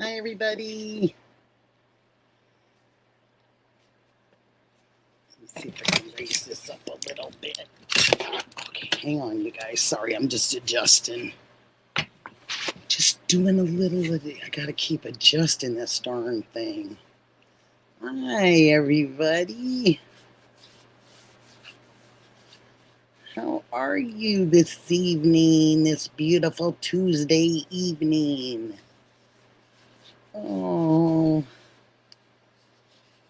Hi, everybody. Let's see if I can raise this up a little bit. Okay, hang on, you guys. Sorry, I'm just adjusting. Just doing a little of it. I gotta keep adjusting this darn thing. Hi, everybody. How are you this evening, this beautiful Tuesday evening? Oh,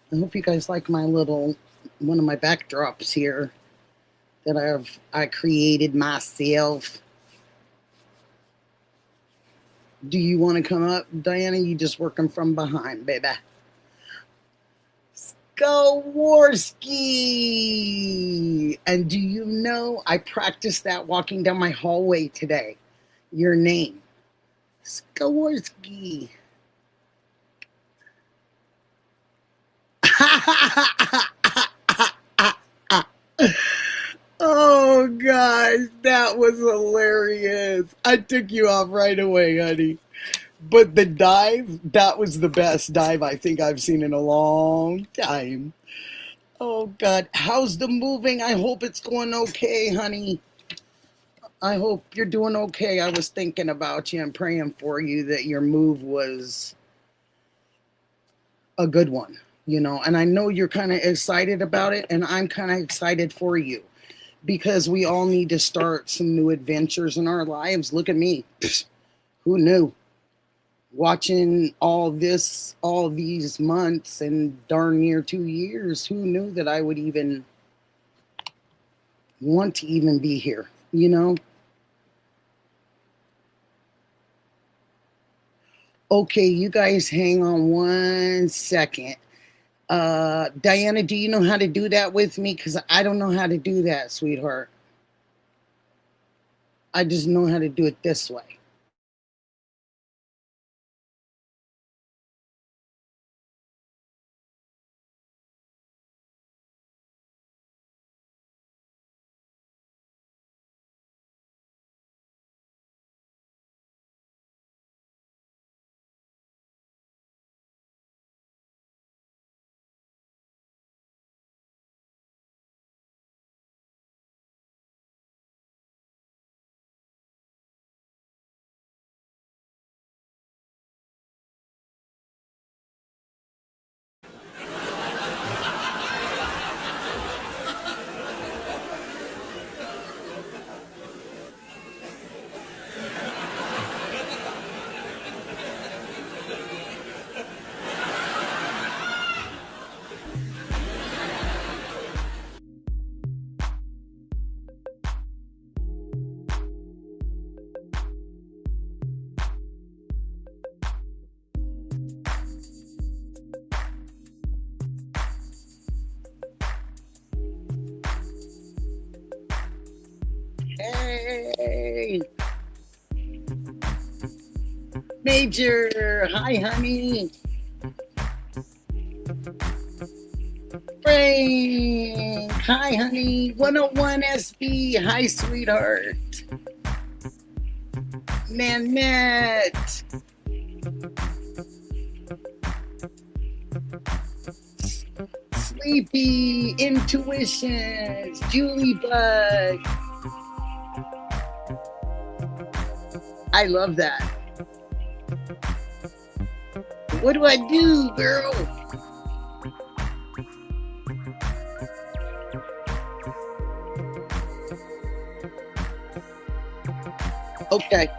I hope you guys like my little, one of my backdrops here that I created myself. Do you want to come up, Diana? You just working from behind, baby. Skaworski! And do you know, I practiced that walking down my hallway today. Your name. Skaworski. Oh, gosh, that was hilarious. I took you off right away, honey. But the dive, that was the best dive I think I've seen in a long time. Oh, God. How's the moving? I hope it's going okay, honey. I hope you're doing okay. I was thinking about you and praying for you that your move was a good one, you know. And I know you're kind of excited about it, and I'm kind of excited for you because we all need to start some new adventures in our lives. Look at me. Who knew? Watching all these months and darn near 2 years, who knew that I would even want to even be here, you know? Okay, you guys hang on 1 second. Diana, do you know how to do that with me? Because I don't know how to do that, sweetheart. I just know how to do it this way. Hey, Major, hi, honey. Frank, hi, honey. 101 SB, hi, sweetheart. Nanette. Sleepy, Intuitions, Julie Bug. I love that. What do I do, girl? Okay.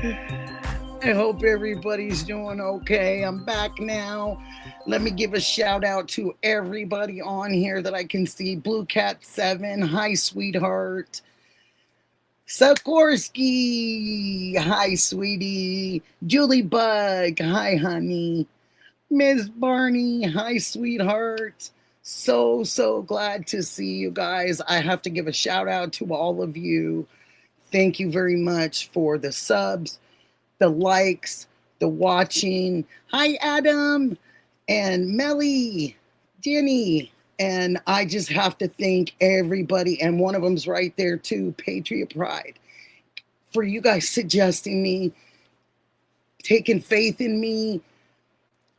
I hope everybody's doing okay. I'm back now. Let me give a shout out to everybody on here that I can see. Blue Cat 7, hi sweetheart. Sikorsky, hi sweetie. Julie Bug, hi honey. Miss Barney, hi sweetheart. So glad to see you guys. I have to give a shout out to all of you. Thank you very much for the subs, the likes, the watching. Hi, Adam and Melly, Jenny. And I just have to thank everybody. And one of them's right there too, Patriot Pride, for you guys suggesting me, taking faith in me,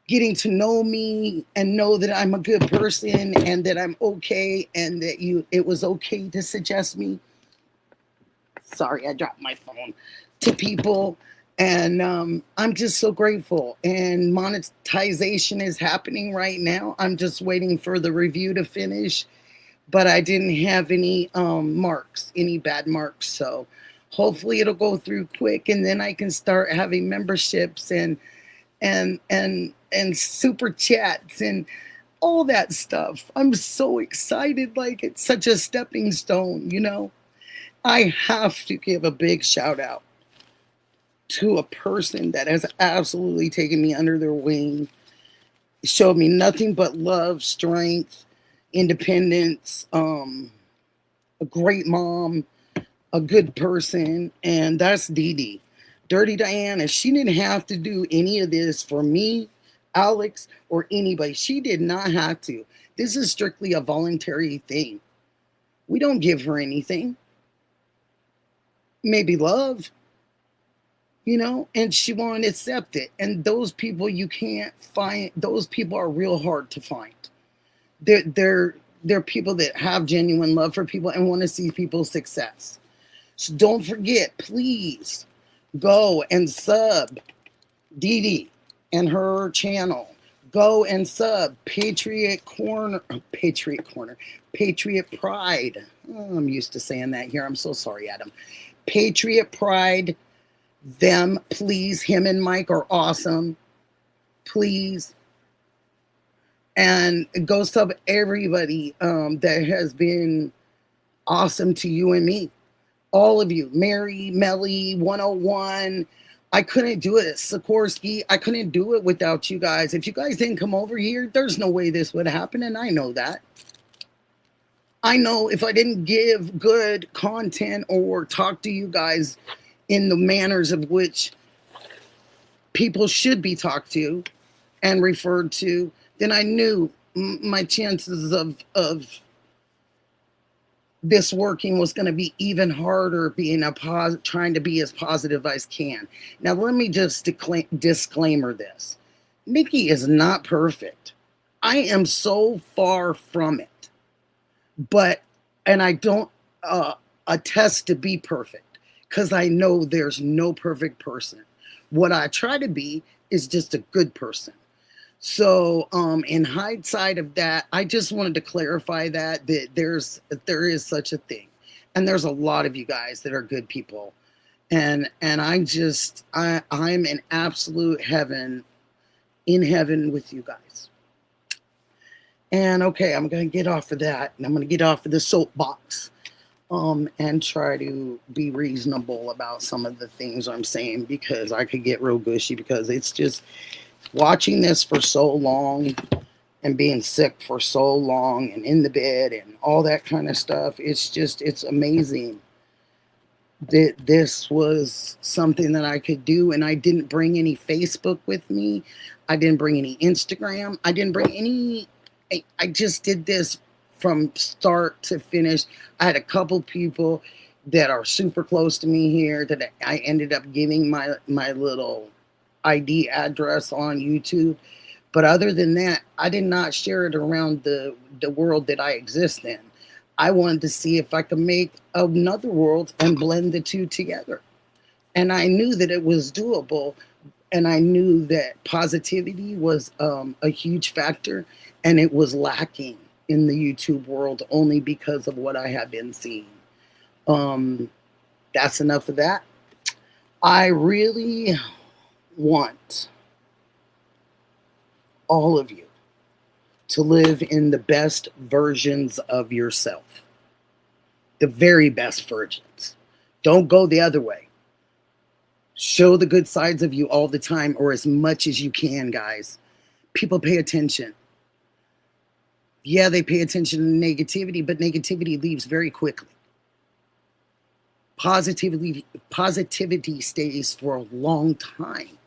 getting to know me and know that I'm a good person and that I'm okay and that it was okay to suggest me. Sorry, I dropped my phone to people. And I'm just so grateful. And monetization is happening right now. I'm just waiting for the review to finish, but I didn't have any any bad marks. So hopefully it'll go through quick, and then I can start having memberships and super chats and all that stuff. I'm so excited. Like, it's such a stepping stone, you know. I have to give a big shout out to a person that has absolutely taken me under their wing, showed me nothing but love, strength, independence, a great mom, a good person, and that's Dee Dee. Dirty Diana. She didn't have to do any of this for me, Alex, or anybody. She did not have to. This is strictly a voluntary thing. We don't give her anything. Maybe love, you know, and she won't accept it. And those people you can't find. Those people are real hard to find. They're people that have genuine love for people and want to see people's success. So don't forget, please go and sub Dee Dee and her channel. Go and sub Patriot Pride. Oh, I'm used to saying that here. I'm so sorry, Adam. Patriot Pride. Them, please. Him and Mike are awesome. Please. And go sub everybody that has been awesome to you and me. All of you. Mary, Melly, 101. I couldn't do it. Sikorsky, I couldn't do it without you guys. If you guys didn't come over here, there's no way this would happen, and I know that. I know if I didn't give good content or talk to you guys in the manners of which people should be talked to and referred to, then I knew my chances of this working was going to be even harder, being trying to be as positive as I can. Now, let me just disclaimer this. Nikki is not perfect. I am so far from it. And I don't attest to be perfect, because I know there's no perfect person. What I try to be is just a good person. So in hindsight of that, I just wanted to clarify that there is such a thing. And there's a lot of you guys that are good people. And I'm in absolute heaven, in heaven with you guys. And okay, I'm going to get off of that, and I'm going to get off of the soapbox and try to be reasonable about some of the things I'm saying, because I could get real gushy, because it's just watching this for so long and being sick for so long and in the bed and all that kind of stuff. It's amazing that this was something that I could do, and I didn't bring any Facebook with me. I didn't bring any Instagram. I didn't bring any. I just did this from start to finish. I had a couple people that are super close to me here that I ended up giving my little ID address on YouTube. But other than that, I did not share it around the world that I exist in. I wanted to see if I could make another world and blend the two together. And I knew that it was doable. And I knew that positivity was a huge factor, and it was lacking in the YouTube world only because of what I have been seeing. That's enough of that. I really want all of you to live in the best versions of yourself, the very best versions. Don't go the other way. Show the good sides of you all the time, or as much as you can, guys. People pay attention. Yeah, they pay attention to negativity, but negativity leaves very quickly. Positivity stays for a long time.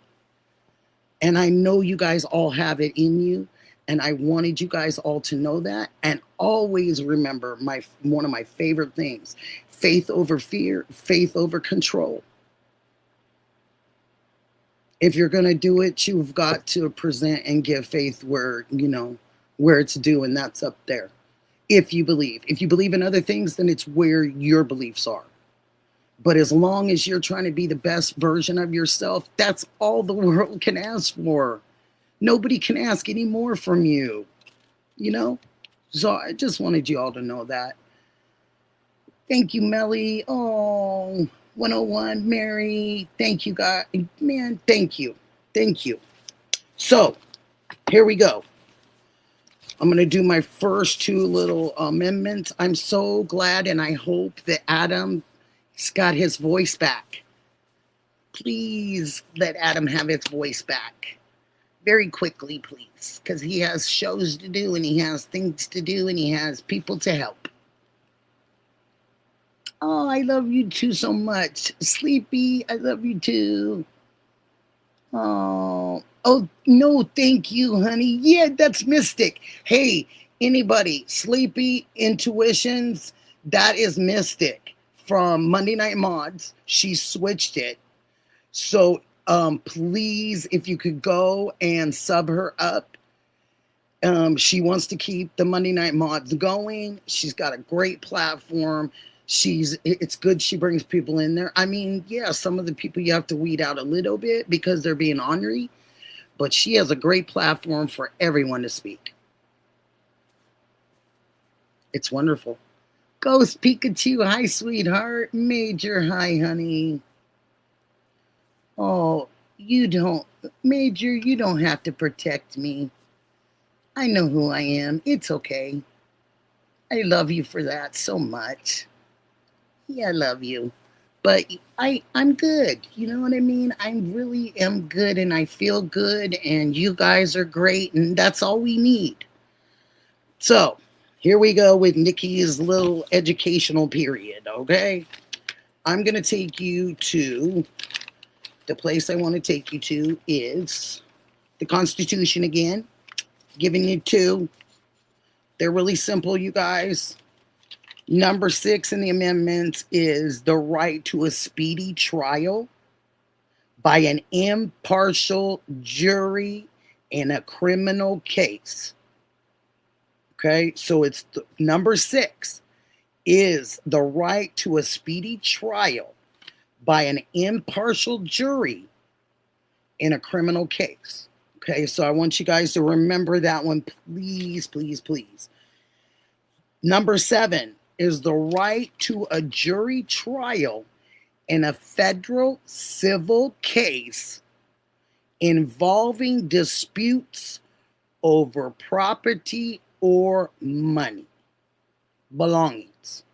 And I know you guys all have it in you. And I wanted you guys all to know that. And always remember one of my favorite things: faith over fear, faith over control. If you're going to do it, you've got to present and give faith where, where it's due, and that's up there. If you believe in other things, then it's where your beliefs are. But as long as you're trying to be the best version of yourself, that's all the world can ask for. Nobody can ask any more from you, So I just wanted you all to know that. Thank you, Melly. Oh, 101, Mary. Thank you, God. Man, thank you. Thank you. So, here we go. I'm going to do my first two little amendments. I'm so glad, and I hope that Adam's got his voice back. Please let Adam have his voice back. Very quickly, please, because he has shows to do, and he has things to do, and he has people to help. Oh, I love you too so much. Sleepy, I love you too. Oh, no, thank you, honey. Yeah, that's Mystic. Hey, anybody, Sleepy Intuitions, that is Mystic from Monday Night Mods. She switched it. So please, if you could go and sub her up. She wants to keep the Monday Night Mods going. She's got a great platform. It's good she brings people in there. I mean, yeah, some of the people you have to weed out a little bit because they're being ornery, but she has a great platform for everyone to speak. It's wonderful. Ghost Pikachu, hi, sweetheart. Major, hi, honey. Oh, Major, you don't have to protect me. I know who I am. It's okay. I love you for that so much. Yeah, I love you. But I'm good. You know what I mean? I really am good, and I feel good, and you guys are great, and that's all we need. So, here we go with Nikki's little educational period, okay? I'm going to take you to, the place I want to take you to is the Constitution again. Giving you two. They're really simple, you guys. Number 6 in the amendments is the right to a speedy trial by an impartial jury in a criminal case. Okay, so it's number 6 is the right to a speedy trial by an impartial jury in a criminal case. Okay, so I want you guys to remember that one, please, please, please. Number 7 is the right to a jury trial in a federal civil case involving disputes over property or money, belongings.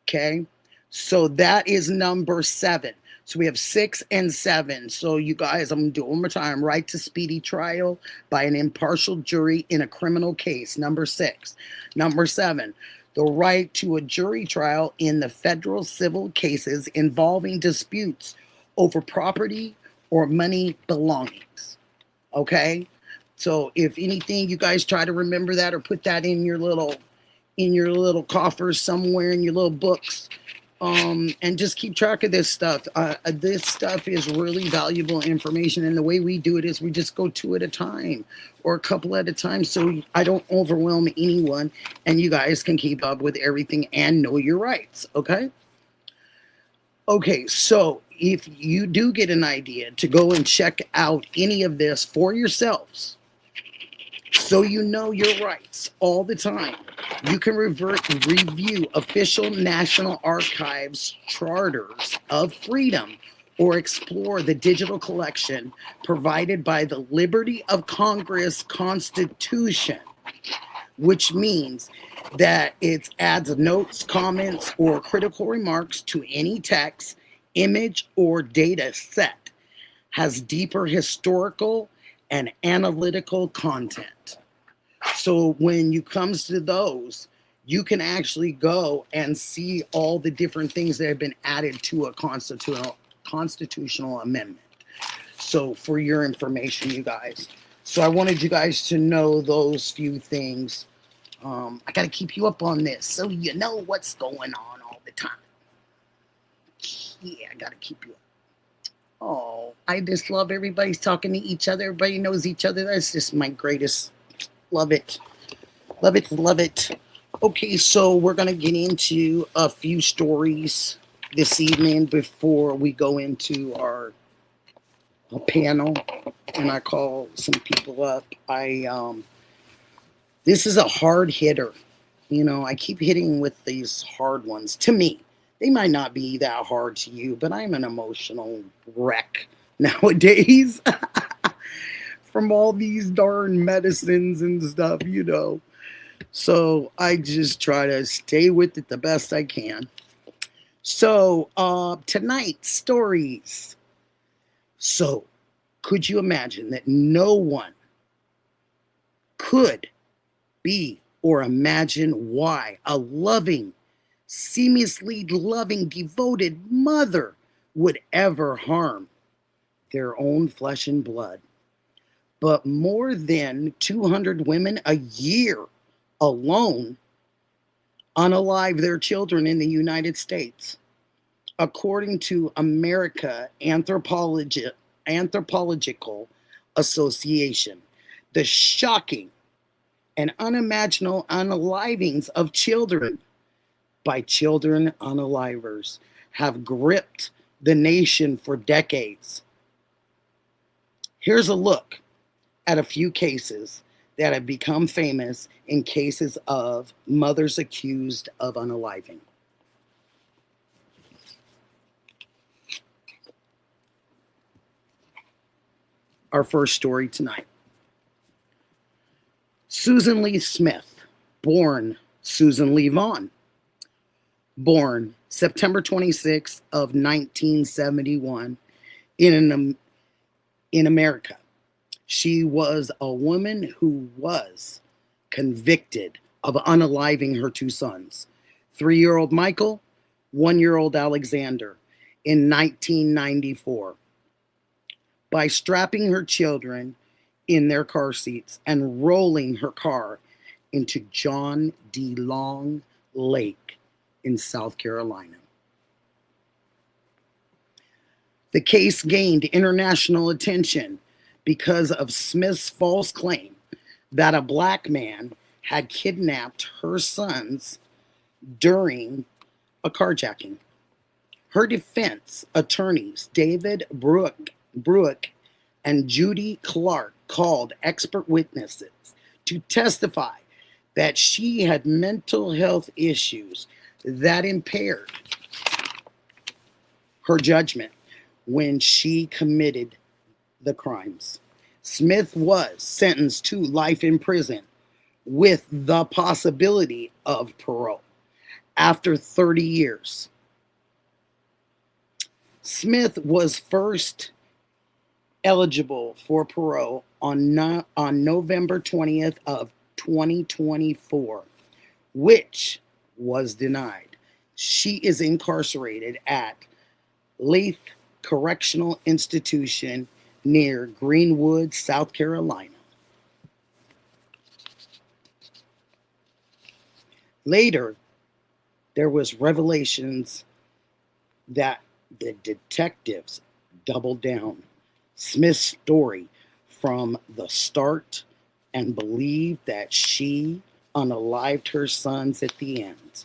Okay, so that is number 7. So we have 6 and 7. So you guys, I'm going to do it one more time. Right to speedy trial by an impartial jury in a criminal case, number 6. Number 7, the right to a jury trial in the federal civil cases involving disputes over property or money belongings. Okay? So if anything, you guys try to remember that or put that in your little coffers somewhere in your little books. And just keep track of this stuff. This stuff is really valuable information, and the way we do it is we just go 2 at a time or a couple at a time, so I don't overwhelm anyone, and you guys can keep up with everything and know your rights. Okay? Okay, so if you do get an idea to go and check out any of this for yourselves, so you know your rights all the time, you can review official National Archives charters of freedom or explore the digital collection provided by the Liberty of Congress Constitution, which means that it adds notes, comments, or critical remarks to any text, image, or data set, has deeper historical and analytical content. So when you comes to those, you can actually go and see all the different things that have been added to a constitutional amendment. So for your information, you guys. So I wanted you guys to know those few things. I got to keep you up on this so you know what's going on all the time. Yeah, I got to keep you up. Oh, I just love everybody's talking to each other. Everybody knows each other. That's just my greatest. Love it. Love it. Love it. Okay, so we're going to get into a few stories this evening before we go into our panel. And I call some people up. This is a hard hitter. You know, I keep hitting with these hard ones. To me, they might not be that hard to you, but I'm an emotional wreck nowadays from all these darn medicines and stuff, you know. So I just try to stay with it the best I can. So tonight's stories. So could you imagine that no one could be or imagine why a loving, seamlessly loving, devoted mother would ever harm their own flesh and blood? But more than 200 women a year alone unalive their children in the United States. According to American Anthropological Association, the shocking and unimaginable unalivings of children by children unalivers have gripped the nation for decades. Here's a look at a few cases that have become famous in cases of mothers accused of unaliving. Our first story tonight. Susan Lee Smith, born Susan Lee Vaughn, born September 26th of 1971 in America. She was a woman who was convicted of unaliving her two sons, 3-year-old Michael, 1-year-old Alexander, in 1994, by strapping her children in their car seats and rolling her car into John D. Long Lake in South Carolina. The case gained international attention because of Smith's false claim that a black man had kidnapped her sons during a carjacking. Her defense attorneys, David Bruick and Judy Clark, called expert witnesses to testify that she had mental health issues that impaired her judgment when she committed the crimes. Smith was sentenced to life in prison with the possibility of parole after 30 years. Smith was first eligible for parole on November 20th of 2024, which was denied. She is incarcerated at Leith Correctional Institution near Greenwood, South Carolina. Later, there was revelations that the detectives doubled down Smith's story from the start and believed that she unalived her sons at the end.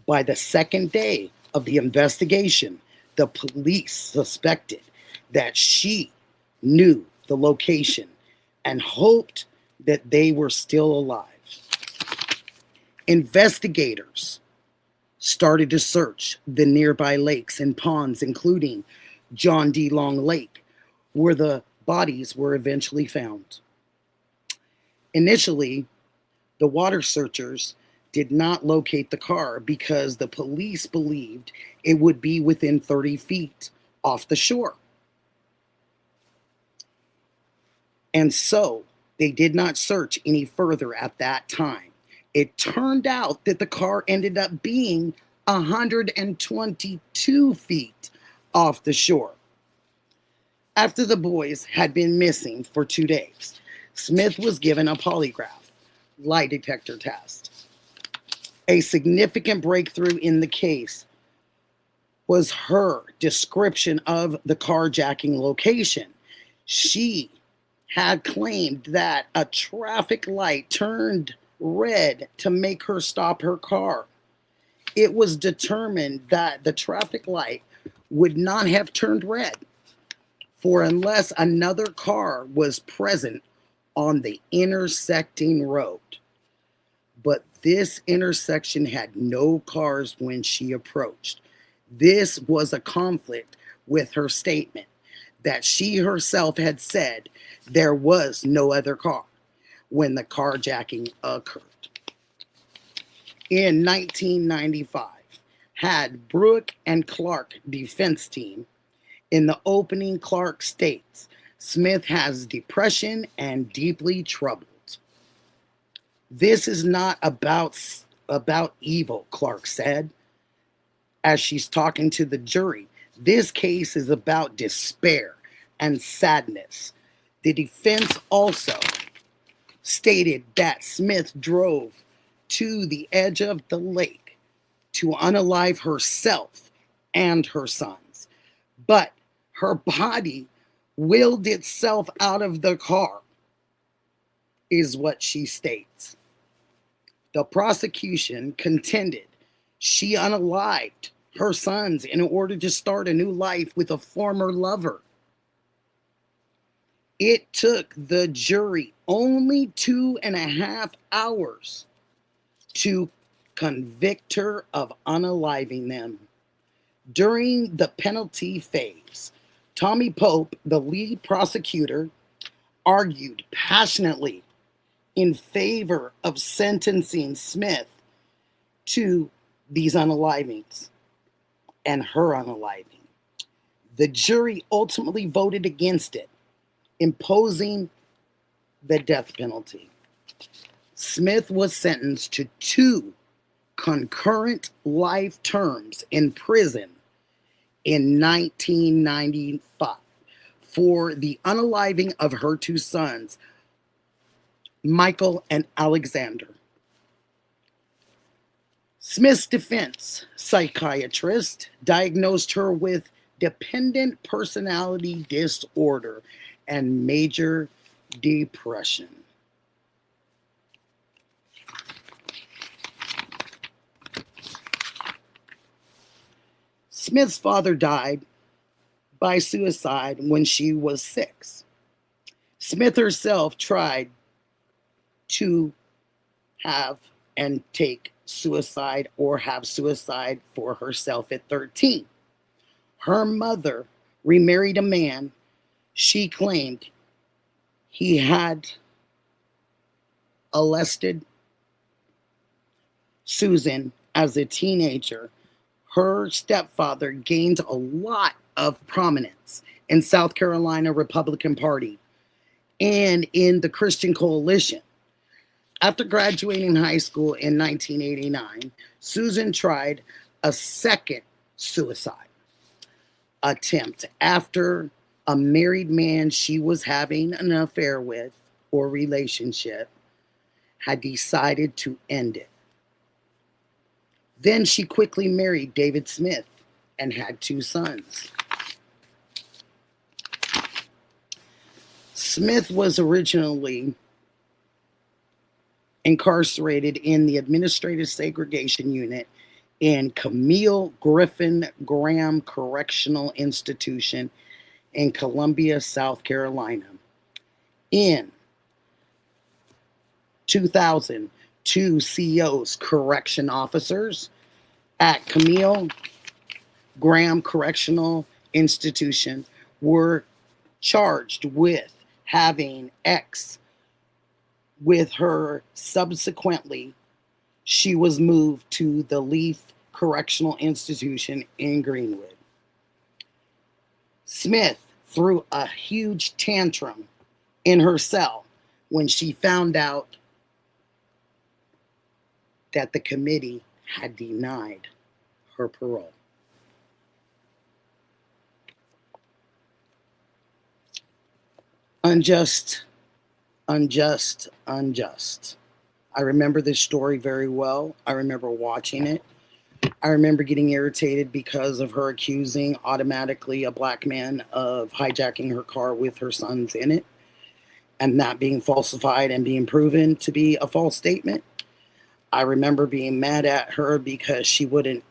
By the second day of the investigation, the police suspected that she knew the location and hoped that they were still alive. Investigators started to search the nearby lakes and ponds, including John D. Long Lake, where the bodies were eventually found. Initially, the water searchers did not locate the car because the police believed it would be within 30 feet off the shore. And so they did not search any further at that time. It turned out that the car ended up being 122 feet off the shore. After the boys had been missing for 2 days, Smith was given a polygraph lie detector test. A significant breakthrough in the case was her description of the carjacking location. She had claimed that a traffic light turned red to make her stop her car. It was determined that the traffic light would not have turned red for unless another car was present on the intersecting road. But this intersection had no cars when she approached. This was a conflict with her statement that she herself had said there was no other car when the carjacking occurred. In 1995, had Brooke and Clark defense team. In the opening, Clark states, Smith has depression and deeply troubled. This is not about evil, Clark said, as she's talking to the jury. This case is about despair and sadness. The defense also stated that Smith drove to the edge of the lake to unalive herself and her sons, but her body willed itself out of the car, is what she states. The prosecution contended she unalived her sons in order to start a new life with a former lover. It took the jury only 2.5 hours to convict her of unaliving them. During the penalty phase, Tommy Pope, the lead prosecutor, argued passionately in favor of sentencing Smith to these unalivings and her unaliving. The jury ultimately voted against it, imposing the death penalty. Smith was sentenced to 2 concurrent life terms in prison in 1995 for the unaliving of her 2 sons, Michael and Alexander. Smith's defense psychiatrist diagnosed her with dependent personality disorder and major depression. Smith's father died by suicide when she was 6. Smith herself tried to have and take suicide or have suicide for herself at 13. Her mother remarried a man she claimed he had molested Susan as a teenager. Her stepfather gained a lot of prominence in South Carolina Republican Party and in the Christian Coalition. After graduating high school in 1989, Susan tried a second suicide attempt after a married man she was having an affair with or relationship had decided to end it. Then she quickly married David Smith and had 2 sons. Smith was originally incarcerated in the Administrative Segregation Unit in Camille Griffin Graham Correctional Institution in Columbia, South Carolina. In 2000, 2 COs, correction officers at Camille Graham Correctional institution were charged with having X with her. Subsequently, she was moved to the Leaf Correctional Institution in Greenwood. Smith threw a huge tantrum in her cell when she found out that the committee had denied her parole. Unjust, unjust, unjust. I remember this story very well. I remember watching it. I remember getting irritated because of her accusing automatically a black man of hijacking her car with her sons in it, and that being falsified and being proven to be a false statement. I remember being mad at her because she wouldn't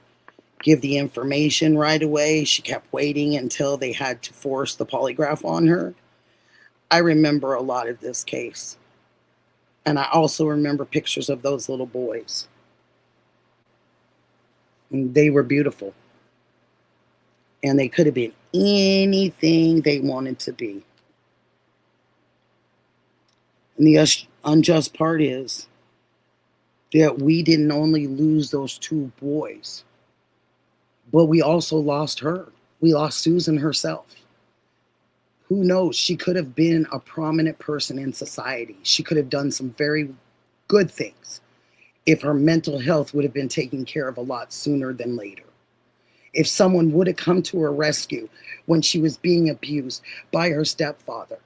give the information right away. She kept waiting until they had to force the polygraph on her. I remember a lot of this case. And I also remember pictures of those little boys. And they were beautiful. And they could have been anything they wanted to be. And the unjust part is that we didn't only lose those two boys, but we also lost her. We lost Susan herself. Who knows? She could have been a prominent person in society. She could have done some very good things if her mental health would have been taken care of a lot sooner than later. If someone would have come to her rescue when she was being abused by her stepfather.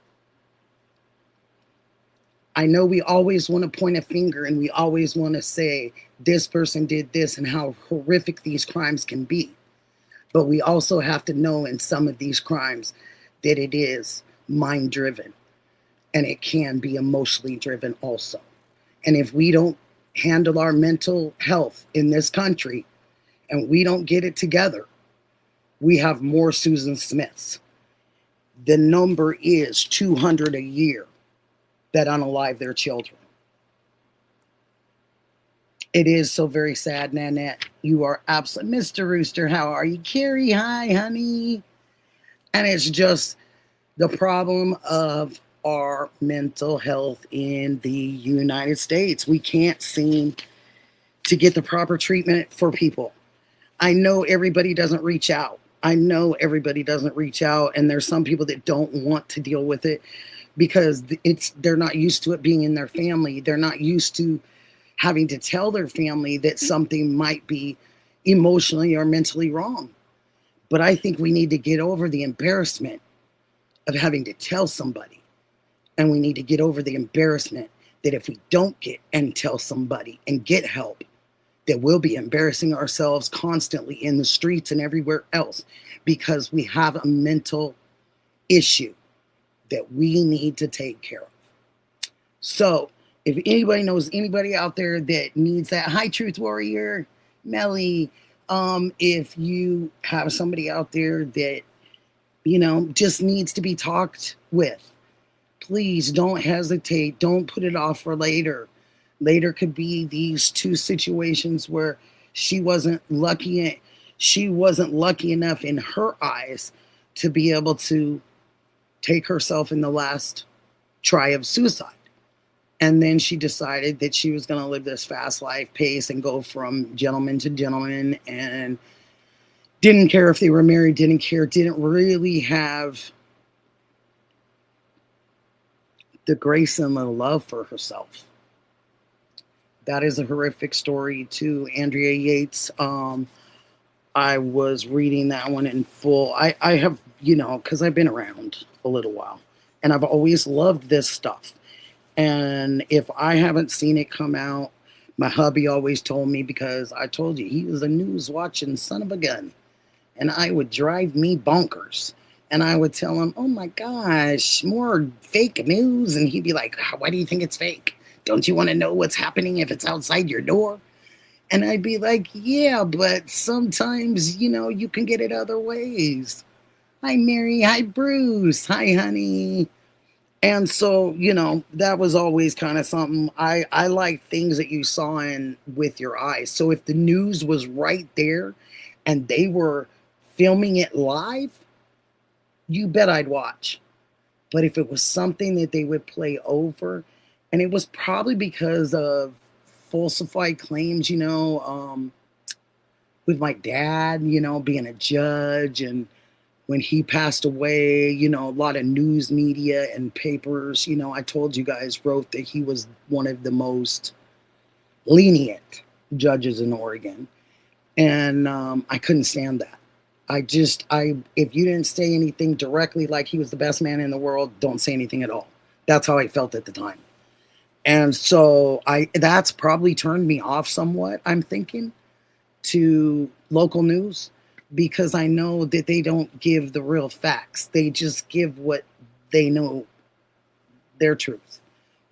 I know we always want to point a finger and we always want to say this person did this and how horrific these crimes can be. But we also have to know in some of these crimes that it is mind-driven and it can be emotionally driven also. And if we don't handle our mental health in this country and we don't get it together, we have more Susan Smiths. The number is 200 a year that unalive their children. It is so very sad, Nanette. You are absolutely... Mr. Rooster, how are you? Carrie, hi, honey. And it's just the problem of our mental health in the United States. We can't seem to get the proper treatment for people. I know everybody doesn't reach out. And there's some people that don't want to deal with it because they're not used to it being in their family. They're not used to having to tell their family that something might be emotionally or mentally wrong. But I think we need to get over the embarrassment of having to tell somebody. And we need to get over the embarrassment that if we don't get and tell somebody and get help, that we'll be embarrassing ourselves constantly in the streets and everywhere else because we have a mental issue that we need to take care of. So if anybody knows anybody out there that needs that, hi, Truth Warrior, Melly, if you have somebody out there that, just needs to be talked with, please don't hesitate. Don't put it off for later. Later could be these two situations where she wasn't lucky enough in her eyes to be able to take herself in the last try of suicide. And then she decided that she was going to live this fast life pace and go from gentleman to gentleman and didn't care if they were married, didn't really have the grace and the love for herself. That is a horrific story too. Andrea Yates, I was reading that one in full. I have, because I've been around a little while and I've always loved this stuff. And if I haven't seen it come out, my hubby always told me, because I told you, he was a news watching son of a gun. And I would drive me bonkers. And I would tell him, oh my gosh, more fake news. And he'd be like, why do you think it's fake? Don't you want to know what's happening if it's outside your door? And I'd be like, yeah, but sometimes, you can get it other ways. Hi, Mary. Hi, Bruce. Hi, honey. And so, that was always kind of something. I like things that you saw in with your eyes. So if the news was right there and they were filming it live, you bet I'd watch. But if it was something that they would play over, and it was probably because of falsified claims, with my dad, being a judge, and when he passed away, a lot of news media and papers, I told you guys, wrote that he was one of the most lenient judges in Oregon. And I couldn't stand that. If you didn't say anything directly like he was the best man in the world, don't say anything at all. That's how I felt at the time. And so that's probably turned me off somewhat, I'm thinking, to local news, because I know that they don't give the real facts. They just give what they know their truth,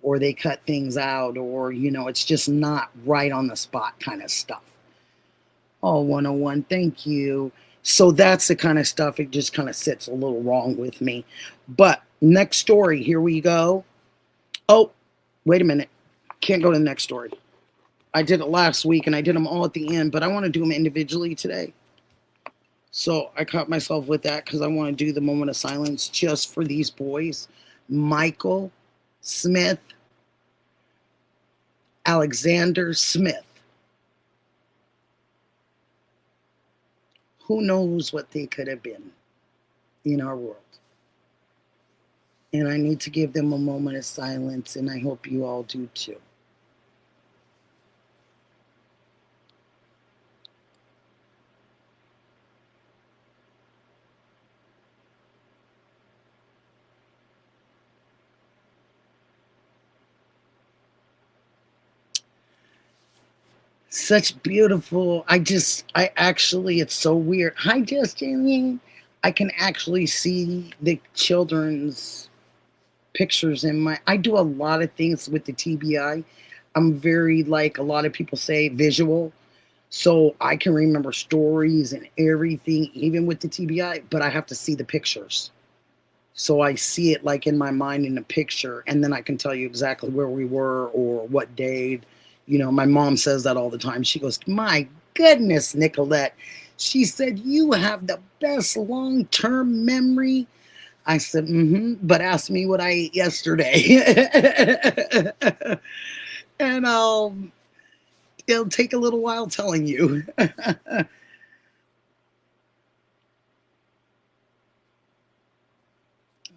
or they cut things out, or, it's just not right on the spot kind of stuff. Oh, 101, thank you. So that's the kind of stuff, it just kind of sits a little wrong with me. But next story, here we go. Oh, wait a minute. Can't go to the next story. I did it last week, and I did them all at the end, but I want to do them individually today. So I caught myself with that because I want to do the moment of silence just for these boys. Michael Smith, Alexander Smith. Who knows what they could have been in our world? And I need to give them a moment of silence, and I hope you all do too. Such beautiful. It's so weird. Hi, Justin. I can actually see the children's pictures I do a lot of things with the TBI. I'm very, like a lot of people say, visual. So I can remember stories and everything, even with the TBI, but I have to see the pictures. So I see it like in my mind in a picture, and then I can tell you exactly where we were or what day. My mom says that all the time. She goes, my goodness, Nicolette. She said, you have the best long-term memory. I said, but ask me what I ate yesterday. And it'll take a little while telling you.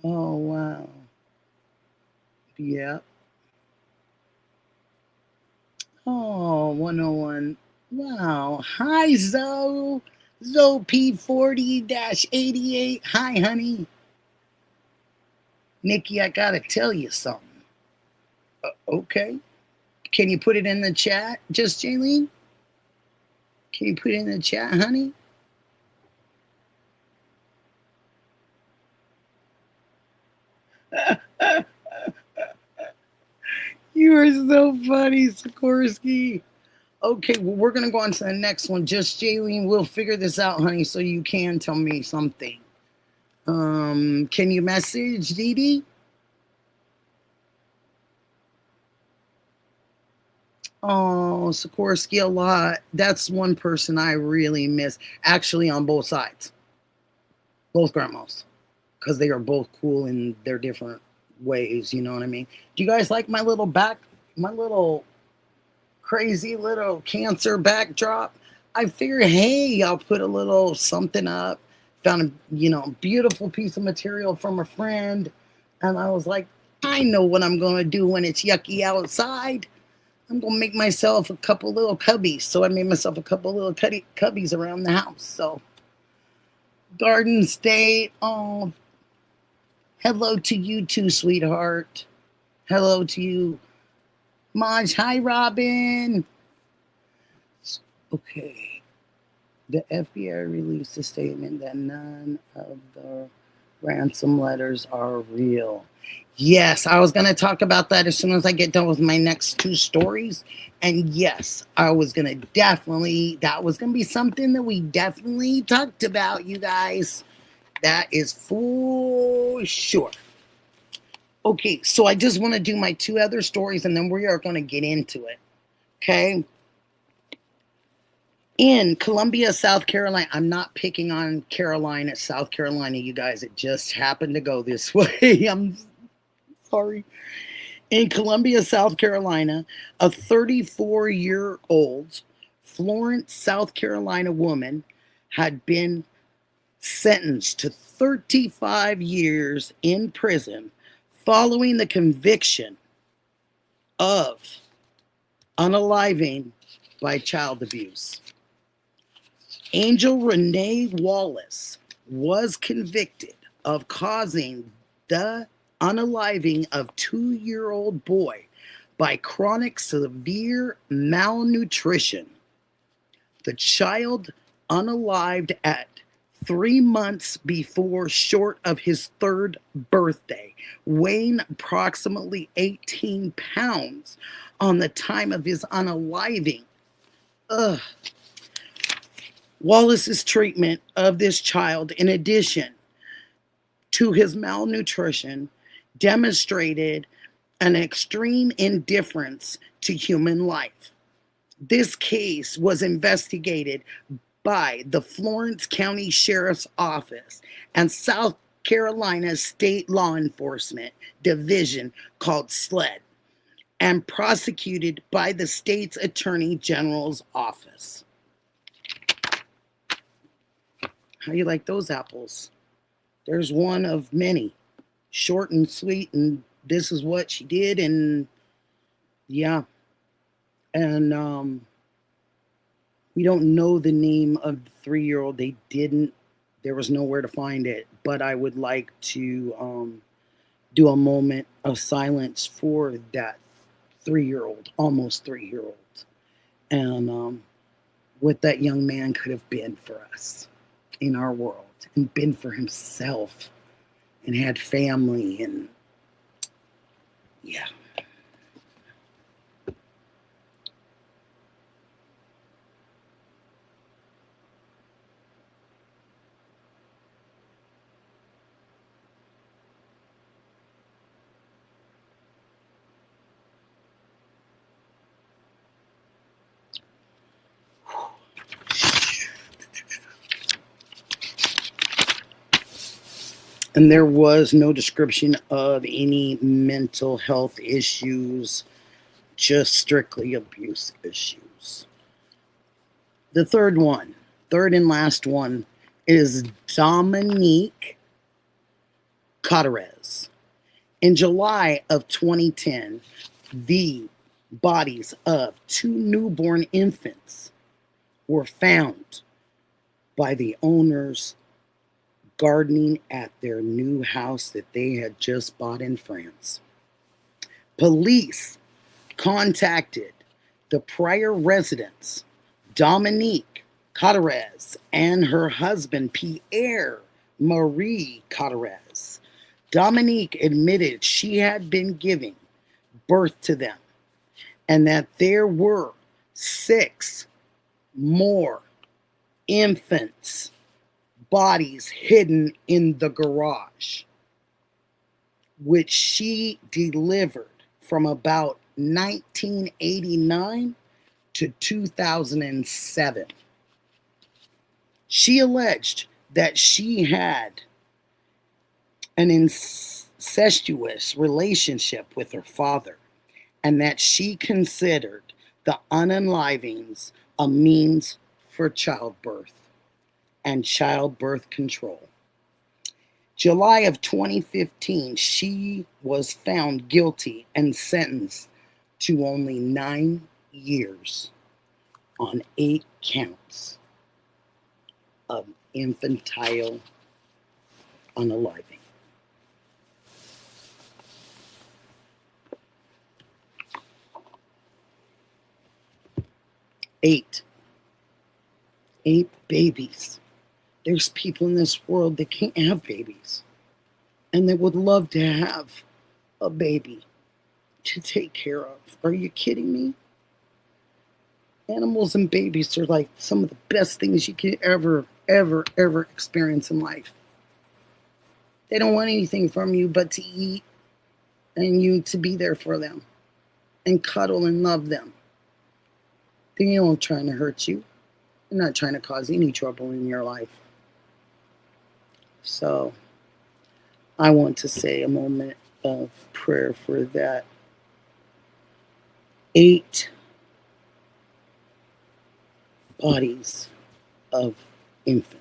Oh, wow. Yeah. Oh, 101. Wow. Hi, Zoe. Zoe P40-88. Hi, honey. Nikki, I gotta tell you something. Okay. Can you put it in the chat, just Jaylene? Can you put it in the chat, honey? You are so funny, Sikorsky. Okay, well, we're going to go on to the next one. Just Jaylene, we'll figure this out, honey, so you can tell me something. Can you message Dee Dee? Oh, Sikorsky a lot. That's one person I really miss. Actually, on both sides. Both grandmas. Because they are both cool in their different ways, you know what I mean? Do you guys like my little crazy little cancer backdrop? I figured, hey, I'll put a little something up. Found a beautiful piece of material from a friend, and I was like, I know what I'm gonna do when it's yucky outside. I'm gonna make myself a couple little cubbies. So I made myself a couple little cubbies around the house. So Garden State, oh, hello to you too, sweetheart. Hello to you. Maj, hi, Robin. Okay. The FBI released a statement that none of the ransom letters are real. Yes, I was going to talk about that as soon as I get done with my next two stories. And yes, I was going to that was going to be something that we definitely talked about, you guys. That is for sure. Okay, so I just want to do my two other stories, and then we are going to get into it. Okay? In Columbia, South Carolina, I'm not picking on Carolina, South Carolina, you guys. It just happened to go this way. I'm sorry. In Columbia, South Carolina, a 34-year-old Florence, South Carolina woman had been sentenced to 35 years in prison following the conviction of unaliving by child abuse. Angel Renee Wallace was convicted of causing the unaliving of 2-year-old boy by chronic severe malnutrition. The child unalived at 3 months before, short of his 3rd birthday, weighing approximately 18 pounds on the time of his unaliving. Ugh. Wallace's treatment of this child, in addition to his malnutrition, demonstrated an extreme indifference to human life. This case was investigated by the Florence County Sheriff's Office and South Carolina State Law Enforcement Division, called SLED, and prosecuted by the state's Attorney General's office. How you like those apples? There's one of many. Short and sweet, and this is what she did, and yeah. And we don't know the name of the 3-year-old. There was nowhere to find it, but I would like to do a moment of silence for that 3-year-old, almost 3-year-old, and what that young man could have been for us in our world, and been for himself, and had family, and yeah. And there was no description of any mental health issues, just strictly abuse issues. The third and last one, is Dominique Cotarez. In July of 2010, the bodies of 2 newborn infants were found by the owners gardening at their new house that they had just bought in France. Police contacted the prior residents, Dominique Cotarez, and her husband, Pierre Marie Cotarez. Dominique admitted she had been giving birth to them, and that there were 6 more infants' bodies hidden in the garage, which she delivered from about 1989 to 2007. She alleged that she had an incestuous relationship with her father, and that she considered the unalivings a means for childbirth and childbirth control. July of 2015, she was found guilty and sentenced to only 9 years on 8 counts of infantile unaliving. 8 babies. There's people in this world that can't have babies, and they would love to have a baby to take care of. Are you kidding me? Animals and babies are like some of the best things you could ever experience in life. They don't want anything from you but to eat, and you to be there for them and cuddle and love them. They don't try to hurt you. I'm not trying to cause any trouble in your life. So I want to say a moment of prayer for that 8 bodies of infants.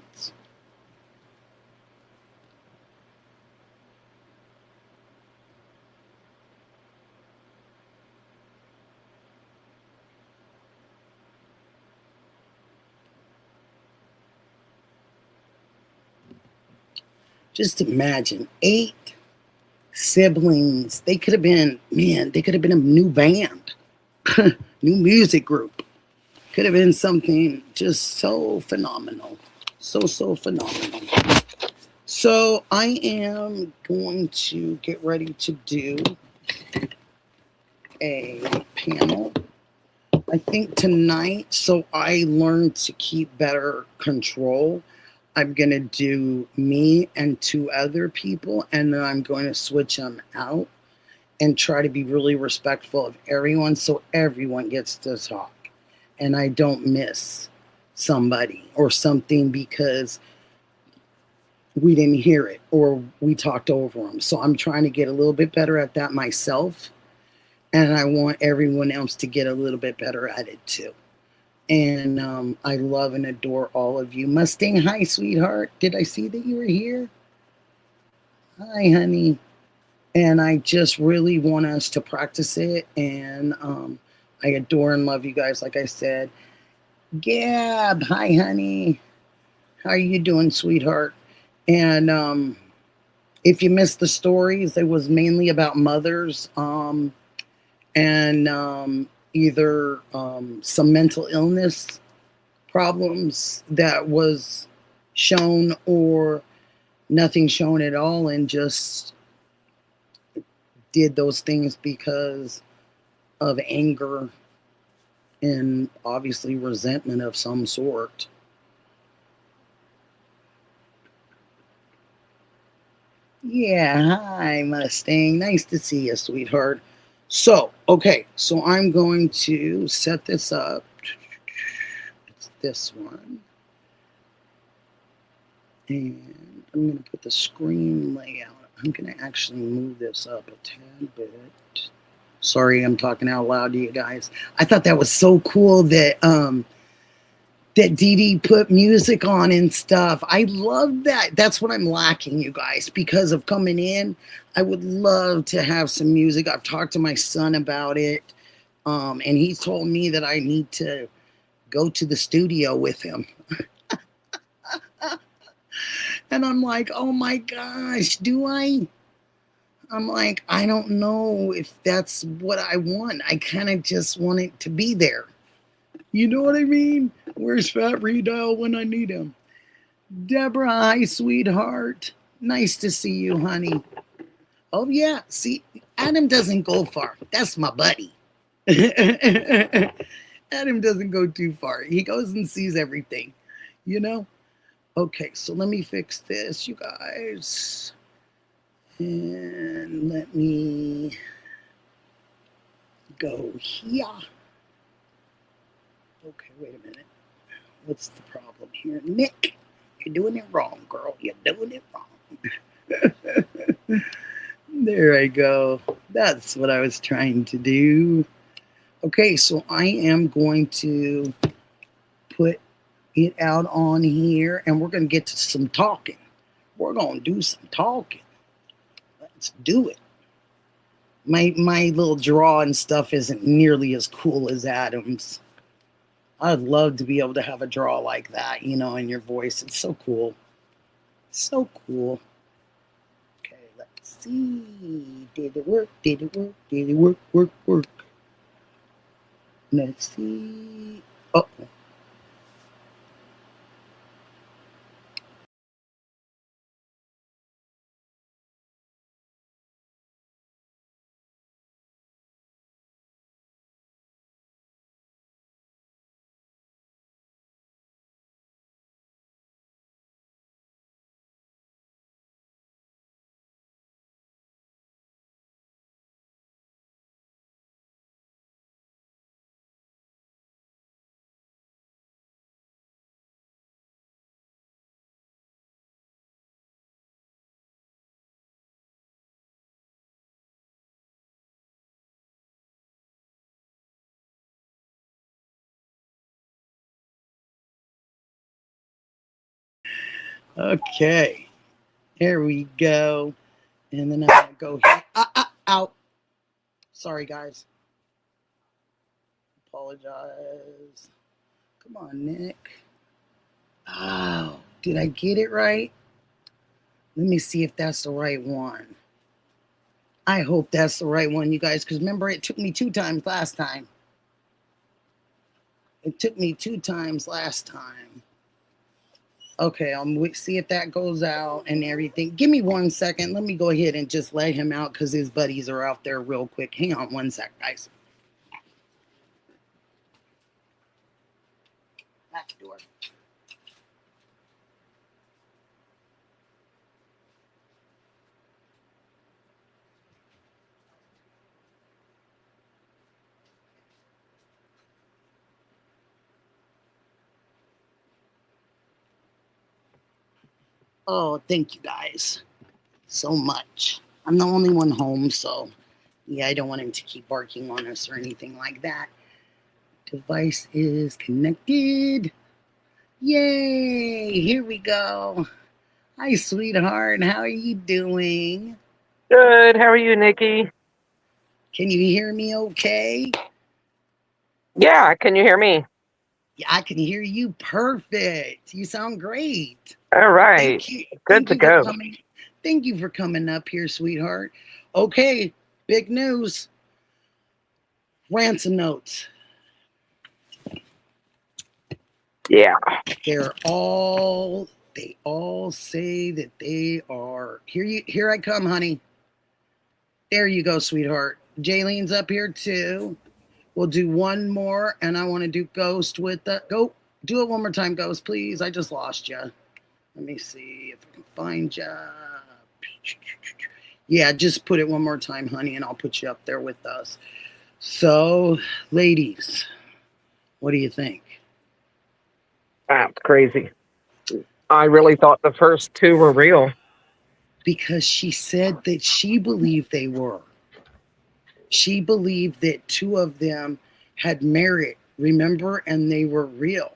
Just imagine 8 siblings. They could have been, man, they could have been a new band, new music group. Could have been something just so phenomenal. So phenomenal. So I am going to get ready to do a panel. I think tonight, so I learned to keep better control. I'm going to do me and 2 other people, and then I'm going to switch them out and try to be really respectful of everyone so everyone gets to talk and I don't miss somebody or something because we didn't hear it or we talked over them. So I'm trying to get a little bit better at that myself, and I want everyone else to get a little bit better at it too. And I love and adore all of you. Mustang, hi, sweetheart. Did I see that you were here? Hi, honey. And I just really want us to practice it. And I adore and love you guys, like I said. Gab, hi, honey. How are you doing, sweetheart? And if you missed the stories, it was mainly about mothers and either some mental illness problems that was shown or nothing shown at all, and just did those things because of anger and obviously resentment of some sort. Yeah, hi, Mustang. Nice to see you, sweetheart. So, okay, so I'm going to set this up. It's this one. And I'm going to put the screen layout. I'm going to actually move this up a tad bit. Sorry, I'm talking out loud to you guys. I thought that was so cool that that Dee Dee put music on and stuff. I love that. That's what I'm lacking, you guys, because of coming in. I would love to have some music. I've talked to my son about it, and he told me that I need to go to the studio with him. And I'm like, oh my gosh, do I? I'm like, I don't know if that's what I want. I kind of just want it to be there. You know what I mean? Where's Fat Redial when I need him? Deborah, hi, sweetheart. Nice to see you, honey. Oh, yeah. See, Adam doesn't go far. That's my buddy. Adam doesn't go too far. He goes and sees everything, you know? Okay, so let me fix this, you guys. And let me go here. Okay, wait a minute. What's the problem here? Nick, you're doing it wrong, girl. You're doing it wrong. There I go. That's what I was trying to do. Okay, so I am going to put it out on here, and we're going to get to some talking. We're going to do some talking. Let's do it. My little draw and stuff isn't nearly as cool as Adam's. I'd love to be able to have a draw like that, you know, in your voice. It's so cool. So cool. Okay, let's see. Did it work? Did it work? Did it work? Work. Let's see. Oh. Okay, there we go. And then I'm gonna go here. Out. Sorry, guys. Apologize. Come on, Nick. Oh, did I get it right? Let me see if that's the right one. I hope that's the right one, you guys, because remember, it took me 2 times last time. It took me 2 times last time. Okay, I'll see if that goes out and everything. Give me 1 second. Let me go ahead and just let him out because his buddies are out there real quick. Hang on 1 sec, guys. Back door. Oh, thank you guys so much. I'm the only one home, so yeah, I don't want him to keep barking on us or anything like that. Device is connected. Yay! Here we go. Hi, sweetheart. How are you doing? Good. How are you, Nikki? Can you hear me okay? Yeah, can you hear me? Yeah, I can hear you perfect. You sound great. All right. Thank you. Good Thank to you for go. coming. Thank you for coming up here, sweetheart. Okay, big news. Ransom notes. Yeah. They all say that they are here I come, honey. There you go, sweetheart. Jaylene's up here too. We'll do one more, and I want to do Ghost with the go. Do it one more time, Ghost, please. I just lost you. Let me see if I can find you. Yeah, just put it one more time, honey, and I'll put you up there with us. So, ladies, what do you think? That's crazy. I really thought the first two were real. Because she said that she believed they were. She believed that 2 of them had merit, remember, and they were real.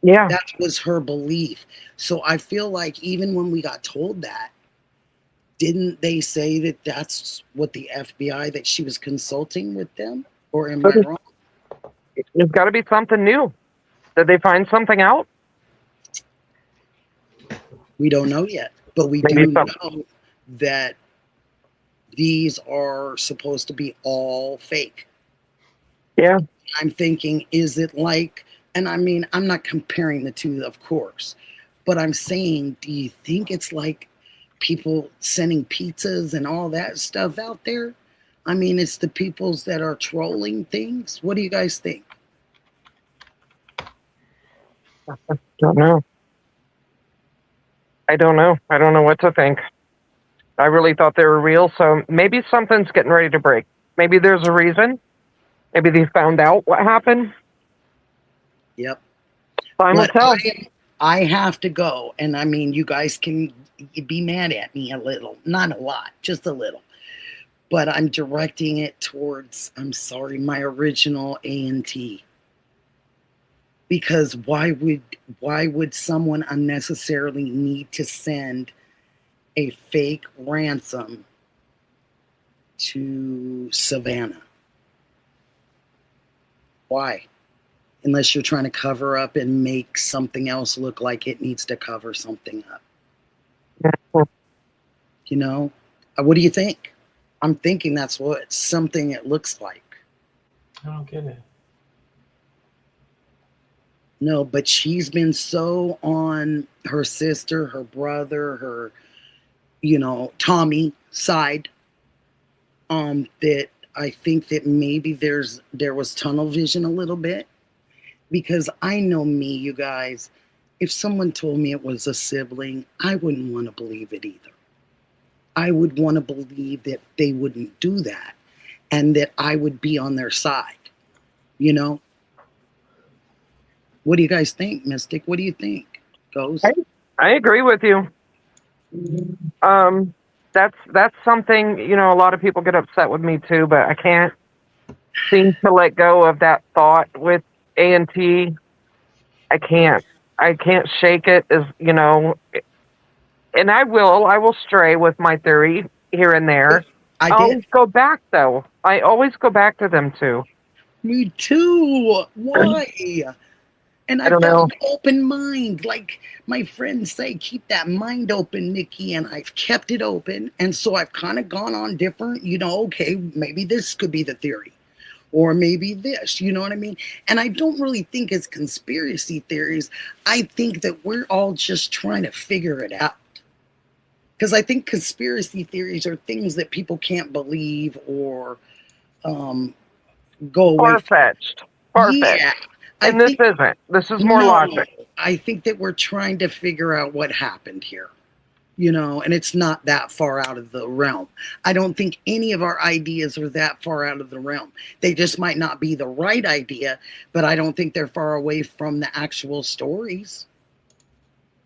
Yeah. That was her belief. So I feel like even when we got told that, didn't they say that that's what the FBI, that she was consulting with them? Or am I wrong? There's got to be something new. Did they find something out? We don't know yet. But we do know that these are supposed to be all fake. Yeah. I'm thinking, is it like, and I mean, I'm not comparing the two, of course, but I'm saying, do you think it's like people sending pizzas and all that stuff out there? I mean, it's the peoples that are trolling things. What do you guys think? Don't know. I don't know. I don't know what to think. I really thought they were real, so maybe something's getting ready to break. Maybe there's a reason. Maybe they found out what happened. Yep. Time will tell. I have to go, and I mean, you guys can be mad at me a little, not a lot, just a little. But I'm directing it towards, I'm sorry, my original A&T. Because why would someone unnecessarily need to send a fake ransom to Savannah? Why? Unless you're trying to cover up and make something else look like it needs to cover something up. You know? What do you think? I'm thinking that's what something it looks like. I don't get it. No, but she's been so on her sister, her brother, her, Tommy side, that I think that maybe there was tunnel vision a little bit. Because I know me, you guys, if someone told me it was a sibling, I wouldn't want to believe it either. I would want to believe that they wouldn't do that and that I would be on their side, you know? What do you guys think, Mystic? What do you think, Ghost? I agree with you. That's something, a lot of people get upset with me too, but I can't seem to let go of that thought with A&T. I can't shake it. and I will stray with my theory here and there. I I'll did. go back though. I always go back to them too. Me too. Why? And I I've don't got know. an open mind. Like my friends say, keep that mind open, Nikki. And I've kept it open. And so I've kind of gone on different, okay, maybe this could be the theory. Or maybe this, you know what I mean? And I don't really think it's conspiracy theories. I think that we're all just trying to figure it out. Because I think conspiracy theories are things that people can't believe or um, go away from. Far-fetched. Yeah, Far-fetched. I And this think isn't. This is more no, logic. I think that we're trying to figure out what happened here, and it's not that far out of the realm. I don't think any of our ideas are that far out of the realm. They just might not be the right idea, but I don't think they're far away from the actual stories.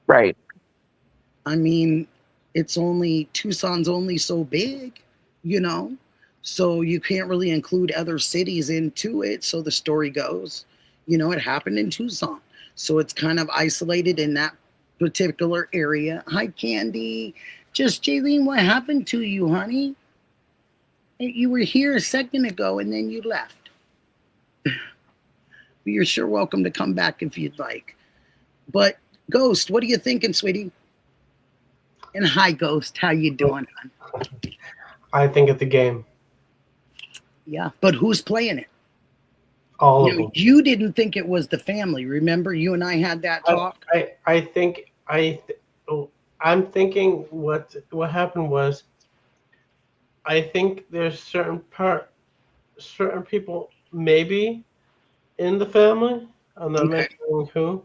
Right. I mean, Tucson's only so big, you know? So you can't really include other cities into it. So the story goes, it happened in Tucson. So it's kind of isolated in that particular area. Hi, Candy. Just Jaylene, what happened to you, honey? You were here a second ago and then you left. You're sure welcome to come back if you'd like. But Ghost, what are you thinking, sweetie? And hi, Ghost. How you doing, hon? I think it's a game. Yeah, but who's playing it? All of them. You didn't think it was the family. Remember, you and I had that talk. I'm thinking what happened was, I think there's certain people maybe in the family. I'm not mentioning who.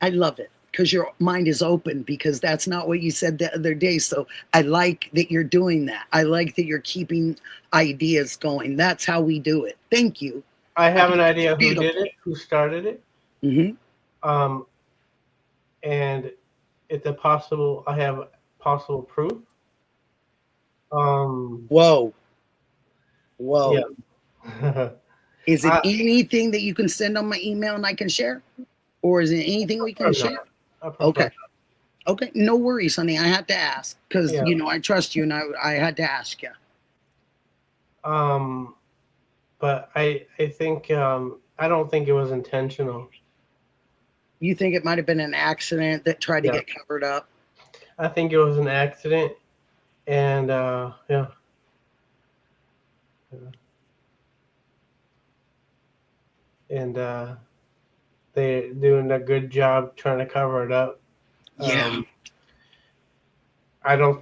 I love it because your mind is open, because that's not what you said the other day. So I like that you're doing that. I like that you're keeping ideas going. That's how we do it. Thank you. I have an idea who did it, who started it. Mm-hmm. And it's I have possible proof. Whoa. Yeah. Is it anything that you can send on my email and I can share? Or is it anything we can share? Okay. Okay. No worries, honey. I had to ask because, I trust you and I had to ask you. But I think, I don't think it was intentional. You think it might have been an accident that tried to get covered up? I think it was an accident. And, yeah. And they're doing a good job trying to cover it up. Yeah. I don't.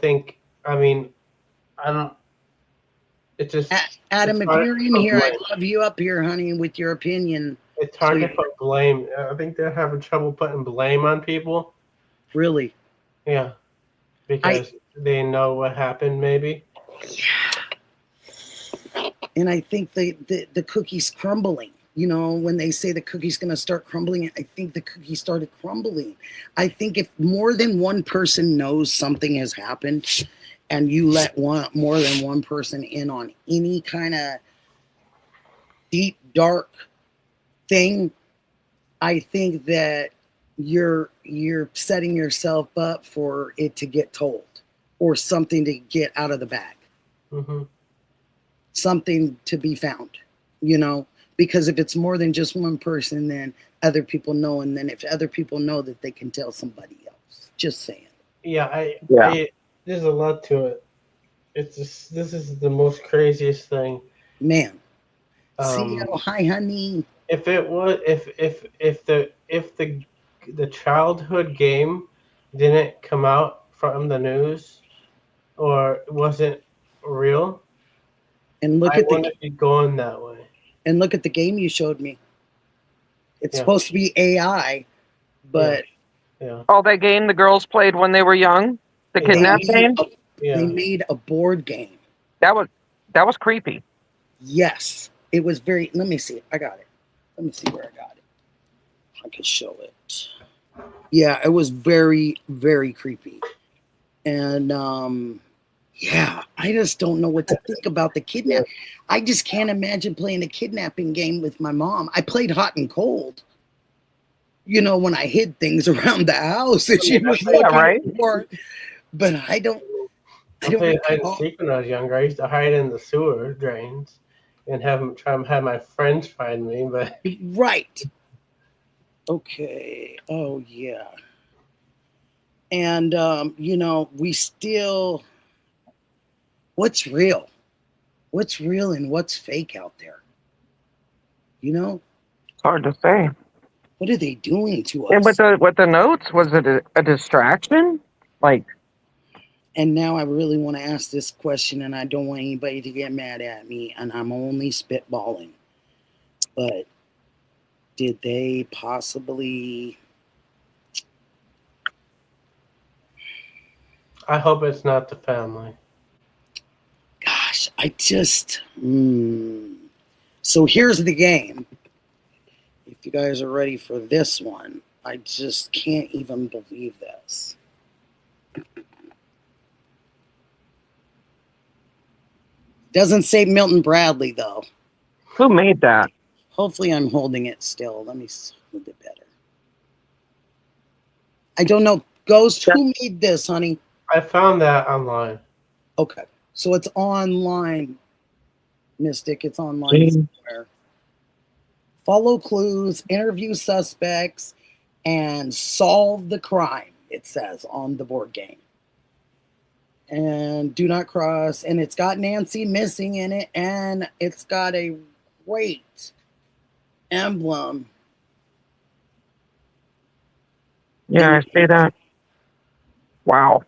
It's just Adam, if you're in here, I'd love you up here, honey, with your opinion. It's hard to put blame. I think they're having trouble putting blame on people. Really? Yeah, because they know what happened, maybe. Yeah. And I think the cookie's crumbling. When they say the cookie's going to start crumbling, I think the cookie started crumbling. I think if more than one person knows something has happened, and you let more than one person in on any kind of deep, dark thing, I think that you're setting yourself up for it to get told, or something to get out of the bag. Mm-hmm. Something to be found, because if it's more than just one person, then other people know. And then if other people know, that they can tell somebody else. Just saying. Yeah, there's a lot to it. It's just, this is the most craziest thing. Man. Hi, honey. If it was, if the childhood game didn't come out from the news, or wasn't real, and look I at wouldn't be going that way. And look at the game you showed me. It's supposed to be AI, but Oh, that game the girls played when they were young, the kidnap game. They made a board game. That was creepy. Yes, it was very. Let me see. I got it. Let me see where I got it. I can show it. Yeah, it was very, very creepy. And I just don't know what to think about the kidnap. I just can't imagine playing a kidnapping game with my mom. I played hot and cold. When I hid things around the house that she was looking for. but I don't played hide and recall. seek when I was younger. I used to hide in the sewer drains and try and have my friends find me, but Right. Okay. Oh yeah. And we still, what's real? What's real and what's fake out there? You know, It's hard to say. what are they doing to And us? with the notes, was it a distraction? Like, And now I really want to ask this question, and I don't want anybody to get mad at me, and I'm only spitballing. But did they possibly? I hope it's not the family. Gosh, I just. So here's the game. If you guys are ready for this one, I just can't even believe this. Doesn't say Milton Bradley, though. who made that? Hopefully, I'm holding it still. Let me hold it better. I don't know. Ghost, who made this, honey? I found that online. Okay. So it's online, Mystic. It's online somewhere. Follow clues, interview suspects, and solve the crime, it says on the board game. And do not cross. And it's got Nancy missing in it. And it's got a great emblem. Yeah, I see that. Wow.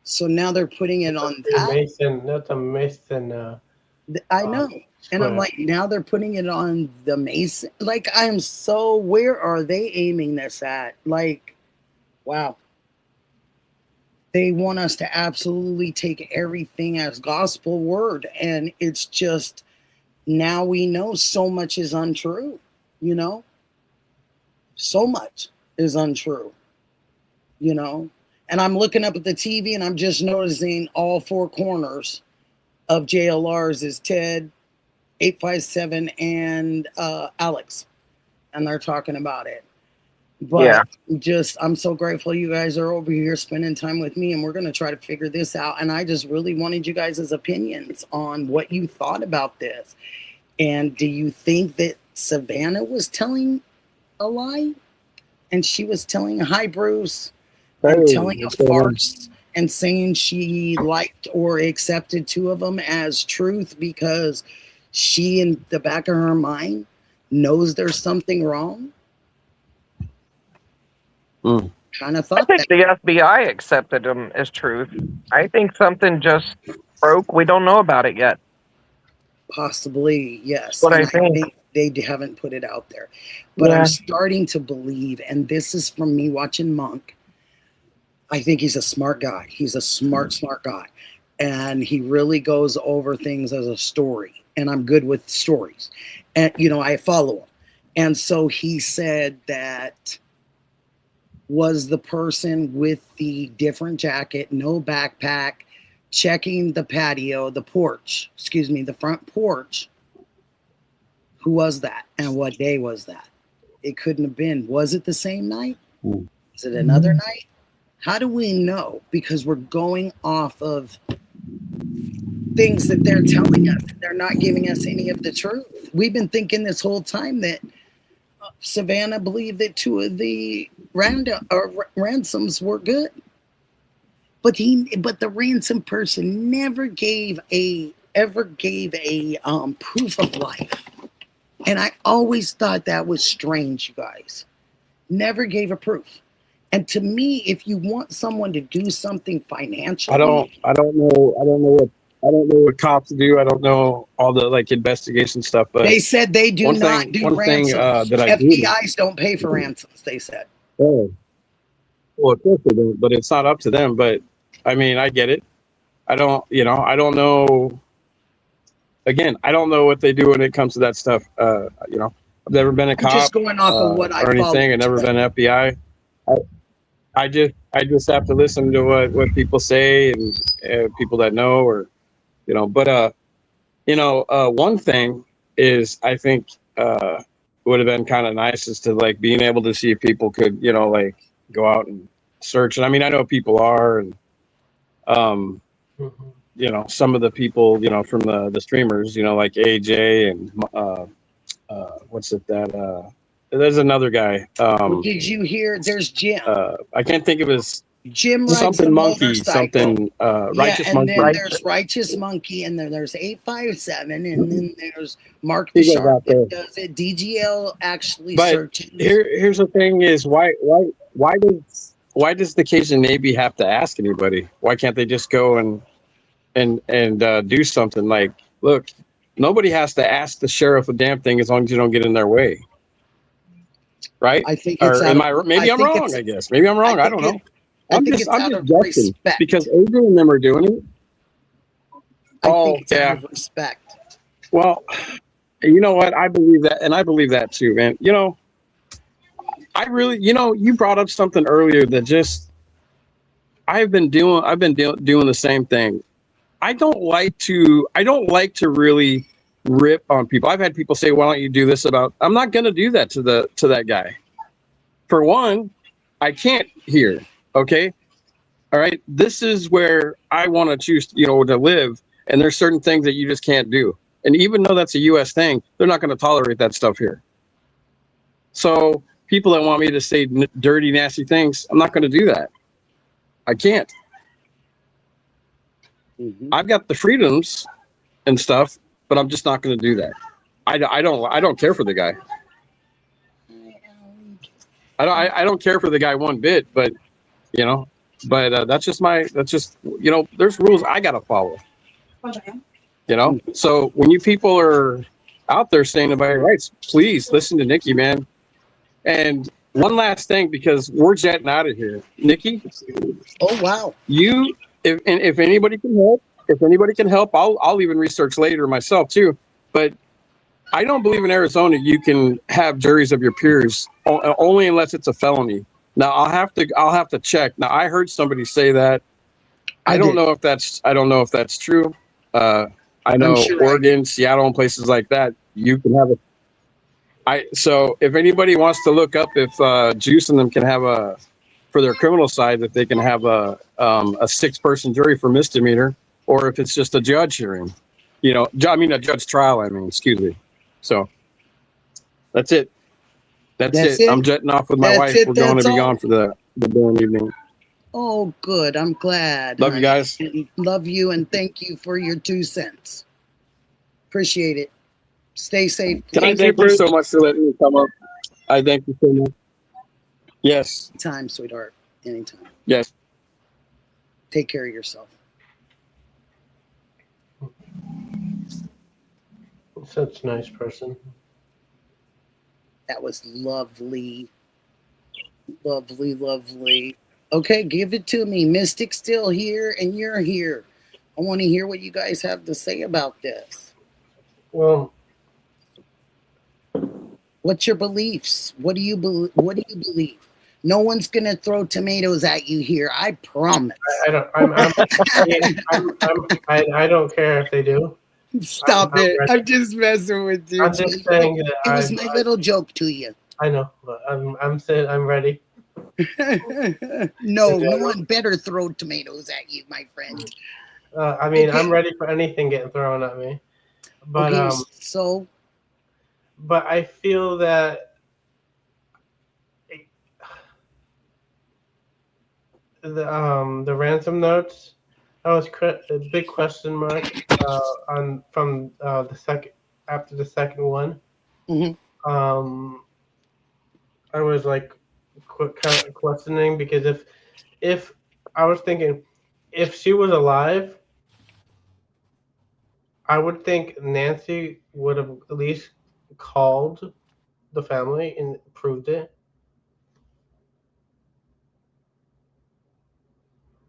So now they're putting it on that. Mason, that's a Mason. I know. And I'm like, now they're putting it on the Mason. Like, I'm so, where are they aiming this at? Like, wow. They want us to absolutely take everything as gospel word. And it's just, now we know so much is untrue, you know? So much is untrue, you know? And I'm looking up at the TV and I'm just noticing all four corners of JLR's is Ted, 857, and Alex. And they're talking about it. But I'm so grateful you guys are over here spending time with me, and we're going to try to figure this out. And I just really wanted you guys' opinions on what you thought about this. And do you think that Savannah was telling a lie? And she was telling, hi, Bruce, and telling a farce and saying she liked or accepted two of them as truth because she, in the back of her mind, knows there's something wrong? Kind of thought I think the FBI accepted them as truth. I think something just broke. We don't know about it yet. Possibly, yes. What and I think they haven't put it out there. But I'm starting to believe, and this is from me watching Monk. I think he's a smart guy. He's a smart guy. And he really goes over things as a story. And I'm good with stories. And, I follow him. And so he said that was the person with the different jacket, no backpack, checking the patio, the front porch. Who was that? And what day was that? It couldn't have been. Was it the same night? Is it another night? How do we know? Because we're going off of things that they're telling us. They're not giving us any of the truth. We've been thinking this whole time that Savannah believed that two of the ransoms were good. But the ransom person never gave a proof of life. And I always thought that was strange, you guys. Never gave a proof. And to me, if you want someone to do something financially, I don't know what cops do. I don't know all the investigation stuff. But they said they do not do ransoms. FBI's don't pay for ransoms, they said. Oh, well, of course they don't, but it's not up to them. But I mean, I get it. I don't know. Again, I don't know what they do when it comes to that stuff. I've never been a cop. Just going off of what I or anything. I've never been FBI. I just have to listen to what people say and people that know, or But one thing is, I think would have been kind of nice is to being able to see if people could go out and searching. I mean, I know people are, and Mhm. you know, some of the people, you know, from the streamers, you know, like AJ and what's it that there's another guy. Well, did you hear? There's Jim. I can't think of his Jim rides the something monkey, motorcycle. something Yeah, righteous and monkey. then Right. there's Righteous Monkey, and then there's 857, and then there's Mark the He goes Shark out there. that does it. DGL actually But searches. here's the thing: is why does the Cajun Navy have to ask anybody? Why can't they just go and do something? Like, look, nobody has to ask the sheriff a damn thing as long as you don't get in their way, right? I think it's Or out am of, I? Maybe I'm think wrong. it's- I guess maybe I'm wrong. I don't know. I I'm think just it's out of guessing respect. because Adrian and them are doing it. I Oh, think it's yeah. out of respect. Well, you know what? I believe that, and I believe that too, man. You know, I really, you know, you brought up something earlier that just I've been doing the same thing. I don't like to really rip on people. I've had people say, "Why don't you do this about?" I'm not going to do that to that guy. For one, I can't hear. Okay, all right. This is where I want to choose, you know, to live, and there's certain things that you just can't do. And even though that's a U.S. thing, they're not going to tolerate that stuff here. So people that want me to say dirty, nasty things, I'm not going to do that. I can't. I've got the freedoms and stuff, but I'm just not going to do that. I don't care for the guy. I don't care for the guy one bit, but you know, that's just you know, there's rules I got to follow. You know, so when you people are out there saying about your rights, please listen to Nikki, man. And one last thing, because we're jetting out of here, Nikki. Oh wow! If anybody can help, I'll even research later myself too. But I don't believe in Arizona you can have juries of your peers only unless it's a felony. Now I'll have to check. Now I heard somebody say that. I don't know if that's true. I know Oregon, Seattle, and places like that, you can have so if anybody wants to look up if Juice and them can have for their criminal side, that they can have a 6-person jury for misdemeanor, or if it's just a judge hearing, you know, a judge trial. excuse me. So that's it. That's it. I'm jetting off with my wife. We're going to be gone for the morning evening. Oh, good. I'm glad. Love you guys. Love you, and thank you for your 2 cents. Appreciate it. Stay safe. Can I thank you so much for letting me come up? I thank you so much. Yes. Anytime, sweetheart. Anytime. Yes. Take care of yourself. Such a nice person. That was lovely. Lovely, lovely. Okay, give it to me. Mystic's still here, and you're here. I want to hear what you guys have to say about this. Well, what's your beliefs? What do you believe? No one's gonna throw tomatoes at you here. I promise. I don't care if they do. Stop it! I'm just messing with you. I'm just saying that it was my little joke to you. I know, but I'm saying I'm ready. No one better throw tomatoes at you, my friend. I mean, okay. I'm ready for anything getting thrown at me. But okay, but I feel that the ransom notes, that was a big question mark from the second, after the second one. Mm-hmm. I was like questioning, because if I was thinking, if she was alive, I would think Nancy would have at least called the family and proved it.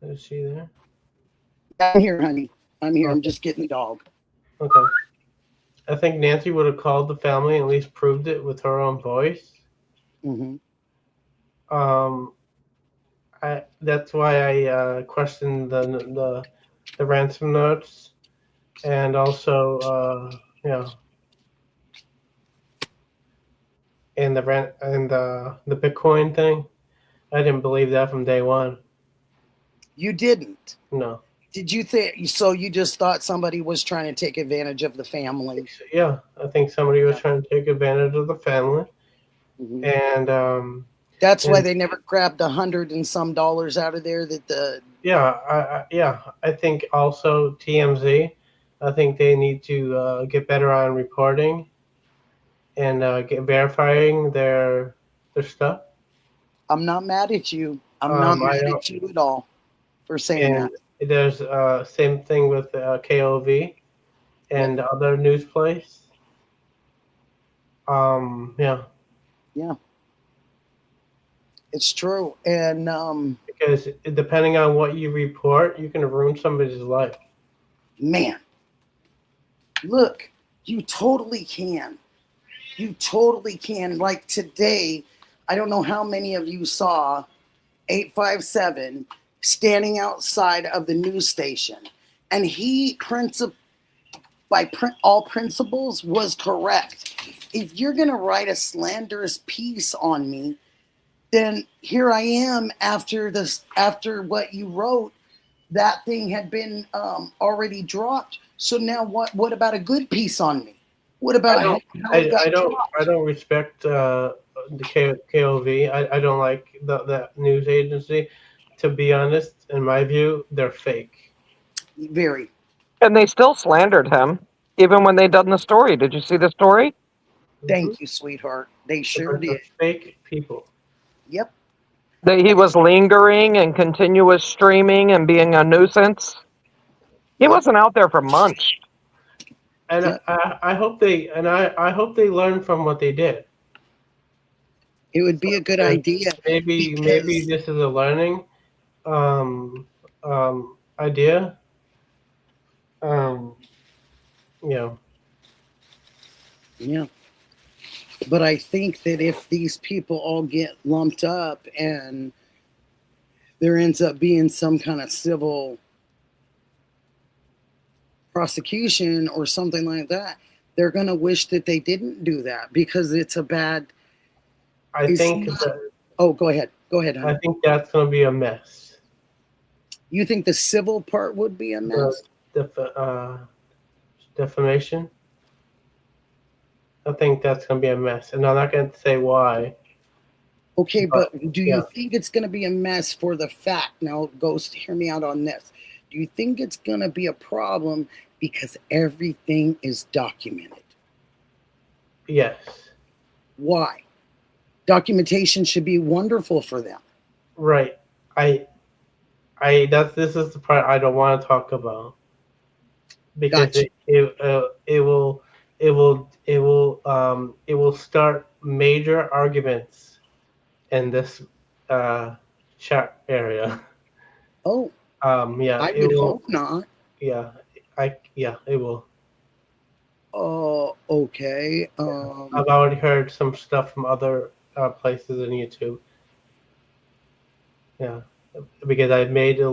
Is she there? I'm here, honey. I'm here. Okay. I'm just getting the dog. Okay. I think Nancy would have called the family and at least proved it with her own voice. Mm-hmm. That's why I questioned the ransom notes, and also and the Bitcoin thing. I didn't believe that from day one. You didn't. No. Did you think so? You just thought somebody was trying to take advantage of the family? Yeah, I think somebody was trying to take advantage of the family, Mhm. and That's why and they never grabbed $100 and some out of there. That the I think also TMZ. I think they need to get better on reporting and get verifying their stuff. I'm not mad at you. I'm not I mad don't, at you at all for saying and that. there's same thing with KOV and other news place. Yeah, Yeah, it's true. And because depending on what you report, you can ruin somebody's life. man, look, you totally can. You totally can. Like today, I don't know how many of you saw 857 standing outside of the news station, and he by all principles was correct. If you're gonna write a slanderous piece on me, then here I am after what you wrote. That thing had been already dropped. So now what about a good piece on me? What I about don't, how it got I dropped? don't respect the KOV. I don't like that news agency. To be honest, in my view, they're fake. Very. And they still slandered him, even when they done the story. Did you see the story? Hmm. Thank you, sweetheart. They A sure bunch did. of fake people. Yep. That he was lingering and continuous streaming and being a nuisance. He Yep. wasn't out there for months. And Yep. I hope I hope they learn from what they did. It would be a good And idea maybe because this is a learning idea. Um, you know, yeah. But I think that if these people all get lumped up and there ends up being some kind of civil prosecution or something like that, they're going to wish that they didn't do that because it's a bad. I It's think not, that oh, go ahead. Go ahead, I honey. think that's going to be a mess. You think the civil part would be a The mess? defamation. I think that's going to be a mess, and I'm not going to say why. Okay, But but do you yeah, think it's going to be a mess for the fact? Now, Ghost, hear me out on this. Do you think it's going to be a problem because everything is documented? yes, Why? Documentation should be wonderful for them. right. I this is the part I don't want to talk about because Gotcha. it will start major arguments in this uh, chat area. Oh, Yeah, I it would will. hope not. Yeah, yeah, it will. Oh, okay. I've already heard some stuff from other places on YouTube. Yeah, because I um, made a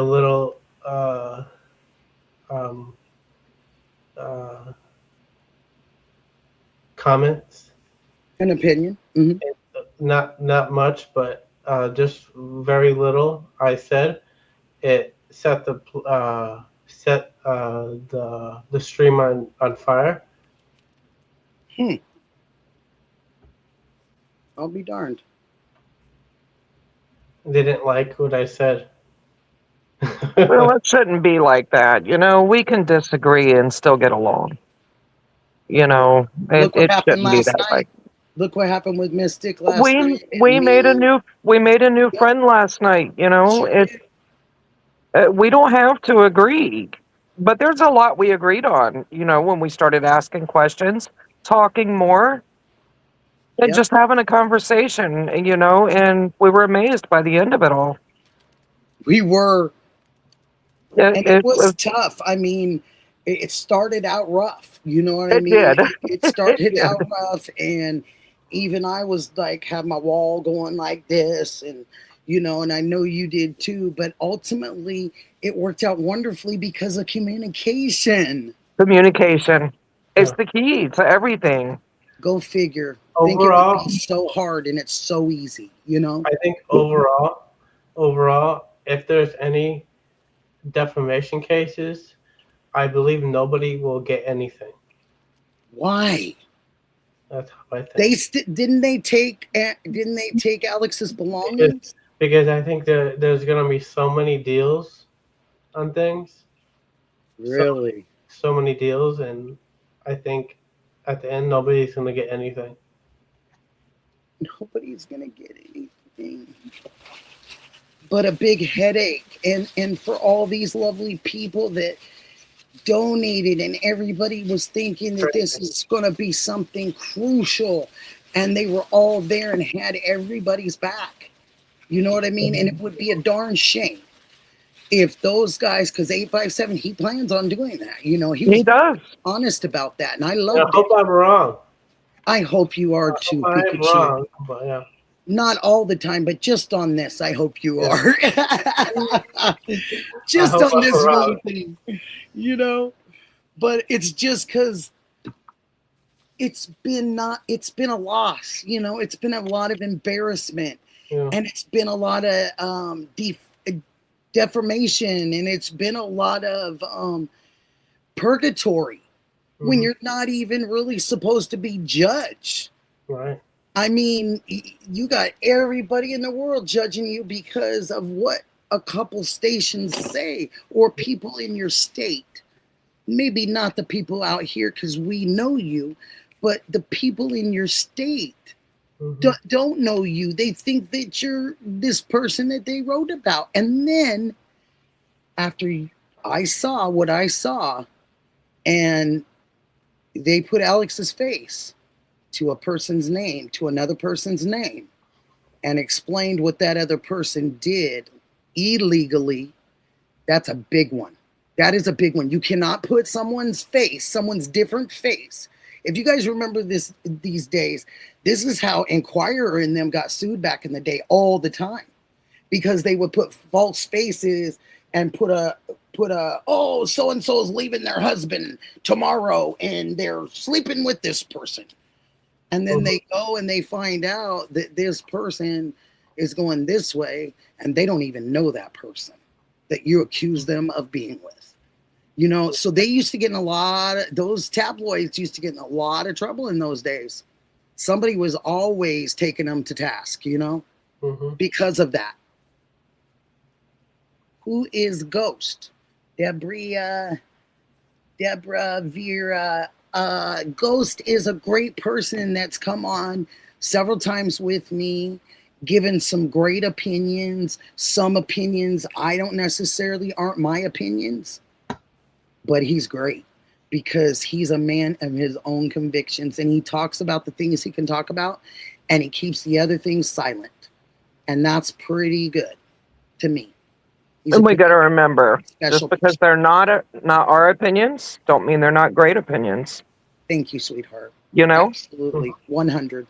little um, uh, comments. An opinion. Hmm. Not much, but just very little. I said it set the stream on fire. Hmm. I'll be darned. They didn't like what I said. Well, it shouldn't be like that. We can disagree and still get along. It, Look what it happened shouldn't be last that way. night. Look what happened with Mystic last We night. we And made a me. new Yep. friend last night. Sure It did. we don't have to agree, but there's a lot we agreed on. When we started asking questions, talking more, and Yep. just having a conversation. And we were amazed by the end of it all. We were, It and it it was was tough. I mean, it started out rough. You know what I it mean? did It it started did. out rough, and even I was like, have my wall going like this, and I know you did too. But ultimately, it worked out wonderfully because of communication. Communication is Yeah. the key to everything. Go figure. think it would overall, be so hard and it's so easy, you know? I think overall, if there's any defamation cases, I believe nobody will get anything. Why? That's how I think. Didn't they take Alex's belongings? Because I think there's gonna be so many deals on things. Really? So many deals, and I think at the end nobody's gonna get anything. Nobody's gonna get anything but a big headache, and for all these lovely people that donated, and everybody was thinking that this is gonna be something crucial, and they were all there and had everybody's back. You know what I mean? And it would be a darn shame if those guys, because 857, he plans on doing that. You know, He does. honest about that, and I I love hope it. I'm wrong. I hope you are too. I'm Pikachu. wrong, but yeah. Not all the time, but just on this, I hope you are. Just hope on this I'm wrong. one thing, you know. But it's just because it's been a loss, you know. It's been a lot of embarrassment, Yeah. and it's been a lot of defamation, and it's been a lot of purgatory when Mhm. you're not even really supposed to be judged. Right. I mean, you got everybody in the world judging you because of what a couple stations say, or people in your state. Maybe not the people out here because we know you, but the people in your state Mhm. don't know you. They think that you're this person that they wrote about. And then after I saw what I saw, and they put Alex's face to a person's name, to another person's name, and explained what that other person did illegally, that's a big one. That is a big one. You cannot put someone's face, someone's different face. If you guys remember these days, this is how Inquirer and them got sued back in the day all the time, because they would put false faces and put a oh, so and so is leaving their husband tomorrow and they're sleeping with this person. And then they go and they find out that this person is going this way, and they don't even know that person that you accuse them of being with. You know, so they used to get in those tabloids used to get in a lot of trouble in those days. Somebody was always taking them to task, you know, because of that. Who is Ghost? Deborah Vera. Ghost is a great person that's come on several times with me, given some great opinions. Some opinions I don't necessarily aren't my opinions, but he's great because he's a man of his own convictions, and he talks about the things he can talk about, and he keeps the other things silent, and that's pretty good to me. And we got to remember, special just because they're not our opinions, don't mean they're not great opinions. Thank you, sweetheart. You know? Absolutely. 100.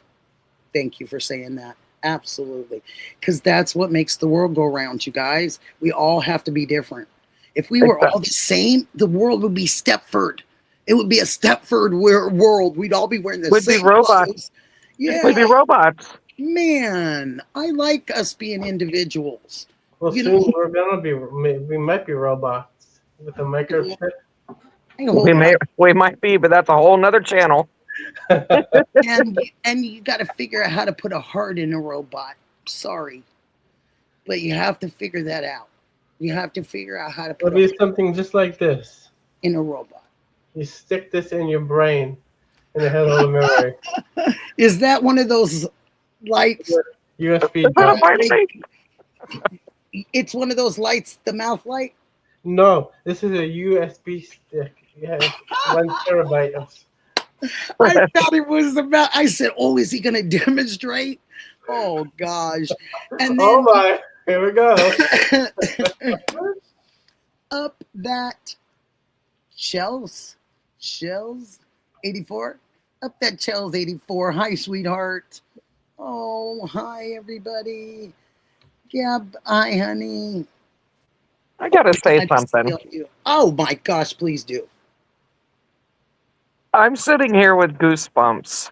Thank you for saying that. Absolutely. Because that's what makes the world go round, you guys. We all have to be different. If we were all the same, the world would be Stepford. It would be a Stepford world. We'd all be wearing the same robots. clothes. Yeah. We'd be robots. Man, I like us being individuals. Well, You soon know- we're gonna be. We might be robots with a microchip. We might be, but that's a whole nother channel. and you got to figure out how to put a heart in a robot. Sorry, but you have to figure that out. You have to figure out how to put It'll be something just like this. in a robot. You stick this in your brain, and it has all the memory. Is that one of those lights? USB. It's one of those lights, the mouth light. No, this is a USB stick. It has 1 terabyte of. I thought it was about. I said, "Oh, is he going to demonstrate?" Oh gosh! And then, Oh my! Here we go. up that shells 84. Up that shells 84. Hi, sweetheart. Oh, hi everybody. Yeah, hi, honey. I got to say I just something. feel you. Oh my gosh! Please do. I'm sitting here with goosebumps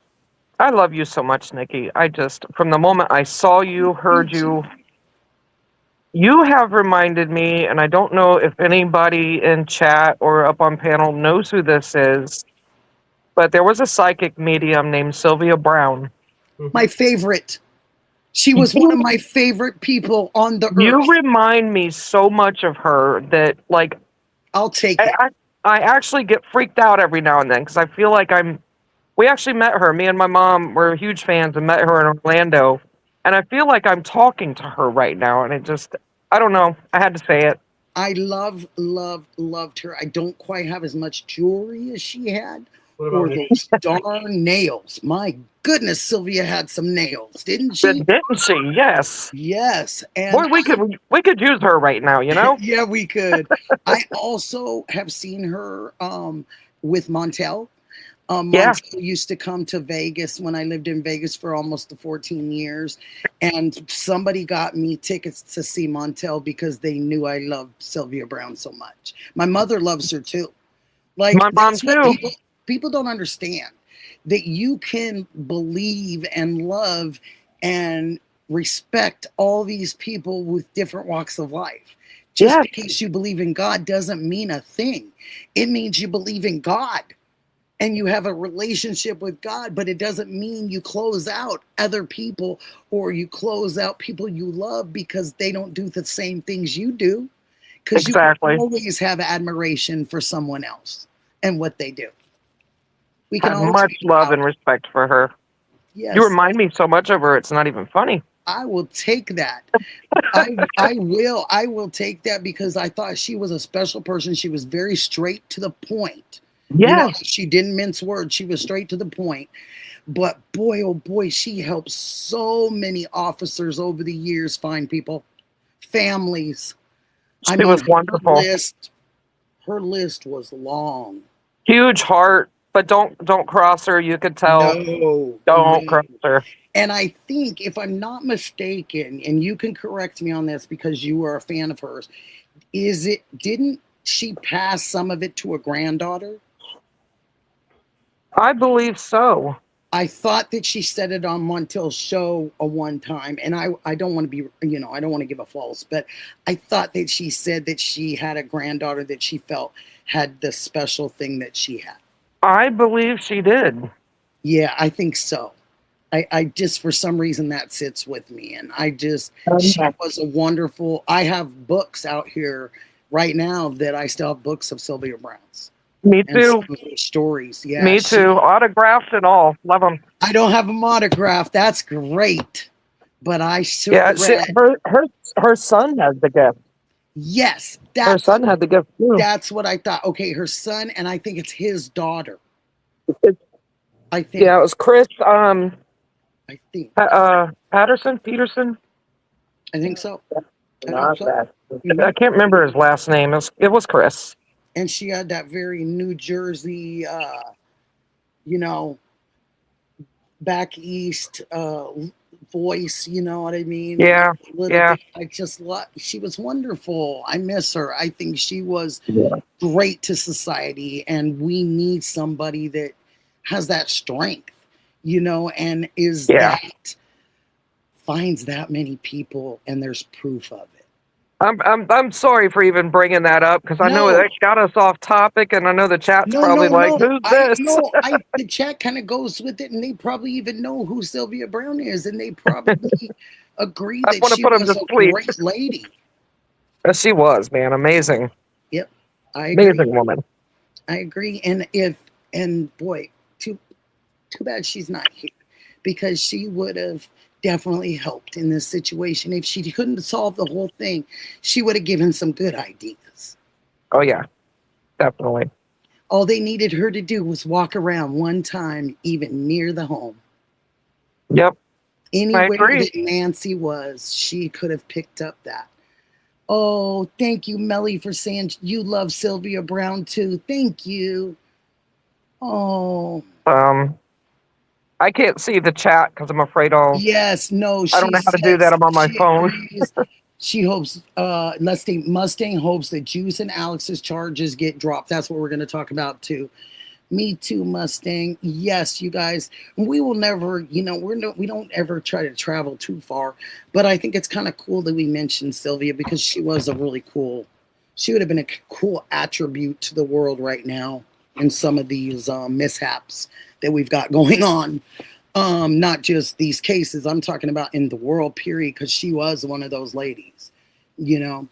I love you so much, Nikki. I just, from the moment I saw you, heard you, you have reminded me, and I don't know if anybody in chat or up on panel knows who this is, but there was a psychic medium named Sylvia Brown. My favorite. She was one of my favorite people on the You earth. remind me so much of her that, like, I'll take it. I actually get freaked out every now and then because I feel like we actually met her. Me and my mom were huge fans and met her in Orlando. And I feel like I'm talking to her right now. And it just, I don't know. I had to say it. I loved her. I don't quite have as much jewelry as she had. What Or about me? those darn nails. My goodness, Sylvia had some nails, didn't she? Didn't she? Yes. Yes. And Boy, we could use her right now, you know? yeah, we could. I also have seen her with Montel. Yeah. Montel used to come to Vegas when I lived in Vegas for almost 14 years. And somebody got me tickets to see Montel because they knew I loved Sylvia Brown so much. My mother loves her too. Like, My mom that's what too. people don't understand, that you can believe and love and respect all these people with different walks of life. Just because you believe in God doesn't mean a thing. It means you believe in God and you have a relationship with God, but it doesn't mean you close out other people or you close out people you love because they don't do the same things you do. Because Exactly. you can always have admiration for someone else and what they do. We I can have always much be love proud. and respect for her. Yes, You remind me so much of her, it's not even funny. I will take that. I will take that because I thought she was a special person. She was very straight to the point. You know, Yes. she didn't mince words. She was straight to the point. But boy, oh boy, she helped so many officers over the years find people, families. She was wonderful. Her list was long. Huge heart, but don't cross her. You could tell. No, Don't cross her. And I think, if I'm not mistaken, and you can correct me on this because you are a fan of hers, didn't she pass some of it to a granddaughter? I believe so. I thought that she said it on Montel's show a one time, and I don't want to be, I don't want to give a false, but I thought that she said that she had a granddaughter that she felt had the special thing that she had. I believe she did. Yeah, I think so. I just, for some reason, that sits with me, and she was a wonderful. I have books out here right now that I still have books of Sylvia Brown's. Me And too. some of her stories. Yeah, Me too. Autographed and all. Love them. I don't have them autographed. That's great. But I sure Her son has the gift. Yes, Her son had the gift too. that's what I thought. Okay, her son, and I think it's his daughter. I think. Yeah, it was Chris. I think. Peterson. I think so. Not that. I can't remember his last name. It was Chris. And she had that very New Jersey, back east voice. You know what I mean? Yeah. Yeah. I just love. She was wonderful. I miss her. I think she was great to society, and we need somebody that has that strength, and that finds that many people, and there's proof of it. I'm sorry for even bringing that up because I know that got us off topic, and I know the chat's probably like, "Who's this?" The chat kind of goes with it, and they probably even know who Sylvia Brown is, and they probably agree that she was a great lady. She was, man, amazing. Yep, I agree. Amazing woman. I agree, and boy, too bad she's not here, because she would have definitely helped in this situation. If she couldn't solve the whole thing, she would have given some good ideas. Oh yeah, definitely. All they needed her to do was walk around one time, even near the home. Yep. Anywhere that Nancy was, she could have picked up that. Oh, thank you, Melly, for saying you love Sylvia Brown too. Thank you. Oh. I can't see the chat because I'm afraid I don't know how to do that. I'm on my phone. She hopes, Mustang hopes that Juice and Alex's charges get dropped. That's what we're going to talk about too. Me too, Mustang. Yes, you guys. We will never, we don't ever try to travel too far. But I think it's kind of cool that we mentioned Sylvia because she was a really cool. She would have been a cool attribute to the world right now in some of these mishaps that we've got going on. Not just these cases. I'm talking about in the world, period. Because she was one of those ladies. You know.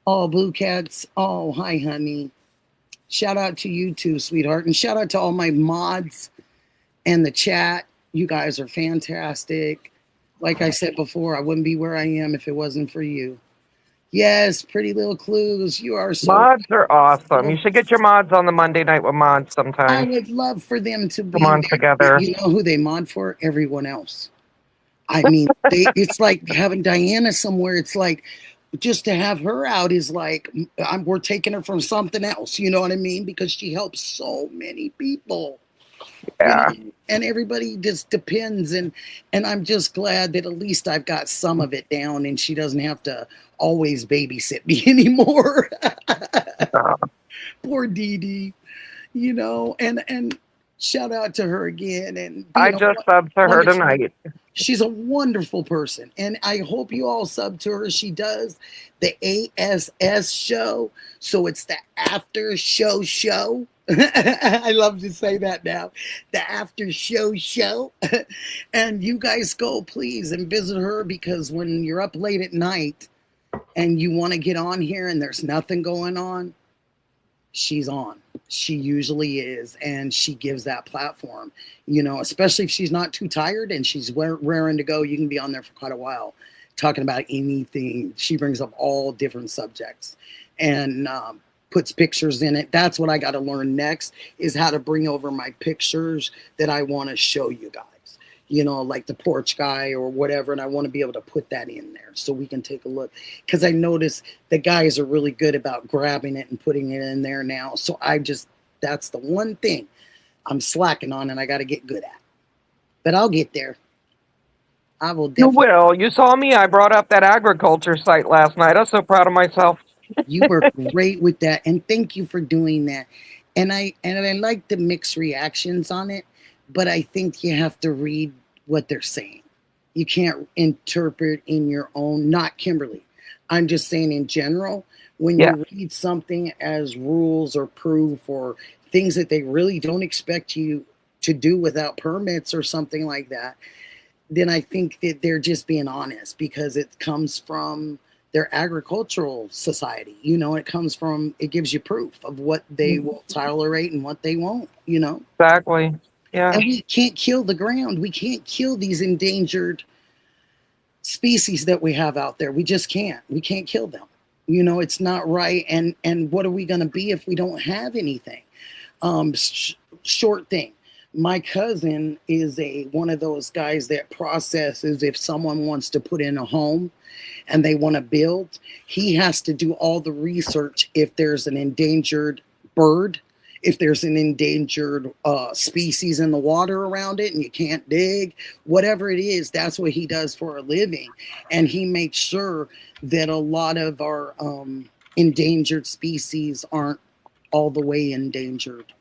Oh, Blue Cats. Oh, hi, honey. Shout out to you too, sweetheart. And shout out to all my mods and the chat. You guys are fantastic. Like I said before, I wouldn't be where I am if it wasn't for you. Yes, pretty little clues. You are so. Mods are awesome. You should get your mods on the Monday night with mods I sometime. would love for them to Come be on there. together. You know who they mod for? Everyone else. I mean, it's like having Diana somewhere. It's like just to have her out is like we're taking her from something else. You know what I mean? Because she helps so many people. Yeah. And everybody just depends. And I'm just glad that at least I've got some of it down, and she doesn't have to always babysit me anymore. Poor Dee Dee. And shout out to her again. And I just subbed to her tonight. She's a wonderful person, and I hope you all sub to her. She does the ASS show, so it's the after show. I love to say that now, the after show. And you guys go, please, and visit her, because when you're up late at night and you want to get on here and there's nothing going on, she's on. She usually is, and she gives that platform, especially if she's not too tired and she's raring to go. You can be on there for quite a while talking about anything. She brings up all different subjects and puts pictures in it. That's what I got to learn next, is how to bring over my pictures that I want to show you guys, like the porch guy or whatever. And I want to be able to put that in there so we can take a look, because I noticed the guys are really good about grabbing it and putting it in there now. So that's the one thing I'm slacking on and I got to get good at. But I'll get there. I will definitely. You will. You saw me. I brought up that agriculture site last night. I was so proud of myself. You were great with that, and thank you for doing that. And I like the mixed reactions on it, but I think you have to read what they're saying. You can't interpret in your own, not Kimberly. I'm just saying in general, when you read something as rules or proof or things that they really don't expect you to do without permits or something like that, then I think that they're just being honest, because it comes from their agricultural society. It gives you proof of what they will tolerate and what they won't, Exactly. Yeah. And we can't kill the ground. We can't kill these endangered species that we have out there. We just can't. We can't kill them. It's not right. And what are we going to be if we don't have anything? Short thing. My cousin is one of those guys that processes if someone wants to put in a home and they want to build. He has to do all the research if there's an endangered bird, if there's an endangered species in the water around it and you can't dig, whatever it is. That's what he does for a living. And he makes sure that a lot of our endangered species aren't all the way endangered.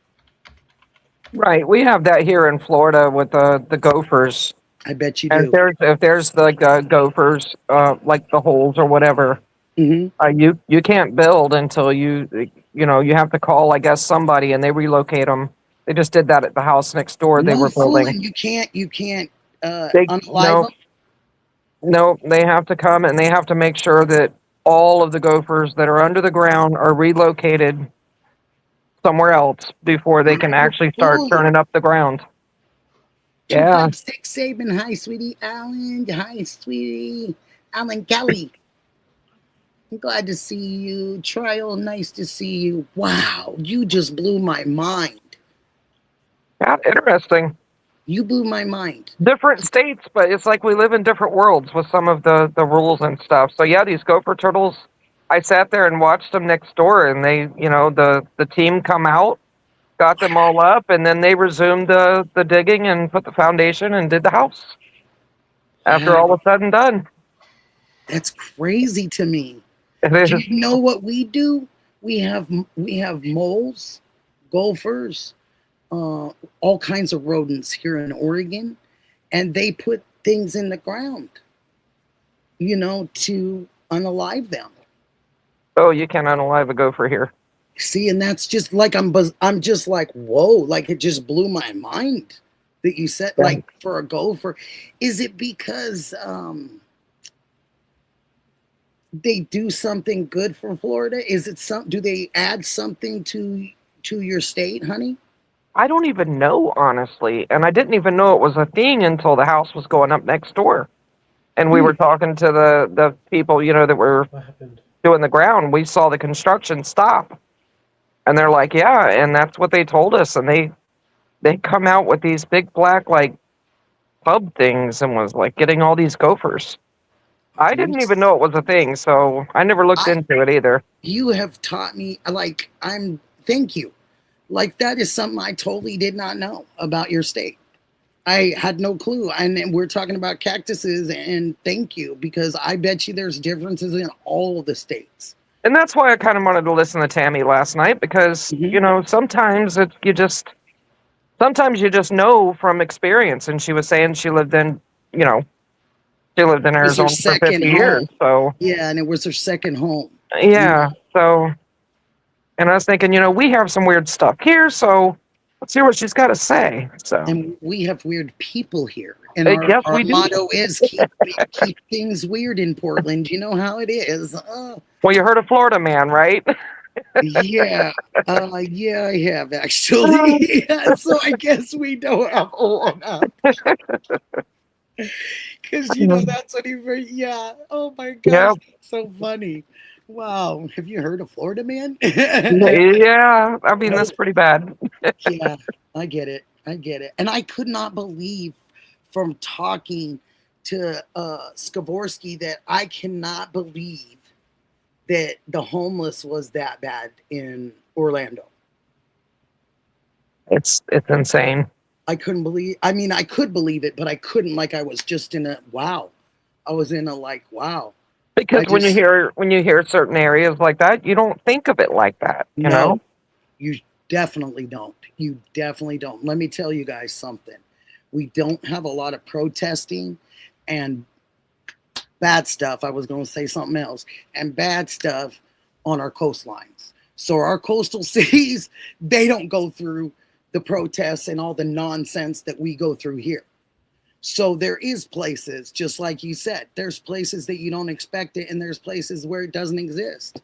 Right. We have that here in Florida with the gophers. I bet you do. And if there's like gophers, like the holes or whatever, you can't build until you have to call, I guess, somebody, and they relocate them. They just did that at the house next door. They were building. You can't unalive them? No, they have to come and they have to make sure that all of the gophers that are under the ground are relocated somewhere else before they can actually start turning up the ground. Yeah. 256 Saban. Hi, sweetie. Alan. Hi, sweetie. Alan Kelly. I'm glad to see you. Trial, nice to see you. Wow, you just blew my mind. Yeah, interesting. You blew my mind. Different states, but it's like we live in different worlds with some of the rules and stuff. So yeah, these gopher turtles, I sat there and watched them next door, and they, the team come out, got them all up, and then they resumed the digging and put the foundation and did the house after all was said and done. That's crazy to me. It is. Do you know what we do? We have moles, gophers, all kinds of rodents here in Oregon, and they put things in the ground, to unalive them. Oh, you can't unalive a gopher here. See, and that's just like I'm just like, whoa, like it just blew my mind that you said, Yeah. like, for a gopher. Is it because they do something good for Florida? Is it do they add something to your state, honey? I don't even know, honestly. And I didn't even know it was a thing until the house was going up next door. And we were talking to the people, that were What happened? doing the ground. We saw the construction stop. And they're like, yeah, and that's what they told us. And they come out with these big black, like, pub things and was, like, getting all these gophers. I didn't even know it was a thing, so I never looked into it either. You have taught me, like, thank you. Like, that is something I totally did not know about your state. I had no clue. And we're talking about cactuses, and thank you, because I bet you there's differences in all the states. And that's why I kind of wanted to listen to Tammy last night, because, sometimes sometimes you just know from experience. And she was saying she lived in Arizona for 50 years. So yeah, and it was her second home. Yeah. So, and I was thinking, we have some weird stuff here, so let's hear what she's got to say. So, and we have weird people here, and our motto is keep things weird in Portland. You know how it is. Well, you heard of Florida Man, right? Yeah, yeah, I have actually. Yeah, so I guess we don't have one up. Because that's what yeah. Oh my gosh, Yep. that's so funny. Wow, have you heard of Florida Man? Yeah, I mean that's pretty bad. Yeah, I get it, and I could not believe from talking to Skavorsky that I cannot believe that the homeless was that bad in Orlando. It's insane. I couldn't believe. I mean, I could believe it, but I couldn't. Like, I was just in a wow. I was in a like wow. Because when you hear certain areas like that, you don't think of it like that. You know, you definitely don't. You definitely don't. Let me tell you guys something. We don't have a lot of protesting and bad stuff. I was going to say something else, and bad stuff on our coastlines. So our coastal cities, they don't go through the protests and all the nonsense that we go through here. So there is places, just like you said, there's places that you don't expect it, and there's places where it doesn't exist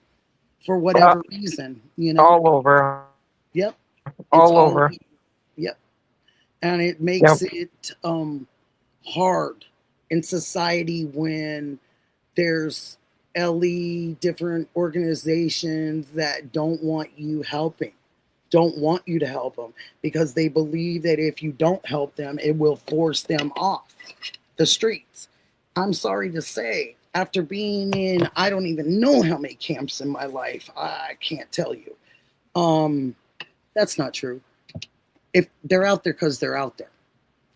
for whatever reason, All over. Yep. All over. Yep. And it makes it hard in society when there's different organizations that don't want you to help them because they believe that if you don't help them, it will force them off the streets. I'm sorry to say, after being in, I don't even know how many camps in my life, I can't tell you. That's not true. If they're out there because they're out there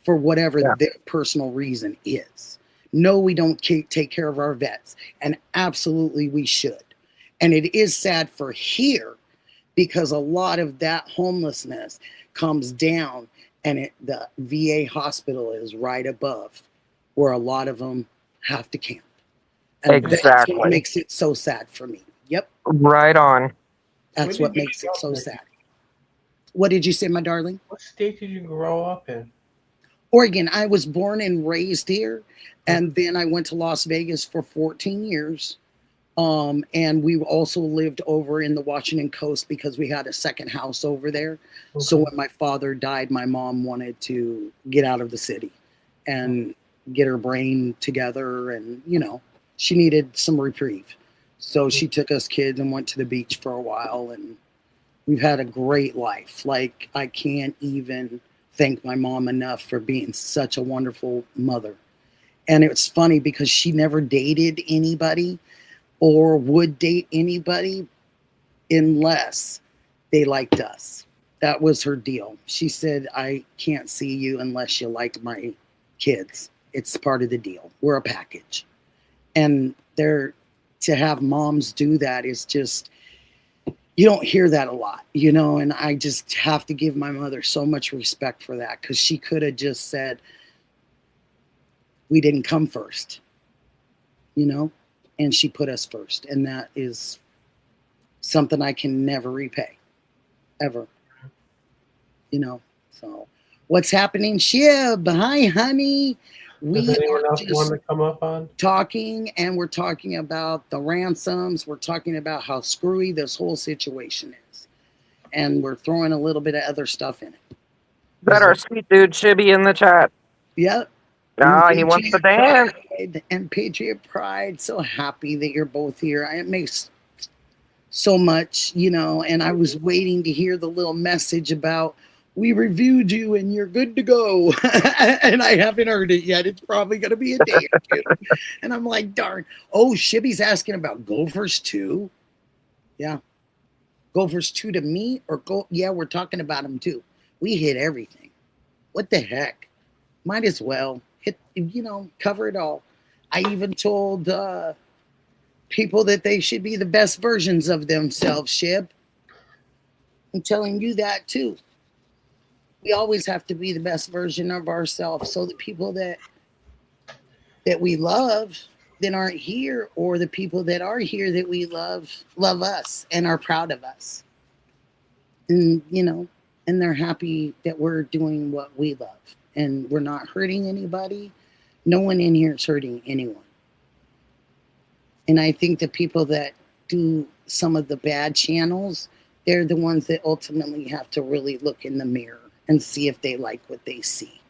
for whatever their personal reason is. No, we don't take care of our vets, and absolutely we should. And it is sad for here because a lot of that homelessness comes down, and the VA hospital is right above where a lot of them have to camp. And exactly. That's what makes it so sad for me. Yep. Right on. That's what makes it so sad. What did you say, my darling? What state did you grow up in? Oregon. I was born and raised here, and then I went to Las Vegas for 14 years. And we also lived over in the Washington coast because we had a second house over there. Okay. So when my father died, my mom wanted to get out of the city and get her brain together, and she needed some reprieve. So she took us kids and went to the beach for a while, and we've had a great life. Like, I can't even thank my mom enough for being such a wonderful mother. And it's funny because she never dated anybody or would date anybody unless they liked us. That was her deal. She said, I can't see you unless you like my kids. It's part of the deal. We're a package. And to have moms do that is just, you don't hear that a lot, you know, and I just have to give my mother so much respect for that, because she could have just said, we didn't come first, you know, and she put us first. And that is something I can never repay, ever, you know. So what's happening, Shib? Hi, honey. Does We anyone are else want just to come up on? talking, and we're talking about the ransoms. We're talking about how screwy this whole situation is. And we're throwing a little bit of other stuff in it. That our sweet dude Shibby in the chat. Yep. Ah, he wants to dance. Pride and Patriot Pride. So happy that you're both here. It makes so much, you know, and I was waiting to hear the little message about, we reviewed you and you're good to go. And I haven't heard it yet. It's probably going to be a day or two. And I'm like, darn. Oh, Shibby's asking about Gophers 2. Yeah. Gophers 2 to me, or go? Yeah, we're talking about them too. We hit everything. What the heck? Might as well hit, you know, cover it all. I even told people that they should be the best versions of themselves, Shib. I'm telling you that too. We always have to be the best version of ourselves, so the people that we love that aren't here, or the people that are here that we love us and are proud of us. And, you know, and they're happy that we're doing what we love, and we're not hurting anybody. No one in here is hurting anyone. And I think the people that do some of the bad channels, they're the ones that ultimately have to really look in the mirror and see if they like what they see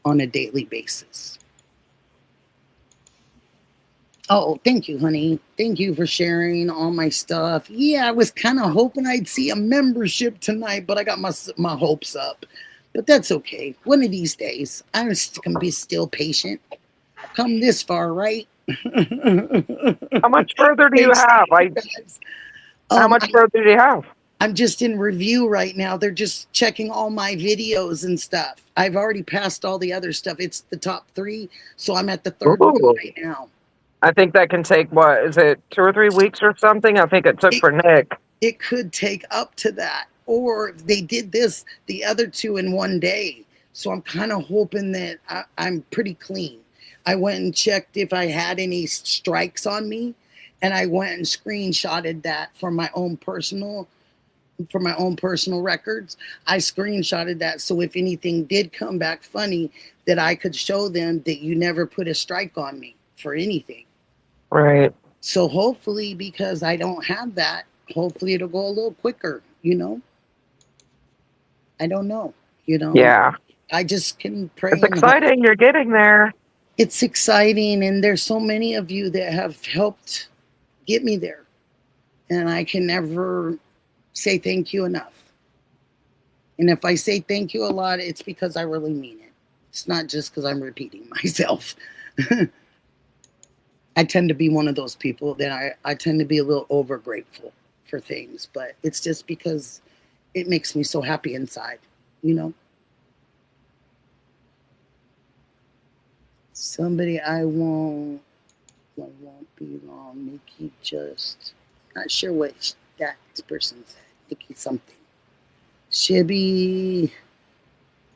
on a daily basis. Oh, thank you, honey. Thank you for sharing all my stuff. Yeah, I was kind of hoping I'd see a membership tonight, but I got my hopes up. But that's okay. One of these days, I can be still patient. I've come this far, right? How much further do you have? How much further do you have? I'm just in review right now. They're just checking all my videos and stuff. I've already passed all the other stuff. It's the top 3, so I'm at the 3rd one right now. I think that can take, what, is it 2 or 3 weeks or something? I think it took for Nick. It could take up to that. Or they did the other 2 in one day. So I'm kind of hoping that I'm pretty clean. I went and checked if I had any strikes on me, and I went and screenshotted that for my own personal records. I screenshotted that, so if anything did come back funny, that I could show them that you never put a strike on me for anything. Right. So hopefully, because I don't have that, hopefully it'll go a little quicker, you know? I don't know, you know? Yeah. I just can pray. It's exciting. You're getting there. It's exciting, and there's so many of you that have helped get me there. And I can never say thank you enough. And if I say thank you a lot, it's because I really mean it. It's not just because I'm repeating myself. I tend to be one of those people that I tend to be a little over grateful for things, but it's just because it makes me so happy inside, you know? Somebody I won't be long. Nikki just, not sure what that person said. Nikki something. Shibby.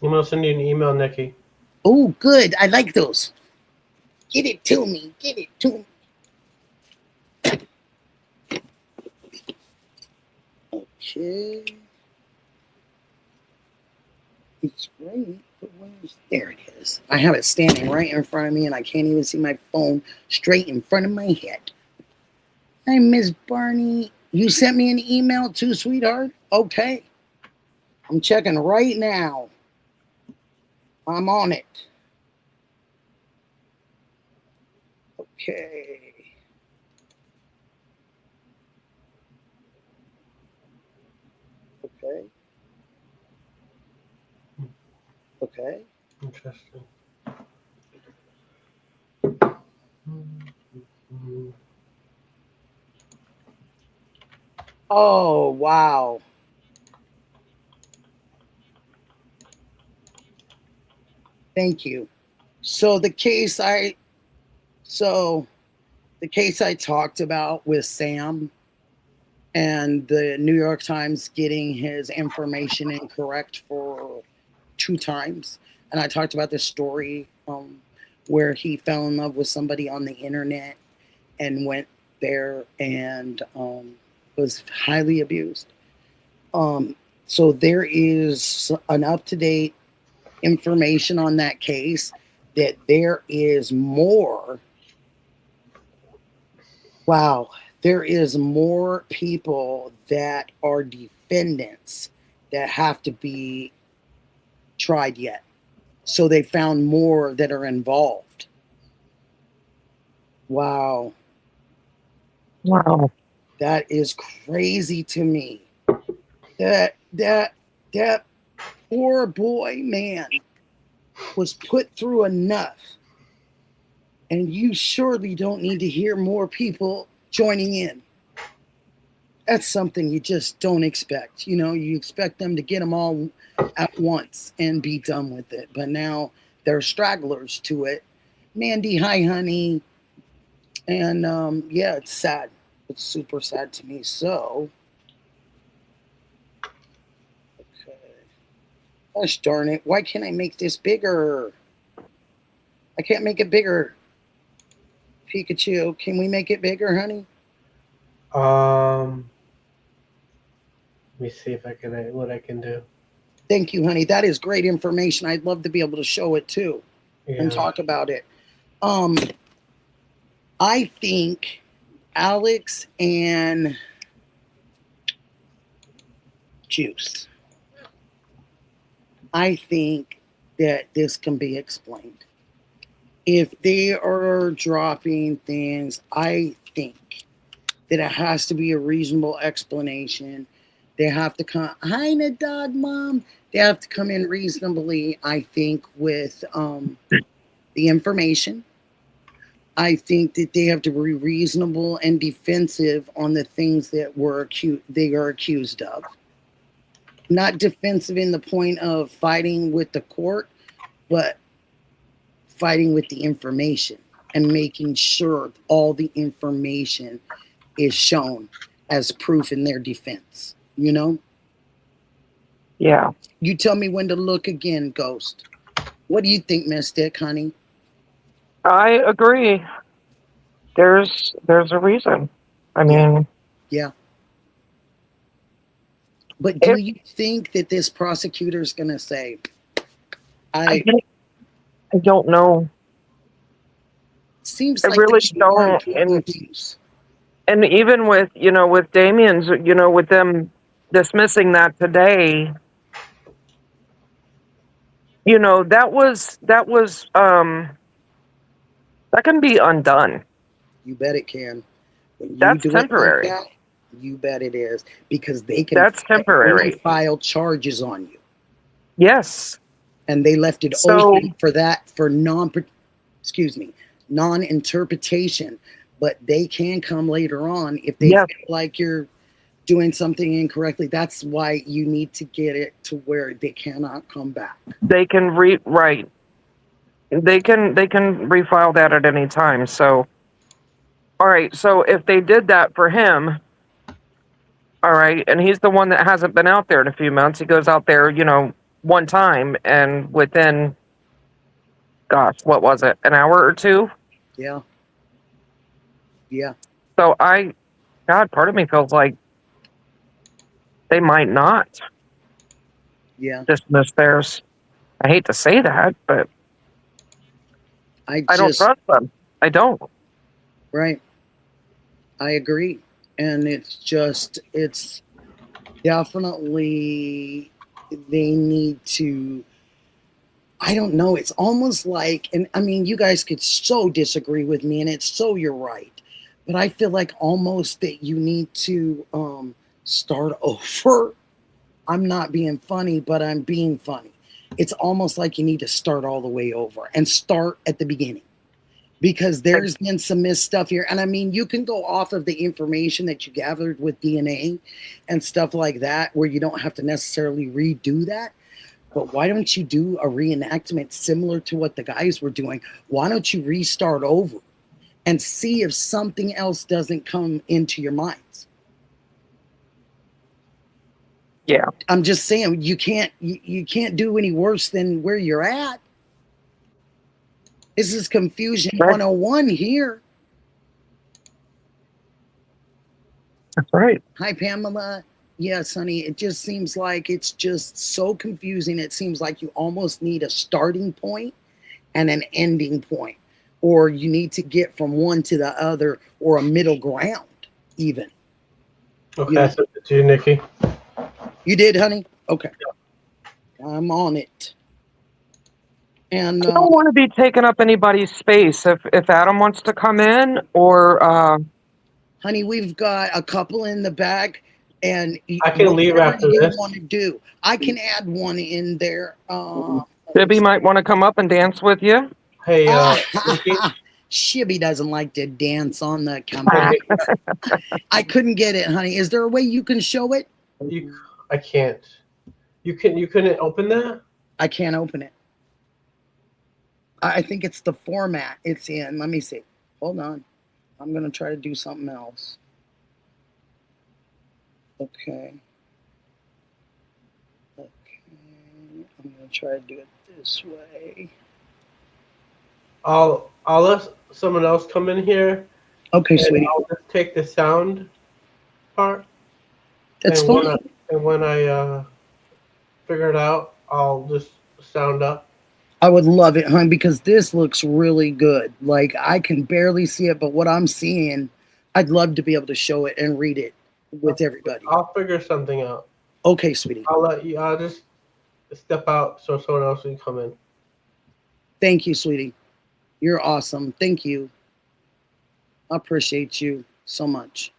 I'm going to send you an email, Nikki. Oh, good. I like those. Get it to me. Get it to me. Okay. It's right. There it is. I have it standing right in front of me, and I can't even see my phone straight in front of my head. Hi, Miss Barney. You sent me an email too, sweetheart? Okay. I'm checking right now. I'm on it. Okay. Okay. Okay. Interesting. Oh, wow. Thank you. So the case I talked about with Sam, and the New York Times getting his information incorrect for 2 times. And I talked about this story where he fell in love with somebody on the internet and went there and was highly abused. So there is an up-to-date information on that case that there is more. Wow, there is more people that are defendants that have to be tried yet. So they found more that are involved. Wow. Wow. That is crazy to me. That poor boy man was put through enough. And you surely don't need to hear more people joining in. That's something you just don't expect. You know, you expect them to get them all at once and be done with it. But now there are stragglers to it. Mandy, hi, honey. And yeah, it's sad. It's super sad to me. So, okay. Gosh darn it. Why can't I make this bigger? I can't make it bigger. Pikachu, can we make it bigger, honey? Let me see if I can what I can do. Thank you, honey. That is great information. I'd love to be able to show it too and talk about it. I think Alex and Juice, I think that this can be explained. If they are dropping things, I think that it has to be a reasonable explanation. They have to come, hi, dog mom. They have to come in reasonably, I think, with the information. I think that they have to be reasonable and defensive on the things that they are accused of. Not defensive in the point of fighting with the court, but fighting with the information and making sure all the information is shown as proof in their defense, you know? Yeah. You tell me when to look again, Ghost. What do you think, Mystic, honey? I agree. There's a reason. I mean, yeah. But do you think that this prosecutor is going to say, I don't know. Seems I like really don't. And even with, with Damien's, with them dismissing that today, that can be undone. You bet it can. When you that's do temporary. It like that, you bet it is, because they can. That's temporary. File charges on you. Yes. And they left it open for that, for non-interpretation. But they can come later on if they feel like you're doing something incorrectly. That's why you need to get it to where they cannot come back. They can right. They can refile that at any time. So, all right. So if they did that for him, all right, and he's the one that hasn't been out there in a few months. He goes out there, one time, and within, gosh, what was it, an hour or two? Yeah. Yeah. So part of me feels like they might not. Yeah. Dismiss theirs. I hate to say that, but I don't trust them. I don't. Right. I agree. And it's definitely, they need to, I don't know. It's almost like, and I mean, you guys could so disagree with me, and it's so you're right. But I feel like almost that you need to start over. I'm not being funny, but I'm being funny. It's almost like you need to start all the way over and start at the beginning. Because there's been some missed stuff here. And I mean, you can go off of the information that you gathered with DNA and stuff like that, where you don't have to necessarily redo that. But why don't you do a reenactment similar to what the guys were doing? Why don't you restart over and see if something else doesn't come into your minds? Yeah. I'm just saying you can't do any worse than where you're at. This is confusion Right. 101 here. That's right. Hi, Pamela. Yes, honey. It just seems like it's just so confusing. It seems like you almost need a starting point and an ending point, or you need to get from one to the other, or a middle ground, even. Okay, Yeah. I sent it to you, Nikki. You did, honey? Okay. I'm on it. And I don't want to be taking up anybody's space. If Adam wants to come in, or honey, we've got a couple in the back, and I can leave whatever after you this. want to do. I can add one in there. Debbie might want to come up and dance with you. Hey, Nikki. Shibby doesn't like to dance on the computer. I couldn't get it, honey. Is there a way you can show it? I can't. You couldn't open that? I can't open it. I think it's the format it's in. Let me see. Hold on. I'm going to try to do something else. Okay. I'm going to try to do it this way. I'll let someone else come in here. Okay, sweetie. I'll just take the sound part. That's fine. When I figure it out, I'll just sound up. I would love it, hon, because this looks really good. Like, I can barely see it, but what I'm seeing, I'd love to be able to show it and read it with everybody. I'll figure something out. Okay, sweetie. I'll just step out so someone else can come in. Thank you, sweetie. You're awesome. Thank you. I appreciate you so much.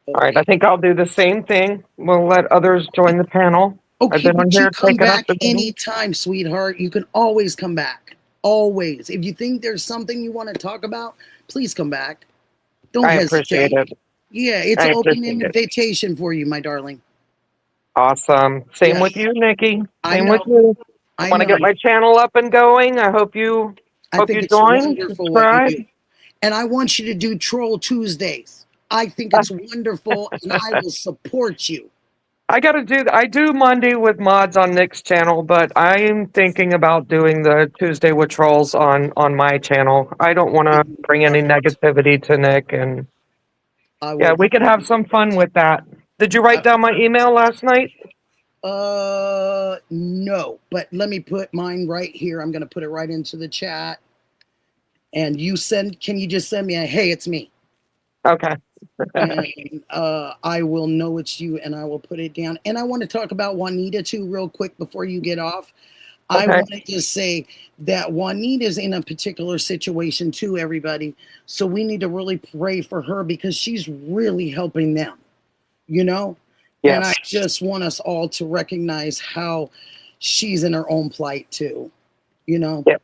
All right, I think I'll do the same thing. We'll let others join the panel. Okay, I've been on but here you come taking up back the meeting. anytime, sweetheart. You can always come back. Always. If you think there's something you want to talk about, please come back. Don't I hesitate. appreciate it. Yeah, it's I an open appreciate it. invitation for you, my darling. Awesome. Same Yeah. with you, Nikki. I Same know. with you. I I want to know. get my channel up and going. I hope you I think it's join, wonderful what you subscribe. do. And I want you to do Troll Tuesdays. I think it's wonderful, and I will support you. I do Monday with mods on Nick's channel, but I'm thinking about doing the Tuesday with trolls on my channel. I don't want to bring any negativity to Nick, and yeah, we could have some fun with that. Did you write down my email last night? No, but let me put mine right here. I'm going to put it right into the chat. And can you just send me a, hey, it's me. Okay. And I will know it's you, and I will put it down. And I want to talk about Juanita too real quick before you get off. Okay. I wanted to say that Juanita's in a particular situation too, everybody. So we need to really pray for her because she's really helping them, you know? Yes. And I just want us all to recognize how she's in her own plight too, you know? Yep.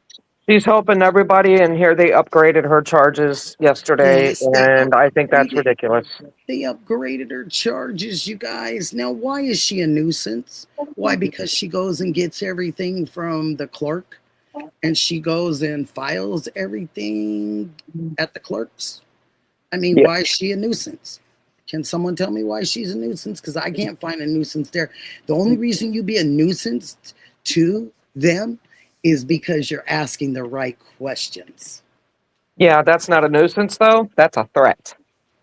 She's helping everybody, and here they upgraded her charges yesterday, Yes, and I think that's ridiculous. They upgraded her charges, you guys. Now, why is she a nuisance? Why? Because she goes and gets everything from the clerk, and she goes and files everything at the clerk's. I mean, why is she a nuisance? Can someone tell me why she's a nuisance? Because I can't find a nuisance there. The only reason you be a nuisance to them is because you're asking the right questions. Yeah, that's not a nuisance, though. That's a threat.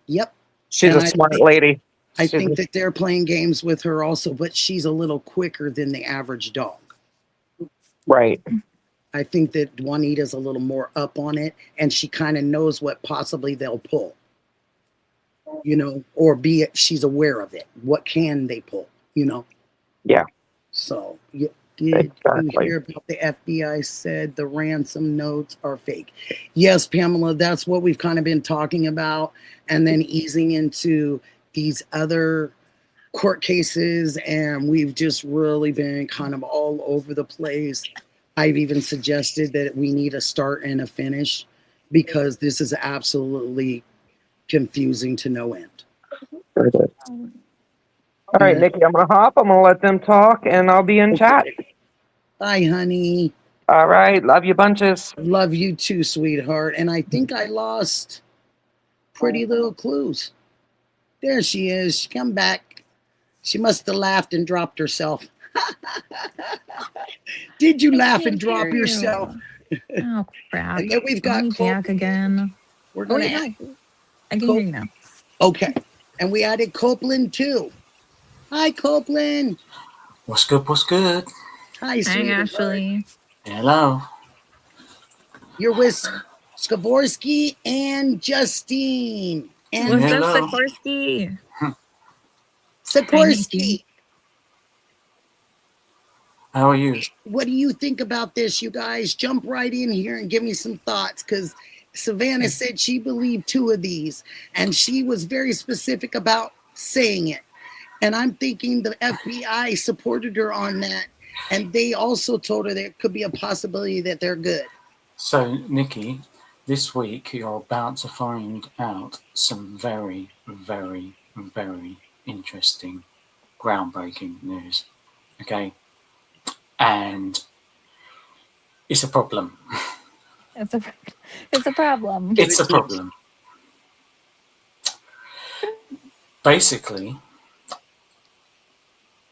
Yep. She's a smart lady. I think that they're playing games with her also, but she's a little quicker than the average dog. Right. I think that Juanita's a little more up on it, and she kind of knows what possibly they'll pull. You know, or she's aware of it. What can they pull, you know? Yeah. So, did you hear about the FBI said the ransom notes are fake? Yes, Pamela, that's what we've kind of been talking about, and then easing into these other court cases, and we've just really been kind of all over the place. I've even suggested that we need a start and a finish because this is absolutely confusing to no end. Very good. All right, Nikki, I'm going to hop. I'm going to let them talk, and I'll be in chat. Bye, honey. All right. Love you bunches. Love you too, sweetheart. And I think I lost Pretty Little Clues. There she is. Come back. She must have laughed and dropped herself. Did you laugh and drop yourself? Oh crap! And then we've got Are we back again? We're Oh gonna wait, add no. I can hear you now. Okay. And we added Copeland too. Hi, Copeland. What's good? What's good? Hi, Hi, sweetie. Ashley. Hello. You're with Skavorsky and Justine. And What's up, Hello. Sikorsky? Sikorsky. How are you? What do you think about this, you guys? Jump right in here and give me some thoughts, because Savannah said she believed 2 of these, and she was very specific about saying it. And I'm thinking the FBI supported her on that, and they also told her there could be a possibility that they're good. So, Nikki, this week you're about to find out some very, very, very interesting, groundbreaking news. Okay? And it's a problem. It's a problem. It's a problem. Basically,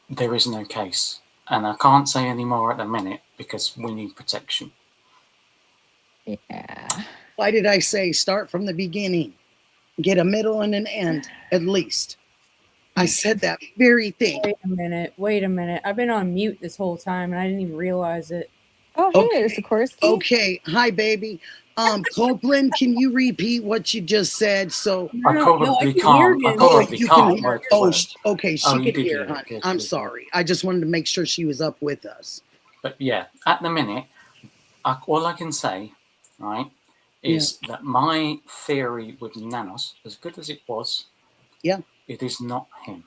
there is no case. And I can't say any more at the minute because we need protection. Yeah. Why did I say start from the beginning? Get a middle and an end, at least. I said that very thing. Wait a minute. I've been on mute this whole time and I didn't even realize it. Oh, hey there, Sikorsky. Okay. Hi, baby. Copeland, can you repeat what you just said? So I probably can't. I probably you can't. can hear. word for Oh, word. okay. She Oh, you could did hear, hear it. honey. Good, I'm good. sorry. I just wanted to make sure she was up with us. But yeah, at the minute, all I can say, right, is that my theory with Nanos, as good as it was, it is not him.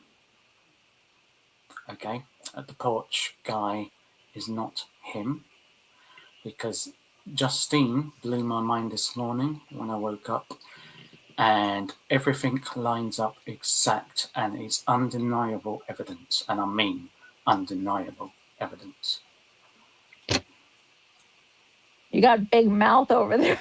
Okay, the porch guy is not him, because Justine blew my mind this morning when I woke up, and everything lines up exact, and it's undeniable evidence, and I mean undeniable evidence. You got a big mouth over there.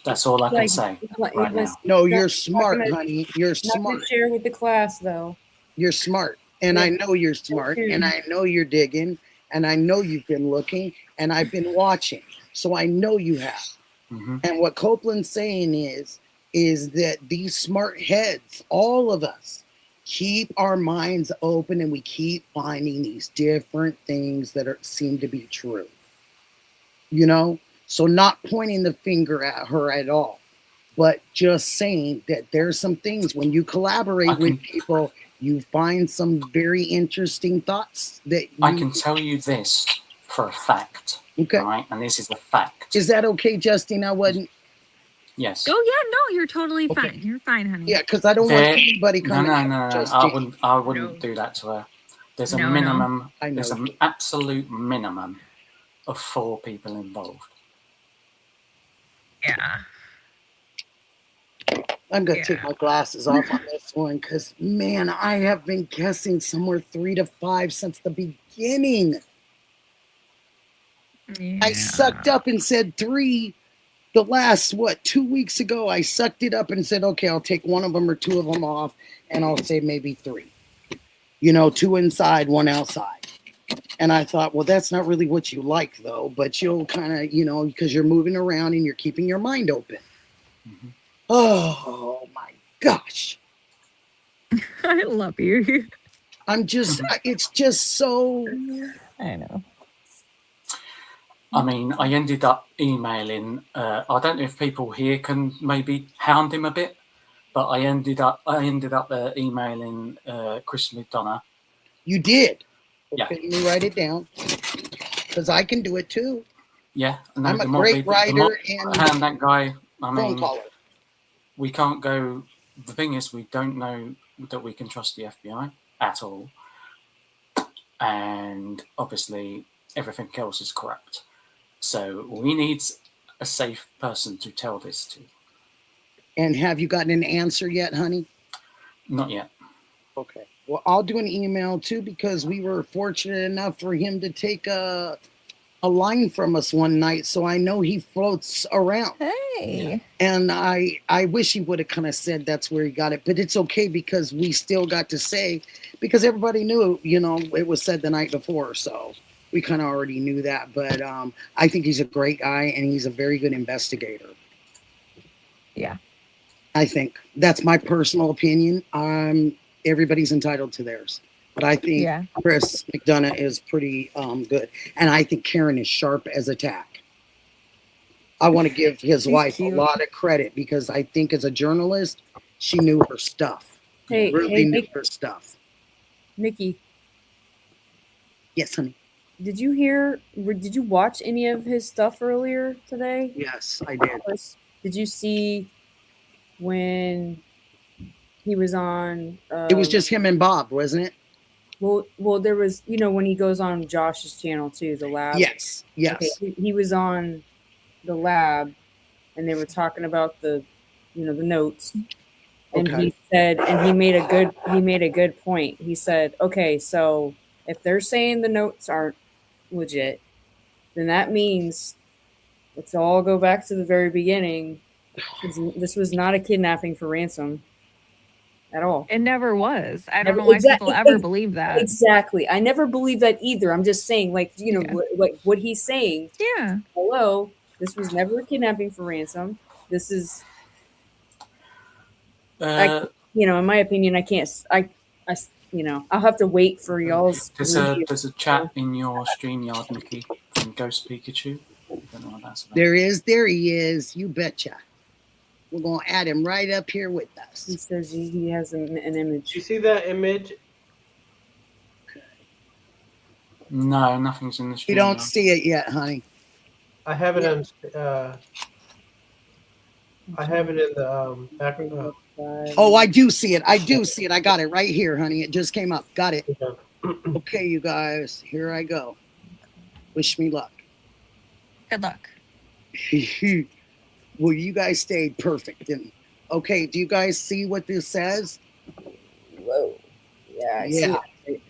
That's all I can say right now. No, you're smart, honey. You're smart. To share with the class, though. You're smart. And I know you're smart. And I know you're digging. And I know you've been looking. And I've been watching. So I know you have. Mm-hmm. And what Copeland's saying is that these smart heads, all of us, keep our minds open and we keep finding these different things that seem to be true. You know? So not pointing the finger at her at all, but just saying that there's some things when you collaborate with people, you find some very interesting thoughts that I can tell you this for a fact. Okay. Right? And this is a fact. Is that okay, Justine? I wasn't. Yes. Oh yeah, no, you're totally fine. You're fine, honey. Yeah, because I don't want anybody coming. No. I wouldn't do that to her. There's a minimum. There's an absolute minimum of 4 people involved. Yeah. I'm going to take my glasses off on this one because, man, I have been guessing somewhere 3 to 5 since the beginning. Yeah. I sucked up and said 3. The last, 2 weeks ago, I sucked it up and said, okay, I'll take one of them or 2 of them off, and I'll say maybe 3. 2 inside, 1 outside. And I thought, well, that's not really what you like, though. But you'll kind of, because you're moving around and you're keeping your mind open. Mm-hmm. Oh, my gosh. I love you. It's just so. I know. I mean, I ended up emailing. I don't know if people here can maybe hound him a bit, but I ended up emailing Chris McDonough. You did. Yeah. Let me write it down because I can do it too. Yeah, no, I'm a great writer and that guy. I mean, caller. We can't go. The thing is, we don't know that we can trust the FBI at all, and obviously everything else is corrupt. So we need a safe person to tell this to. And have you gotten an answer yet, honey? Not yet. Okay. Well, I'll do an email too because we were fortunate enough for him to take a a line from us one night, so I know he floats around. Hey. And I wish he would have kind of said that's where he got it, but it's okay because we still got to say, because everybody knew, you know, it was said the night before, so we kind of already knew that. But I think he's a great guy and he's a very good investigator. Yeah. I think that's my personal opinion. Everybody's entitled to theirs, but I think Yeah. Chris McDonough is pretty good, and I think Karen is sharp as a tack. I want to give his She's wife cute. a lot of credit because I think as a journalist, she knew her stuff. Hey, Really hey, knew Nick, her stuff. Nikki, Yes, honey. did you watch any of his stuff earlier today? Yes, I did. Did you see when he was on? It was just him and Bob, wasn't it? Well, there was, you know, when he goes on Josh's channel too, the lab. Yes, yes. Okay, he was on the lab, and they were talking about the notes. And Okay. he said, and he made a good point. He said, okay, so if they're saying the notes aren't legit, then that means let's all go back to the very beginning. This was not a kidnapping for ransom at all. It never was. I don't Never- know why exact- people ever believe that. Exactly. I never believed that either. I'm just saying, like, you know, Yeah. what he's saying. Yeah. Hello, this was never a kidnapping for ransom. This is, you know, in my opinion, I can't. You know, I'll have to wait for y'all's. There's a chat in your StreamYard, Nikki, from Ghost Pikachu. I don't know what that's about. There he is. You betcha. We're gonna add him right up here with us. He says he has an image. You see that image? No, nothing's in the StreamYard. You don't see it yet, honey. I have it on. I have it in the background. Oh, I do see it. I do see it. I got it right here, honey. It just came up. Got it. Okay, you guys. Here I go. Wish me luck. Good luck. Well, you guys stayed perfect. And okay, do you guys see what this says? Whoa. Yeah. I see Yeah. it.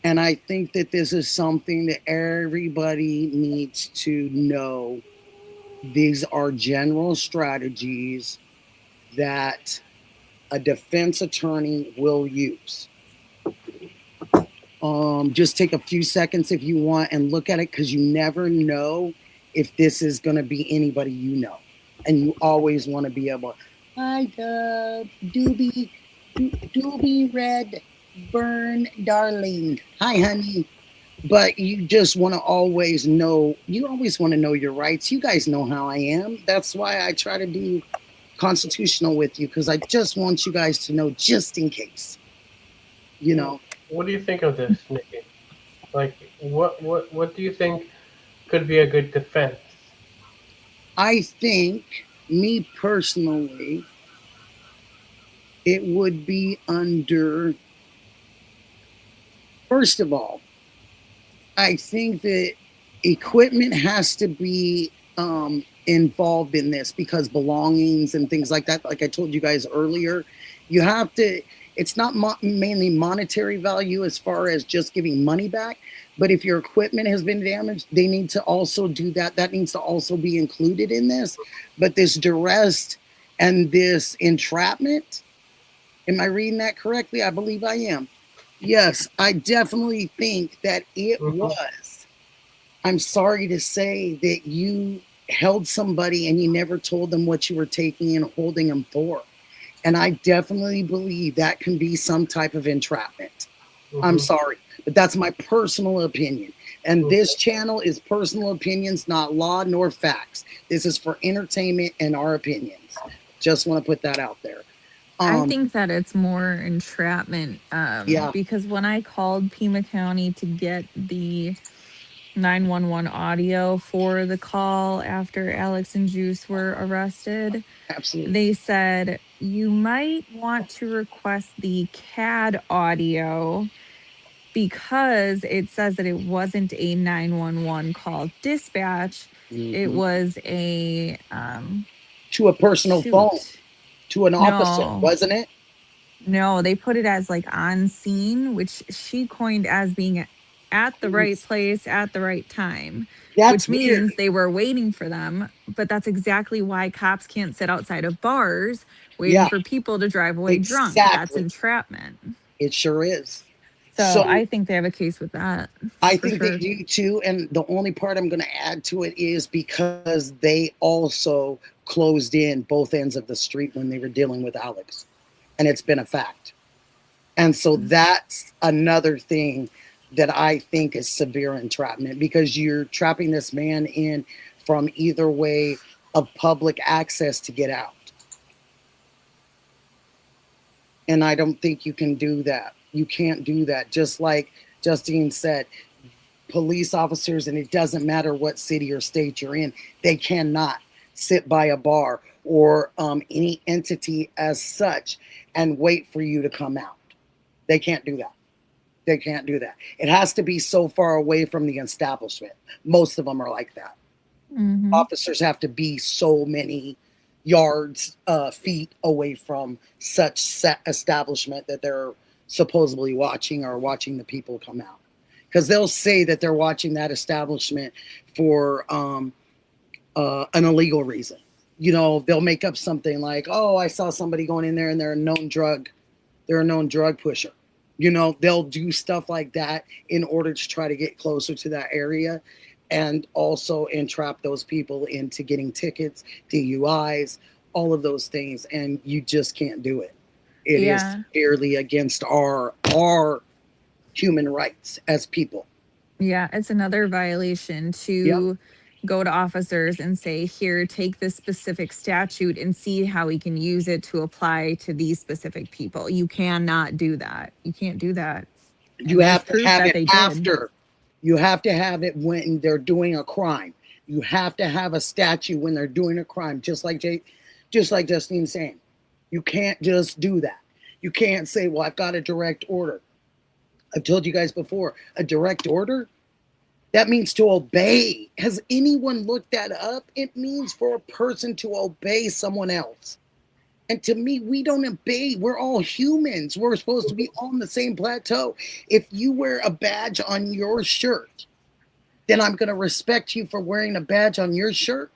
And I think that this is something that everybody needs to know. These are general strategies that a defense attorney will use. Just take a few seconds if you want and look at it, because you never know if this is going to be anybody you know. And you always want to be able, hi, Dub, Doobie Red, Burn, darling. Hi, honey. But you just want to always know, you always want to know your rights. You guys know how I am. That's why I try to be constitutional with you, because I just want you guys to know just in case. You know. What do you think of this, Nikki? Like, what do you think could be a good defense? I think, me personally, it would be under, first of all, I think that equipment has to be involved in this, because belongings and things like that, like I told you guys earlier, you have to, it's not mainly monetary value as far as just giving money back, but if your equipment has been damaged, they need to also do that. That needs to also be included in this. But this duress and this entrapment, am I reading that correctly? I believe I am. Yes, I definitely think that it was. I'm sorry to say that you held somebody and you never told them what you were taking and holding them for. And I definitely believe that can be some type of entrapment. I'm sorry, but that's my personal opinion. And this channel is personal opinions, not law nor facts. This is for entertainment and our opinions. Just want to put that out there. I think that it's more entrapment. Yeah. Because when I called Pima County to get the 911 audio for the call after Alex and Juice were arrested, Absolutely. they said, you might want to request the CAD audio because it says that it wasn't a 911 call dispatch. It was a to a personal phone, to an officer, No. wasn't it? No, they put it as like on scene, which she coined as being at the right place at the right time, That's which means weird. they were waiting for them. But that's exactly why cops can't sit outside of bars waiting Yeah, for people to drive away drunk. That's exactly. entrapment. It sure is. So So I think they have a case with that I for think they sure. do too. And the only part I'm going to add to it is because they also closed in both ends of the street when they were dealing with Alex. And it's been a fact. And so that's another thing that I think is severe entrapment, because you're trapping this man in from either way of public access to get out. And I don't think you can do that. You can't do that. Just like Justine said, police officers, and it doesn't matter what city or state you're in, they cannot sit by a bar or any entity as such and wait for you to come out. They can't do that. They can't do that. It has to be so far away from the establishment. Most of them are like that. Mhm. Officers have to be so many yards, feet away from such set establishment that they're supposedly watching the people come out. Because they'll say that they're watching that establishment for an illegal reason. You know, they'll make up something like, "Oh, I saw somebody going in there and they're a known drug pusher." You know, they'll do stuff like that in order to try to get closer to that area, and also entrap those people into getting tickets, DUIs, all of those things. And you just can't do it. It is Yeah. severely against our human rights as people. Yeah, it's another violation to go to officers and say, here, take this specific statute and see how we can use it to apply to these specific people. You cannot do that. You can't do that. You And there's have to proof have that it they did. after. You have to have it when they're doing a crime. You have to have a statute when they're doing a crime, just like Justine's saying. You can't just do that. You can't say, well, I've got a direct order. I've told you guys before, a direct order, that means to obey. Has anyone looked that up? It means for a person to obey someone else. And to me, we don't obey. We're all humans. We're supposed to be on the same plateau. If you wear a badge on your shirt, then I'm going to respect you for wearing a badge on your shirt.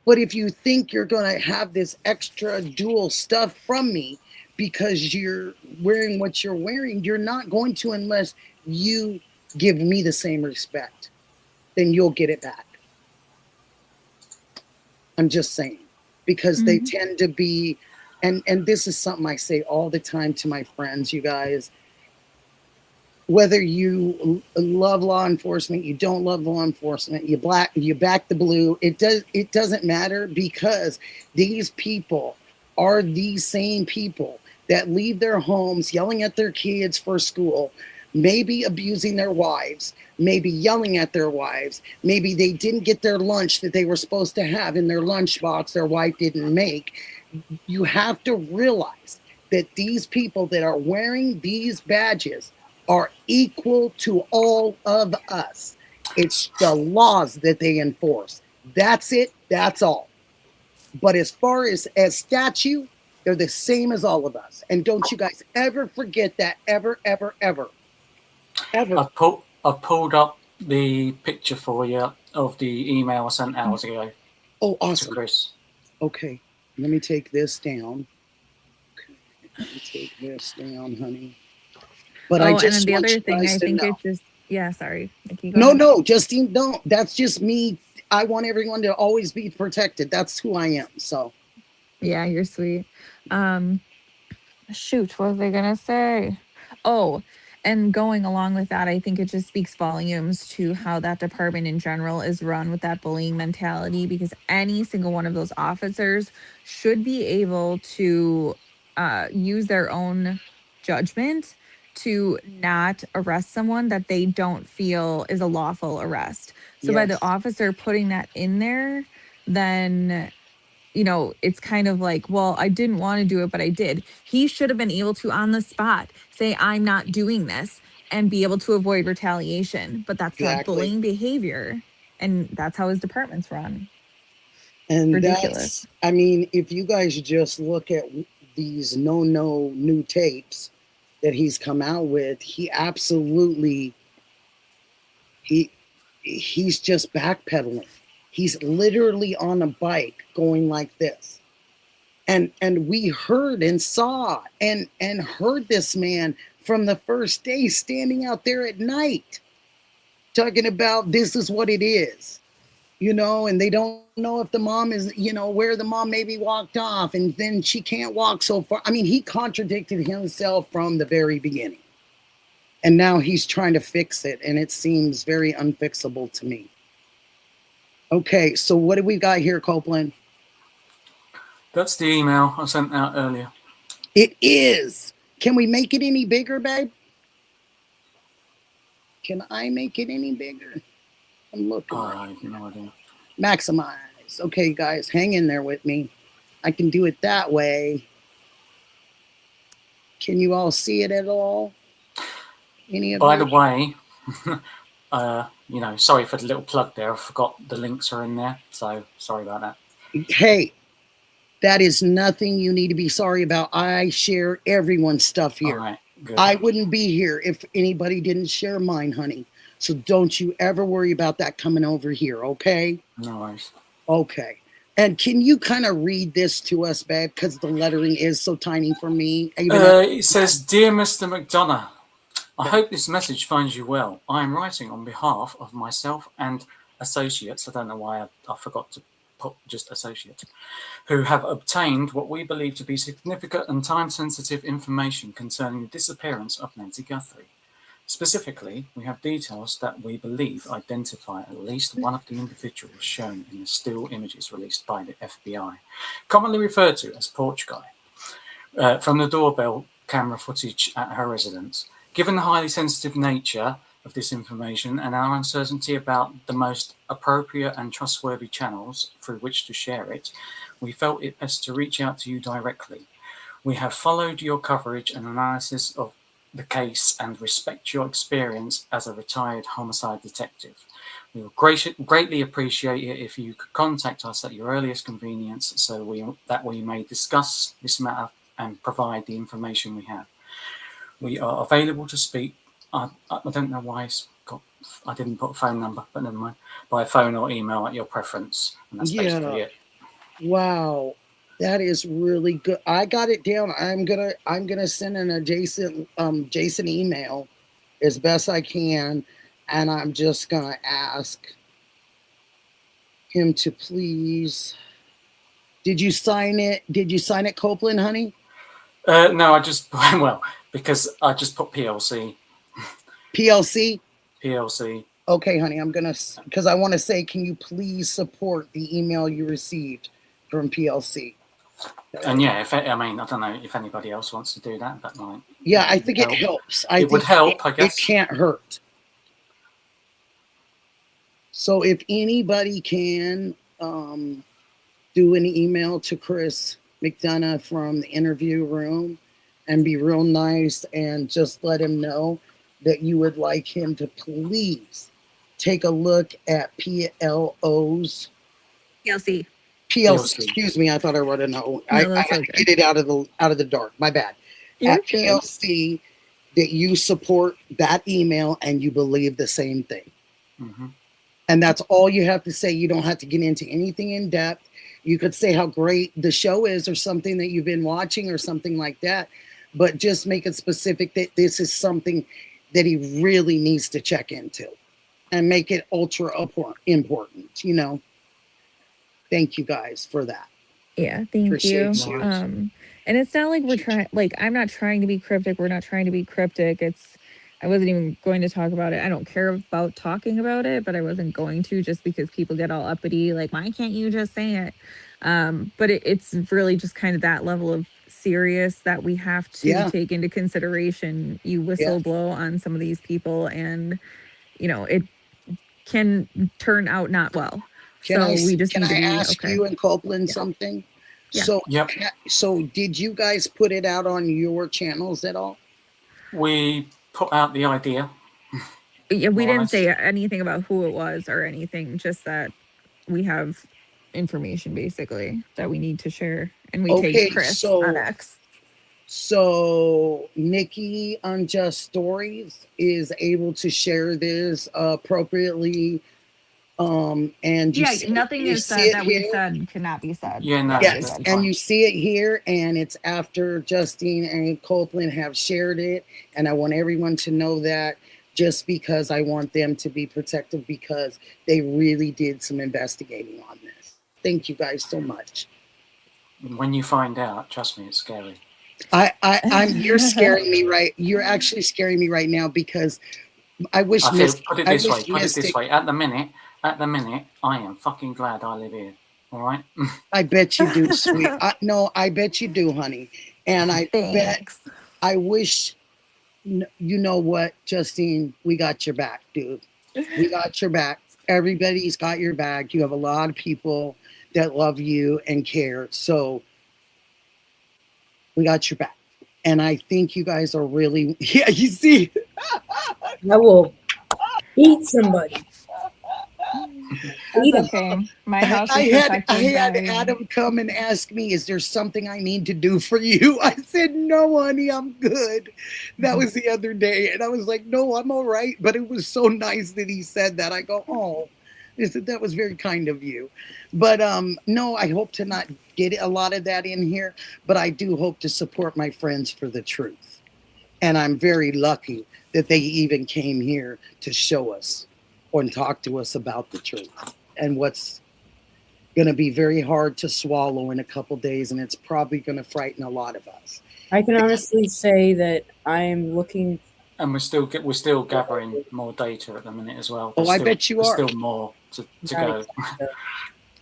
But if you think you're going to have this extra dual stuff from me because you're wearing what you're wearing, you're not going to unless you give me the same respect. Then you'll get it back. I'm just saying. Because they tend to be, and this is something I say all the time to my friends, you guys, whether you love law enforcement, you don't love law enforcement, you back the blue, it doesn't matter, because these people are these same people that leave their homes yelling at their kids for school, maybe abusing their wives, maybe yelling at their wives, maybe they didn't get their lunch that they were supposed to have in their lunchbox their wife didn't make. You have to realize that these people that are wearing these badges are equal to all of us. It's the laws that they enforce. That's it. That's all. But as far as statute, they're the same as all of us. And don't you guys ever forget that. Ever, ever, ever. Ever. I've pulled up the picture for you of the email I sent hours ago Oh, to awesome. Chris. Okay. Let me take this down. Okay. Let me take this down, honey. But I And just then the want other you thing, guys I to think know. it's just, yeah, sorry. Nikki, go ahead. No, Justine, don't. That's just me. I want everyone to always be protected. That's who I am. So, Yeah, you're sweet. Shoot, what was I gonna say? Oh, and going along with that, I think it just speaks volumes to how that department in general is run with that bullying mentality, because any single one of those officers should be able to use their own judgment to not arrest someone that they don't feel is a lawful arrest. So by the yes, officer putting that in there, then it's kind of like, well, I didn't want to do it, but I did. He should have been able to, on the spot, say, I'm not doing this, and be able to avoid retaliation. But that's not exactly. bullying behavior. And that's how his department's run. And Ridiculous. that's, I mean, if you guys just look at these no new tapes that he's come out with, he absolutely he's just backpedaling. He's literally on a bike going like this. And we heard and saw and heard this man from the first day standing out there at night talking about this is what it is, you know, and they don't know if the mom is, you know, where the mom maybe walked off and then she can't walk so far. I mean, he contradicted himself from the very beginning. And now he's trying to fix it, and it seems very unfixable to me. Okay, so what do we got here, Copeland? That's the email I sent out earlier. It is. Can we make it any bigger, babe? Can I make it any bigger? I'm looking. I have no idea. Maximize. Okay, guys, hang in there with me. I can do it that way. Can you all see it at all? Any of By you? the way, you know, sorry for the little plug there. I forgot the links are in there, so sorry about that. Hey, that is nothing you need to be sorry about. I share everyone's stuff here. All right, good. I wouldn't be here if anybody didn't share mine, honey. So don't you ever worry about that coming over here, okay? No worries. Okay. And can you kind of read this to us, babe? Because the lettering is so tiny for me. It says, "Dear Mr. McDonough, I hope this message finds you well. I am writing on behalf of myself and associates." I don't know why I forgot to put just associate, who have obtained what we believe to be significant and time-sensitive information concerning the disappearance of Nancy Guthrie. Specifically, we have details that we believe identify at least one of the individuals shown in the still images released by the FBI, commonly referred to as Porch Guy, from the doorbell camera footage at her residence. Given the highly sensitive nature of this information and our uncertainty about the most appropriate and trustworthy channels through which to share it, we felt it best to reach out to you directly. We have followed your coverage and analysis of the case and respect your experience as a retired homicide detective. We would greatly appreciate it if you could contact us at your earliest convenience so that we may discuss this matter and provide the information we have. We are available to speak. I don't know why I didn't put a phone number, but never mind. By phone or email at your preference, and that's basically it. Wow, that is really good. I got it down. I'm gonna send an adjacent Jason email as best I can, and I'm just gonna ask him to please. Did you sign it? Did you sign it, Copeland, honey? No, I just because I just put PLC. PLC. PLC. Okay, honey, I'm gonna, because I want to say, can you please support the email you received from PLC? And yeah, I don't know if anybody else wants to do that, but like, yeah, I think it helps. It would help, I guess. It can't hurt. So if anybody can do an email to Chris McDonough from the interview room and be real nice and just let him know that you would like him to please take a look at PLC. Excuse me, I thought I wrote a no. I had to get it out of the dark. My bad. At PLC, that you support that email and you believe the same thing. Mm-hmm. And that's all you have to say. You don't have to get into anything in depth. You could say how great the show is or something that you've been watching or something like that, but just make it specific that this is something that he really needs to check into and make it ultra important, you know. Thank you guys for that. Yeah, thank Appreciate you. And it's not like we're trying, like, I'm not trying to be cryptic. We're not trying to be cryptic. I wasn't even going to talk about it. I don't care about talking about it, but I wasn't going to just because people get all uppity, like, why can't you just say it? But it's really just kind of that level of serious that we have to take into consideration. You whistle blow on some of these people and, you know, it can turn out not well. Can I ask you and Copeland something? Yeah. So did you guys put it out on your channels at all? We put out the idea. Yeah, we didn't say anything about who it was or anything, just that we have information basically that we need to share, and we take Chris on X. So Nikki Unjust Stories is able to share this appropriately. And you Yeah, see, nothing you is see said it that we've here. said cannot be said. Yeah, no, That's Yes, that's good. and fine. you see it here, and it's after Justine and Copeland have shared it. And I want everyone to know that, just because I want them to be protective, because they really did some investigating on this. Thank you guys so much. When you find out, trust me, it's scary. You're scaring me right. You're actually scaring me right now, because I wish I feel, put it I this way, wish put it this Mystic. way. At the minute, I am fucking glad I live here. All right. I bet you do, sweet. No, I bet you do, honey. And I bet. Thanks. I wish. You know what, Justine? We got your back, dude. We got your back. Everybody's got your back. You have a lot of people that love you and care. So we got your back. And I think you guys are really, yeah, you see. I will eat somebody. That's Eat 'em. okay. My house I is had protected by. Adam come and ask me, is there something I need to do for you? I said, no, honey, I'm good. That was the other day. And I was like, no, I'm all right. But it was so nice that he said that. I go, oh, that was very kind of you. But no, I hope to not get a lot of that in here. But I do hope to support my friends for the truth. And I'm very lucky that they even came here to show us or talk to us about the truth and what's going to be very hard to swallow in a couple days, and it's probably going to frighten a lot of us. I can honestly say that I am looking. And we're still gathering more data at the minute as well. I bet you are. There's still more to go.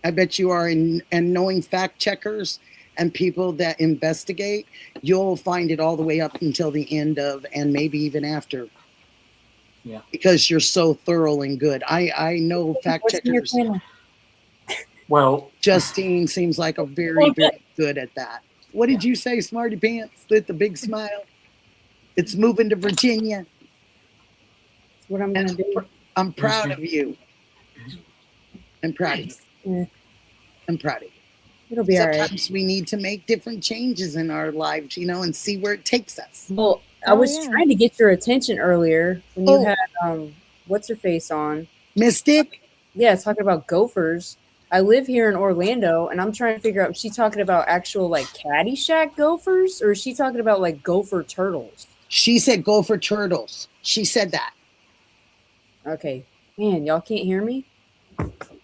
I bet you are. And knowing fact checkers and people that investigate, you'll find it all the way up until the end of, and maybe even after. Yeah. Because you're so thorough and good. I know fact checkers. Well, Justine seems like a very, very good at that. What did you say, Smarty Pants? With the big smile. It's moving to Virginia. That's what I'm going to do. I'm proud of you. I'm proud of you. Yeah. I'm proud of you. It'll be all right. Sometimes we need to make different changes in our lives, and see where it takes us. Well, I was trying to get your attention earlier when you had what's her face on Mystic. Yeah, talking about gophers. I live here in Orlando, and I'm trying to figure out, is she talking about actual like Caddyshack gophers, or is she talking about like gopher turtles? She said gopher turtles. She said that. Okay, man, y'all can't hear me.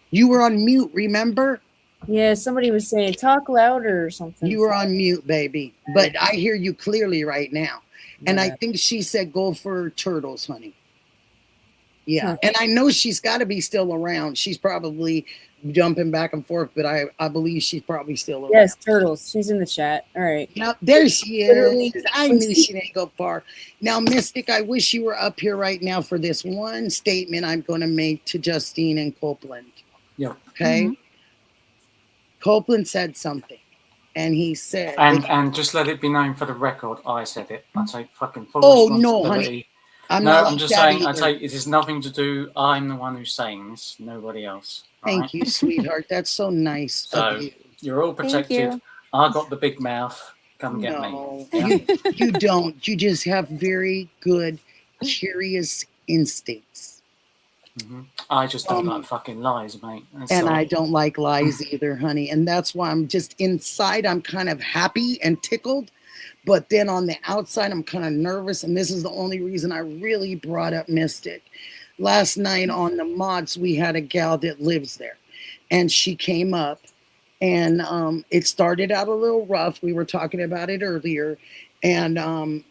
You were on mute, remember? Yeah, somebody was saying talk louder or something. You were on mute, baby, but I hear you clearly right now. And I think she said gopher turtles, honey. Yeah. Huh. And I know she's got to be still around. She's probably jumping back and forth, but I believe she's probably still around. Yes, turtles. She's in the chat. All right. Now, there she is. I knew she didn't go far. Now, Mystic, I wish you were up here right now for this one statement I'm going to make to Justine and Copeland. Yeah. Okay? Mm-hmm. Copeland said something. And he said, and just let it be known for the record, I said it. I take fucking full responsibility. No, honey. I'm just saying. I take it has nothing to do. I'm the one who's saying this. Nobody else. Thank you, sweetheart. That's so nice. So you're all protected. I got the big mouth. Come get me. Yeah? You don't. You just have very good, curious instincts. Mm-hmm. I just don't like fucking lies, mate. And I don't like lies either, honey. And that's why I'm just inside. I'm kind of happy and tickled. But then on the outside, I'm kind of nervous. And this is the only reason I really brought up Mystic. Last night on the mods, we had a gal that lives there. And she came up. And it started out a little rough. We were talking about it earlier. And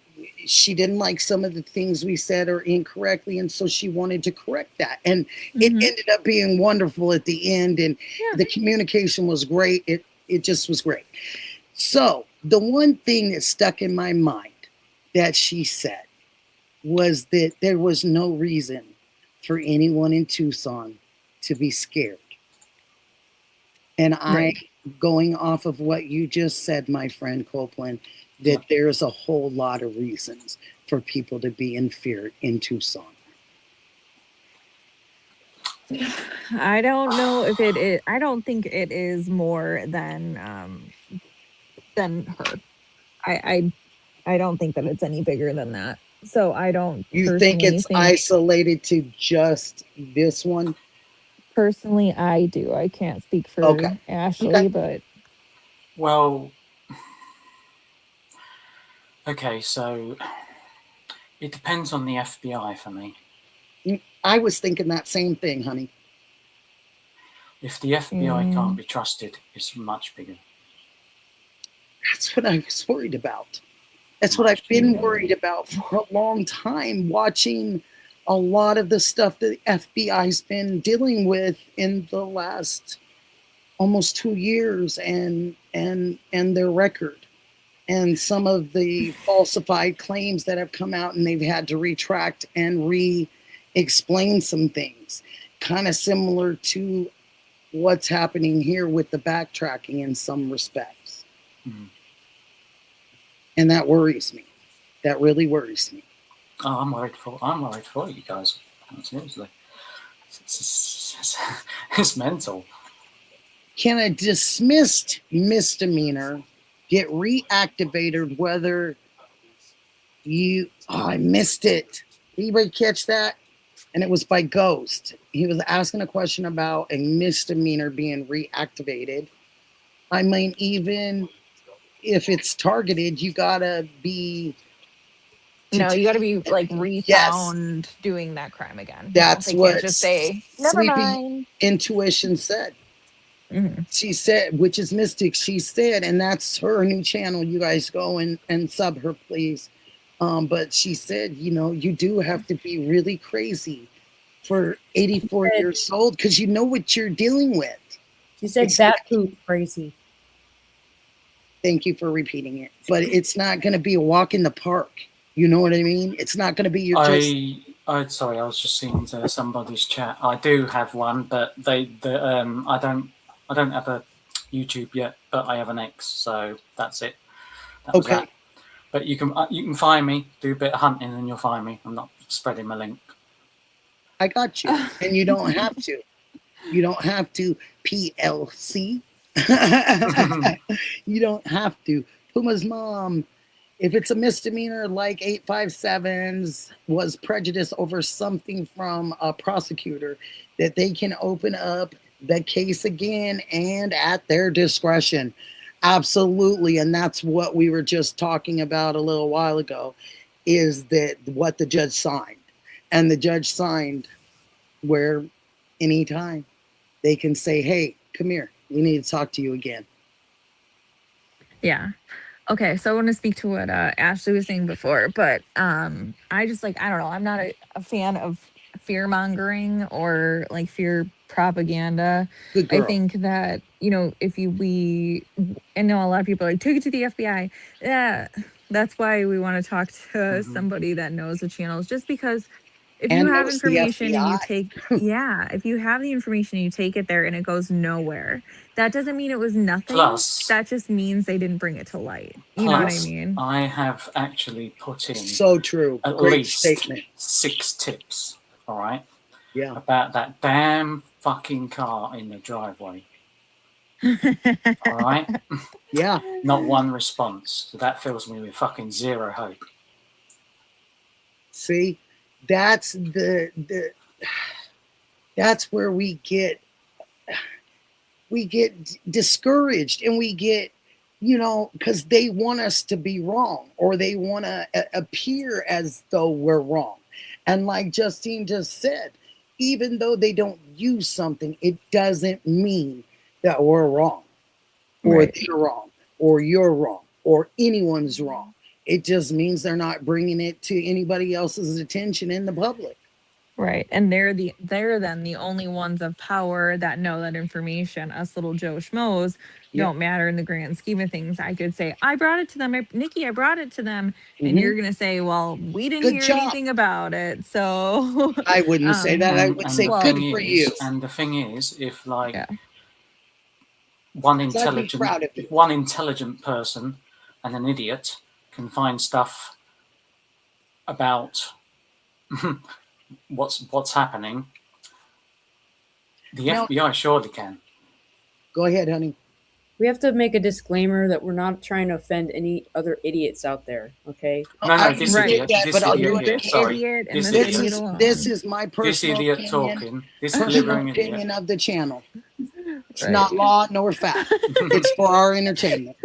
she didn't like some of the things we said or incorrectly. And so she wanted to correct that. And it ended up being wonderful at the end. And the communication was great. It just was great. So the one thing that stuck in my mind that she said was that there was no reason for anyone in Tucson to be scared. And going off of what you just said, my friend Copeland, that there's a whole lot of reasons for people to be in fear in Tucson. I don't know if it is. I don't think it is more than her. I don't think that it's any bigger than that. So I don't You think personally it's think isolated to just this one? personally I do. I can't speak for Okay. Ashley, Okay. but Well, okay, so it depends on the FBI for me. I was thinking that same thing, honey. If the FBI can't be trusted, it's much bigger. That's what I was worried about. That's what Much I've been bigger. worried about for a long time, watching a lot of the stuff that the FBI's been dealing with in the last almost 2 years, and their record, and some of the falsified claims that have come out, and they've had to retract and re-explain some things, kind of similar to what's happening here with the backtracking in some respects. Mhm. And that worries me. That really worries me. Oh, I'm worried for you guys. Seriously, it's mental. Can a dismissed misdemeanor get reactivated whether you... Oh, I missed it. Anybody catch that? And it was by Ghost. He was asking a question about a misdemeanor being reactivated. I mean, even if it's targeted, you gotta be... no, you got to be like Yes, refound doing that crime again. No, that's they can't what just say never Sleepy mind. Intuition said. Mhm. She said, which is Mystic, she said, and that's her new channel. You guys go and sub her, please. But she said, you know, you do have to be really crazy for 84 years old, because you know what you're dealing with. She said bat poop crazy. Thank you for repeating it. But it's not going to be a walk in the park. You know what I mean? It's not going to be your just... Sorry, I was just seeing somebody's chat. I do have one, but I don't have a YouTube yet, but I have an X, so that's it. That was Okay. that. But you can find me, do a bit of hunting, and you'll find me. I'm not spreading my link. I got you. And you don't have to. You don't have to PLC. You don't have to. Puma's mom, if it's a misdemeanor like 857's was prejudice over something from a prosecutor, that they can open up the case again and at their discretion. Absolutely. And that's what we were just talking about a little while ago, is that what the judge signed. And the judge signed where anytime they can say, hey, come here, we need to talk to you again. Yeah. Okay, so I want to speak to what Ashley was saying before, but I just I don't know. I'm not a fan of fear mongering or like fear propaganda. Good girl. I think that, you know, if I know a lot of people are like, take it to the FBI. Yeah, that's why we want to talk to somebody that knows the channels, just because if you And have knows the information and you FBI. take, if you have the information and you take it there and it goes nowhere, that doesn't mean it was nothing. Plus, that just means they didn't bring it to light. You know what I mean? I have actually put in so true. At Great least statement. 6 tips, all right? Yeah. About that damn fucking car in the driveway. All right? Yeah. Not one response. So that fills me with fucking zero hope. See, that's that's where we get discouraged, and we get, you know, because they want us to be wrong, or they want to appear as though we're wrong. And like Justine just said, even though they don't use something, it doesn't mean that we're wrong, or Right. they're wrong, or you're wrong, or anyone's wrong. It just means they're not bringing it to anybody else's attention in the public. Right. And they're then the only ones of power that know that information. Us little Joe Schmoes don't matter in the grand scheme of things. I could say, I brought it to them. Nikki, I brought it to them. And you're going to say, well, we didn't Good hear job. anything about it. So I wouldn't say that. I would say good for you. And the thing is, if like Yeah. one I'd be proud of you. one intelligent person and an idiot can find stuff about what's happening, the Now- FBI surely can. Go ahead, honey. We have to make a disclaimer that we're not trying to offend any other idiots out there. Okay. No, I this Right. idiot, that, this but I'll idiot do here. it This Sorry, idiot and this this This idiot. idiot is alone. this is my This personal idiot opinion. talking. This Personal delivering opinion idiot. of the channel. It's Right. not law nor fact. It's for our entertainment.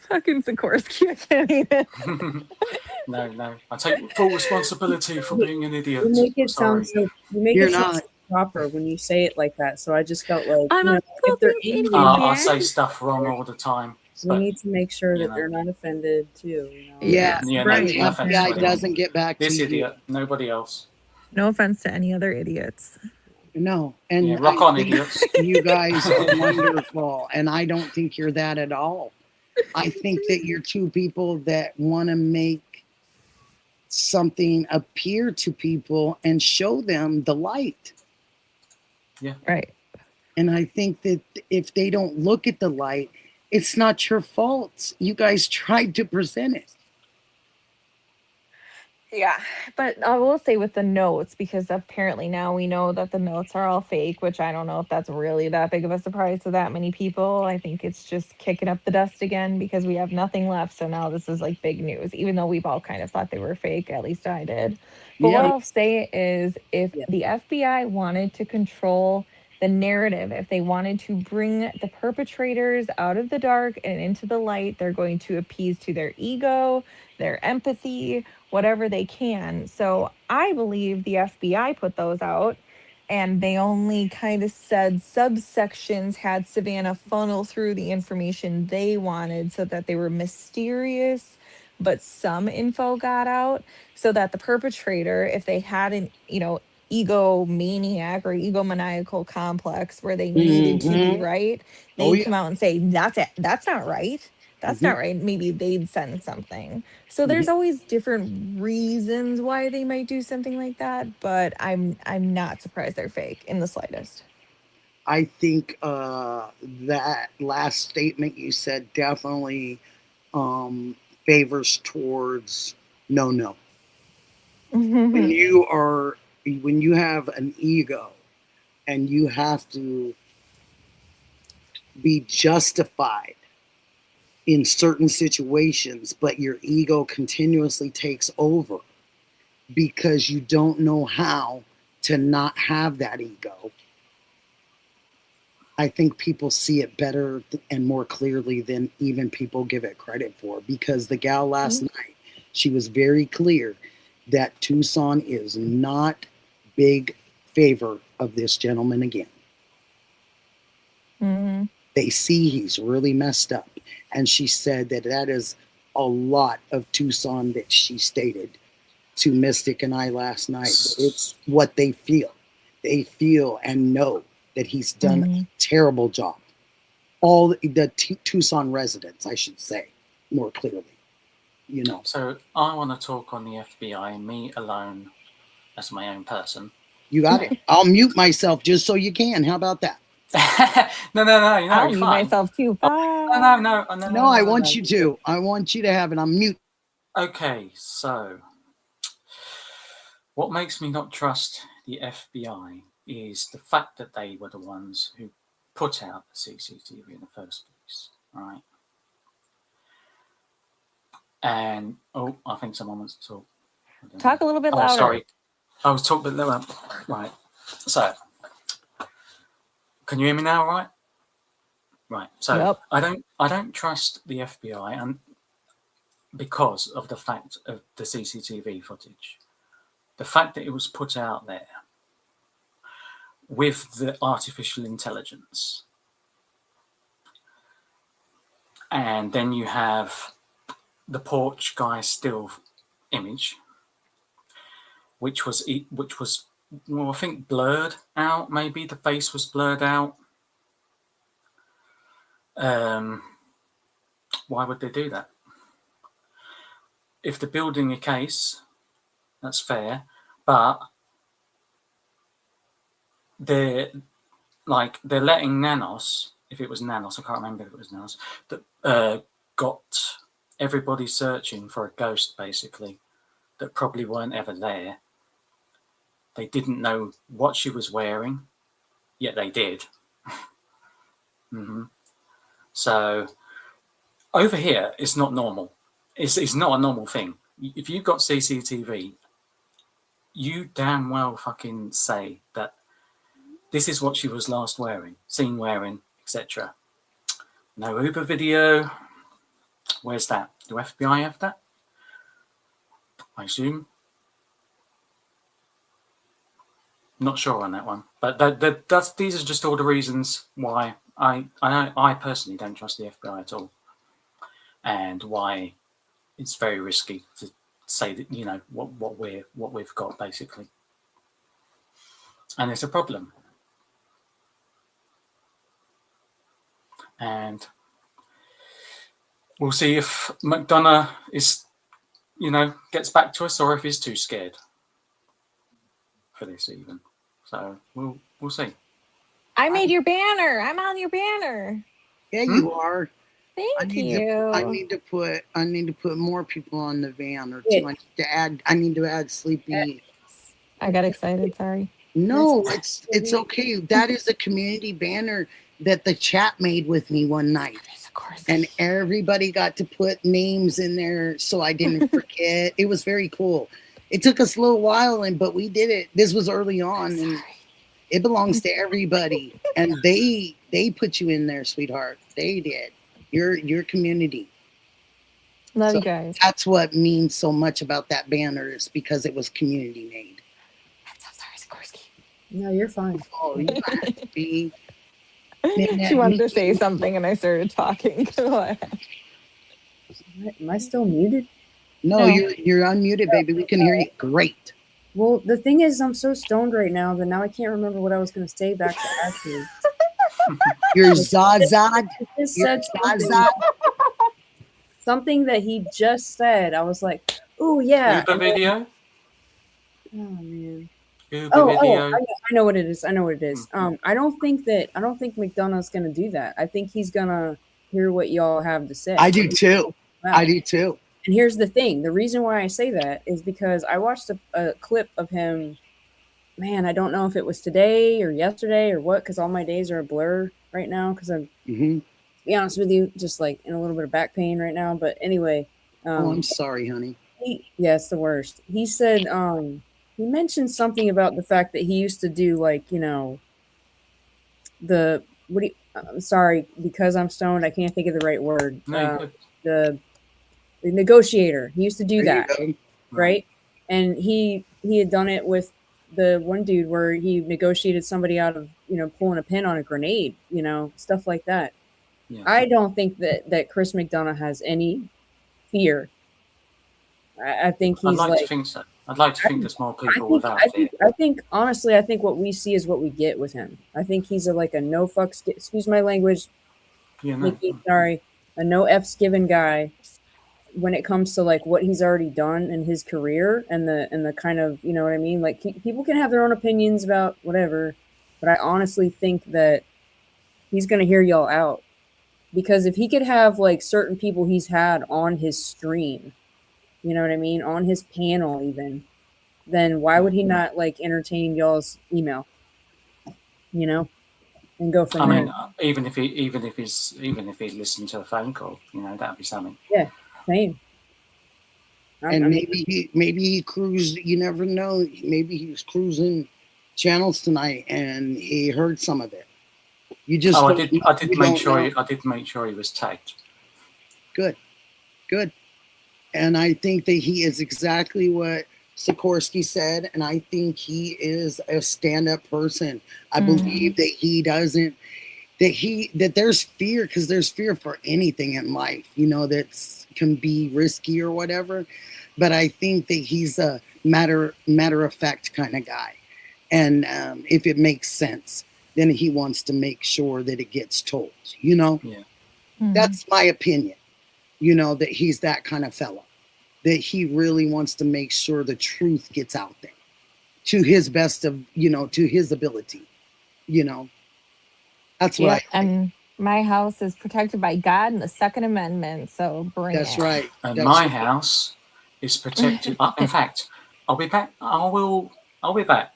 Fucking Sikorsky, I can't even. No. I take full responsibility for being an idiot. You make it Sorry. sound so. You make You're it sound not. so proper when you say it like that. So I just felt like, I'm a if they're fucking in idiot, here, I man. say stuff wrong all the time. we But need to make sure you that know. they're not offended too. Yeah, Yeah, Right, the no offense to FBI anyone. doesn't get back to This you. idiot, nobody else. No offense to any other idiots. No, and Yeah, rock I on, think idiots. you guys are wonderful, and I don't think you're that at all. I think that you're two people that want to make something appear to people and show them the light. Right. And I think that if they don't look at the light, it's not your fault. You guys tried to present it. Yeah, but I will say with the notes, because apparently now we know that the notes are all fake, which I don't know if that's really that big of a surprise to that many people. I think it's just kicking up the dust again because we have nothing left. So now this is like big news, even though we've all kind of thought they were fake, at least I did. But what Yeah. I'll say is if Yeah. the FBI wanted to control the narrative, if they wanted to bring the perpetrators out of the dark and into the light, they're going to appease to their ego, their empathy, whatever they can. So I believe the FBI put those out and they only kind of said subsections had Savannah funnel through the information they wanted so that they were mysterious, but some info got out so that the perpetrator, if they had an, egomaniac or egomaniacal complex where they needed to be right, Oh, they'd yeah. come out and say, that's it. That's not right. That's Mhm. not right. Maybe they'd send something. So there's always different reasons why they might do something like that, but I'm not surprised they're fake in the slightest. I think that last statement you said definitely favors towards no. When you have an ego and you have to be justified in certain situations, but your ego continuously takes over because you don't know how to not have that ego. I think people see it better and more clearly than even people give it credit for, because the gal last night, she was very clear that Tucson is not big favor of this gentleman again. Mhm. They see he's really messed up. And she said that is a lot of Tucson that she stated to Mystic and I last night. It's what they feel. They feel and know that he's done a terrible job. All the Tucson residents, I should say, more clearly, So I want to talk on the FBI, me alone, as my own person. You got it. I'll mute myself just so you can. How about that? No, I'll you're mute fine. myself too. No, I want you to. I want you to have it. I'm mute. Okay, so what makes me not trust the FBI is the fact that they were the ones who put out the CCTV in the first place, right? And I think someone wants to talk. Talk a little bit louder. Sorry, I was talking a bit louder. Right. So, can you hear me now? Right. Right. So Yep. I don't trust the FBI, and because of the fact of the CCTV footage, the fact that it was put out there with the artificial intelligence, and then you have the porch guy still image, which was well, I think blurred out. Maybe the face was blurred out. Why would they do that? If they're building a case, that's fair, but they're letting Nanos, if it was Nanos, I can't remember if it was Nanos, that got everybody searching for a ghost, basically, that probably weren't ever there. They didn't know what she was wearing, yet they did. So over here, it's not normal. It's not a normal thing. If you've got CCTV, you damn well fucking say that this is what she was last wearing, seen wearing, etc. No Uber video. Where's that? Do FBI have that? I assume. Not sure on that one, but these are just all the reasons why I personally don't trust the FBI at all, and why it's very risky to say that, you know, what we've got basically, and it's a problem. And we'll see if McDonough is, you know, gets back to us, or if he's too scared for this even. So we'll see. I made your banner. I'm on your banner. Yeah, you are. Thank you. I need to put more people on the van or two. I need to add Sleepy. I got excited. Sorry. No, it's okay. That is a community banner that the chat made with me one night. Of course. And everybody got to put names in there so I didn't forget. It was very cool. It took us a little while, but we did it. This was early on, and it belongs to everybody. And they put you in there, sweetheart. They did. Your community. Love you guys. That's what means so much about that banner, is because it was community made. I'm so sorry, Sikorsky. No, you're fine. Oh, you don't have to be. She wanted to say something, and I started talking. Go ahead. Am I still muted? No, you're unmuted, baby. We can hear you. Great. Well, the thing is, I'm so stoned right now that now I can't remember what I was going to say back to Ashley. You're Zazad. You're something that he just said. I was like, "Oh yeah." Uber video. Oh man. Uber video. I know what it is. I know what it is. I don't think McDonough's gonna do that. I think he's gonna hear what y'all have to say. I do too. Wow. I do too. And here's the thing. The reason why I say that is because I watched a clip of him. Man, I don't know if it was today or yesterday or what, because all my days are a blur right now because I'm, to be honest with you, just like in a little bit of back pain right now. But anyway. I'm sorry, honey. Yeah, it's the worst. He said, he mentioned something about the fact that he used to do, like, you know, I'm sorry, because I'm stoned, I can't think of the right word. The negotiator. He used to do that, right? And he had done it with the one dude where he negotiated somebody out of, you know, pulling a pin on a grenade, you know, stuff like that. Yeah. I don't think that Chris McDonough has any fear. I think he's I'd like to think so. I'd like to think there's more people without fear. I think honestly, I think what we see is what we get with him. I think he's like a no fucks, excuse my language, Nikki, sorry, a no F's given guy when it comes to like what he's already done in his career and the kind of, you know what I mean? Like people can have their own opinions about whatever, but I honestly think that he's going to hear y'all out, because if he could have like certain people he's had on his stream, you know what I mean, on his panel even, then why would he not like entertain y'all's email, you know, and go from there? I mean, even if he listened to a phone call, you know, that'd be something. Yeah, same. And maybe he cruised. You never know. Maybe he was cruising channels tonight and he heard some of it. You just I did make sure he was tagged. Good. And I think that he is exactly what Sikorsky said, and I think he is a stand-up person. I believe that he doesn't, that there's fear, because there's fear for anything in life, you know, that can be risky or whatever. But I think that he's a matter of fact kind of guy, and if it makes sense, then he wants to make sure that it gets told. You know, That's my opinion. You know, that he's that kind of fella, that he really wants to make sure the truth gets out there to his best of, you know, to his ability, you know. That's what I think. And my house is protected by God and the Second Amendment, so bring That's it. right. And my house is protected. In fact, I'll be back. I'll be back.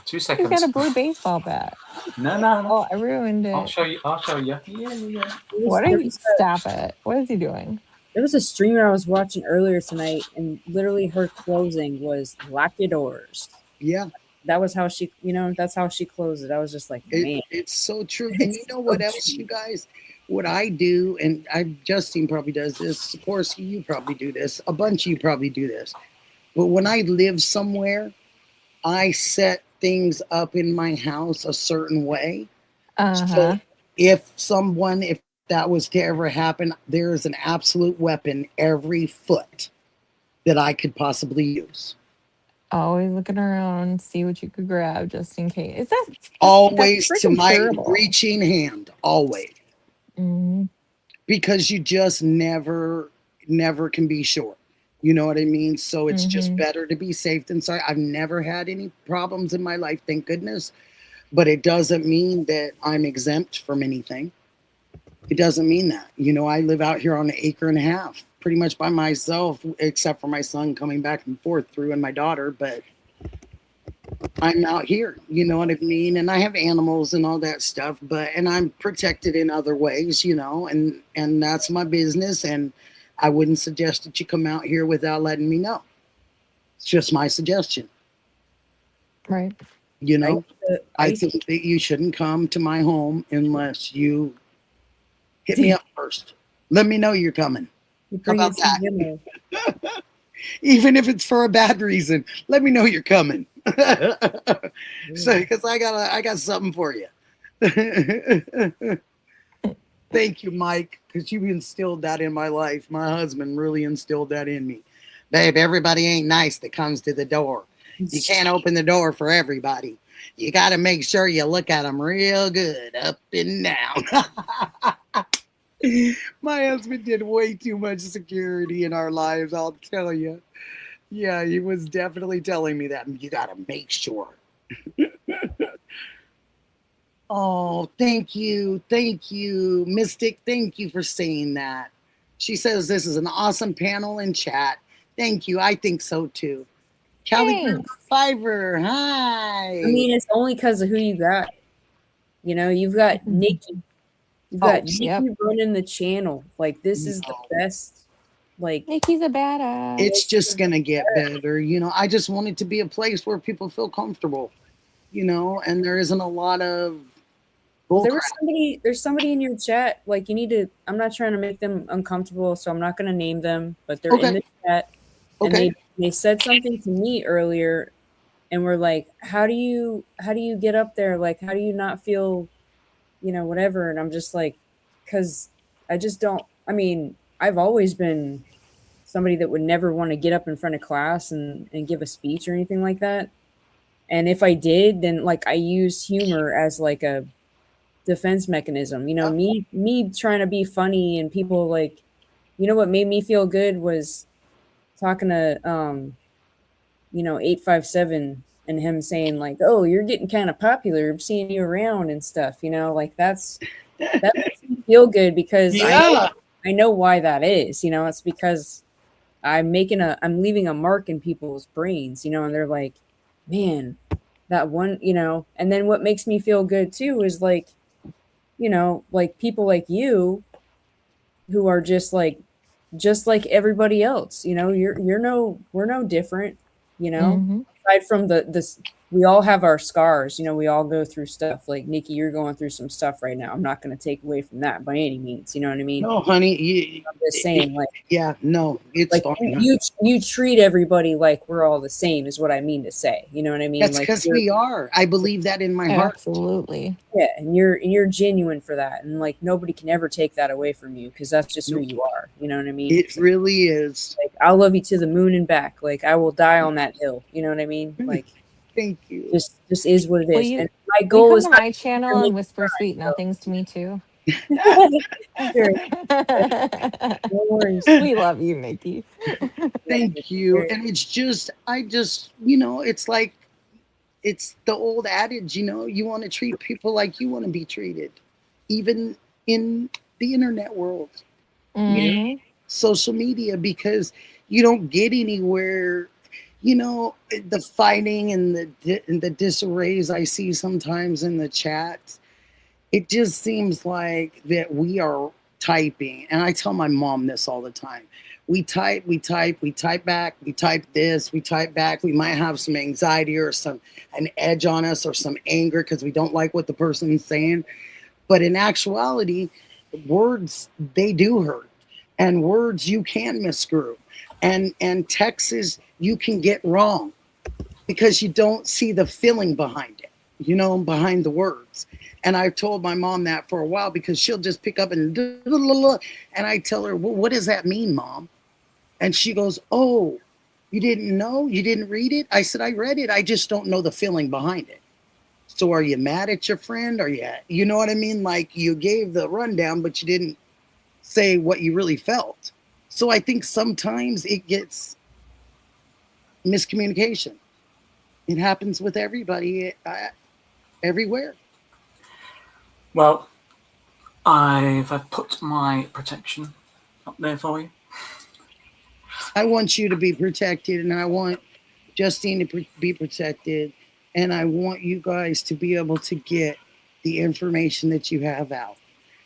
2 He's seconds. got a blue baseball bat. No. Oh, I ruined it. I'll show you. Yeah. What are you? Stop it. What is he doing? There was a streamer I was watching earlier tonight, and literally her closing was "Lock your doors." Yeah, That was how she, that's how she closed it. I was just like, man, it's so true. It's And you know what so else, true. you guys? What I do, and Justine probably does this. Of course, you probably do this. A bunch of you probably do this. But when I live somewhere, I set things up in my house a certain way. So Uh-huh. if that was to ever happen, there is an absolute weapon every foot that I could possibly use. Always looking around, see what you could grab just in case. That's Always to freaking my terrible. reaching hand, always. Mm-hmm. Because you just never can be sure. You know what I mean? So it's just better to be safe than sorry. I've never had any problems in my life, thank goodness. But it doesn't mean that I'm exempt from anything. It doesn't mean that. I live out here on 1.5 acres, pretty much by myself, except for my son coming back and forth through and my daughter. But I'm out here, you know what I mean? And I have animals and all that stuff, and I'm protected in other ways, and that's my business. And I wouldn't suggest that you come out here without letting me know. It's just my suggestion. Right. I think that you shouldn't come to my home unless you hit me up first. Let me know you're coming. How about that? Even if it's for a bad reason, let me know you're coming. So, because I got something for you. Thank you, Mike, because you instilled that in my life. My husband really instilled that in me. Babe, everybody ain't nice that comes to the door. You can't open the door for everybody. You got to make sure you look at them real good, up and down. My husband did way too much security in our lives, I'll tell you. Yeah, he was definitely telling me that. You got to make sure. Oh, thank you. Thank you. Mystic, thank you for saying that. She says this is an awesome panel in chat. Thank you. I think so too. Kelly Fiverr, hi. I mean, it's only because of who you got. You've got Nikki. You've got Nikki running the channel. Like, this is the best. Like, Nikki's a badass. It's just going to get better. I just want it to be a place where people feel comfortable, and there isn't a lot of there's somebody in your chat, like, I'm not trying to make them uncomfortable, so I'm not going to name them, but they're in the chat. And they said something to me earlier, and we're like, how do you get up there? Like, how do you not feel, whatever? And I'm just like, because I just don't, I've always been somebody that would never want to get up in front of class and give a speech or anything like that. And if I did, then like I use humor as like a defense mechanism. Me trying to be funny, and people like, what made me feel good was talking to 857 and him saying like, oh, you're getting kind of popular, I'm seeing you around and stuff, like that makes me feel good, because I know why that is. It's because I'm leaving a mark in people's brains, and they're like, man, that one, and then what makes me feel good too is like, like people like you who are just like everybody else, we're no different, aside from this, we all have our scars, we all go through stuff. Like, Nikki, you're going through some stuff right now. I'm not going to take away from that by any means. You know what I mean? No, honey. I'm just saying, like, it's like fine. you treat everybody like we're all the same is what I mean to say. You know what I mean? That's like, because we are. I believe that in my heart. Absolutely. Yeah, and you're genuine for that, and like nobody can ever take that away from you, because that's just who you are. You know what I mean? It really is. Like, I'll love you to the moon and back. Like, I will die on that hill. You know what I mean? Like, thank you. Just is what it is. And my goal is to my channel and whisper sweet nothings to me too. We love you, Nikki. Thank you. And it's just, it's like, it's the old adage, you want to treat people like you want to be treated, even in the internet world, social media, because you don't get anywhere. the fighting and the disarrays I see sometimes in the chats, it just seems like that we are typing. And I tell my mom this all the time. We type back, we type this, we type back. We might have some anxiety or an edge on us or some anger because we don't like what the person is saying. But in actuality, words, they do hurt. And words you can miscrew. And texts you can get wrong because you don't see the feeling behind it, behind the words. And I've told my mom that for a while because she'll just pick up and I tell her, well, what does that mean, Mom? And she goes, oh, you didn't know? You didn't read it? I said, I read it. I just don't know the feeling behind it. So are you mad at your friend? You know what I mean? Like you gave the rundown, but you didn't say what you really felt. So I think sometimes it gets miscommunication. It happens with everybody, everywhere. Well, I've put my protection up there for you. I want you to be protected, and I want Justine to be protected, and I want you guys to be able to get the information that you have out,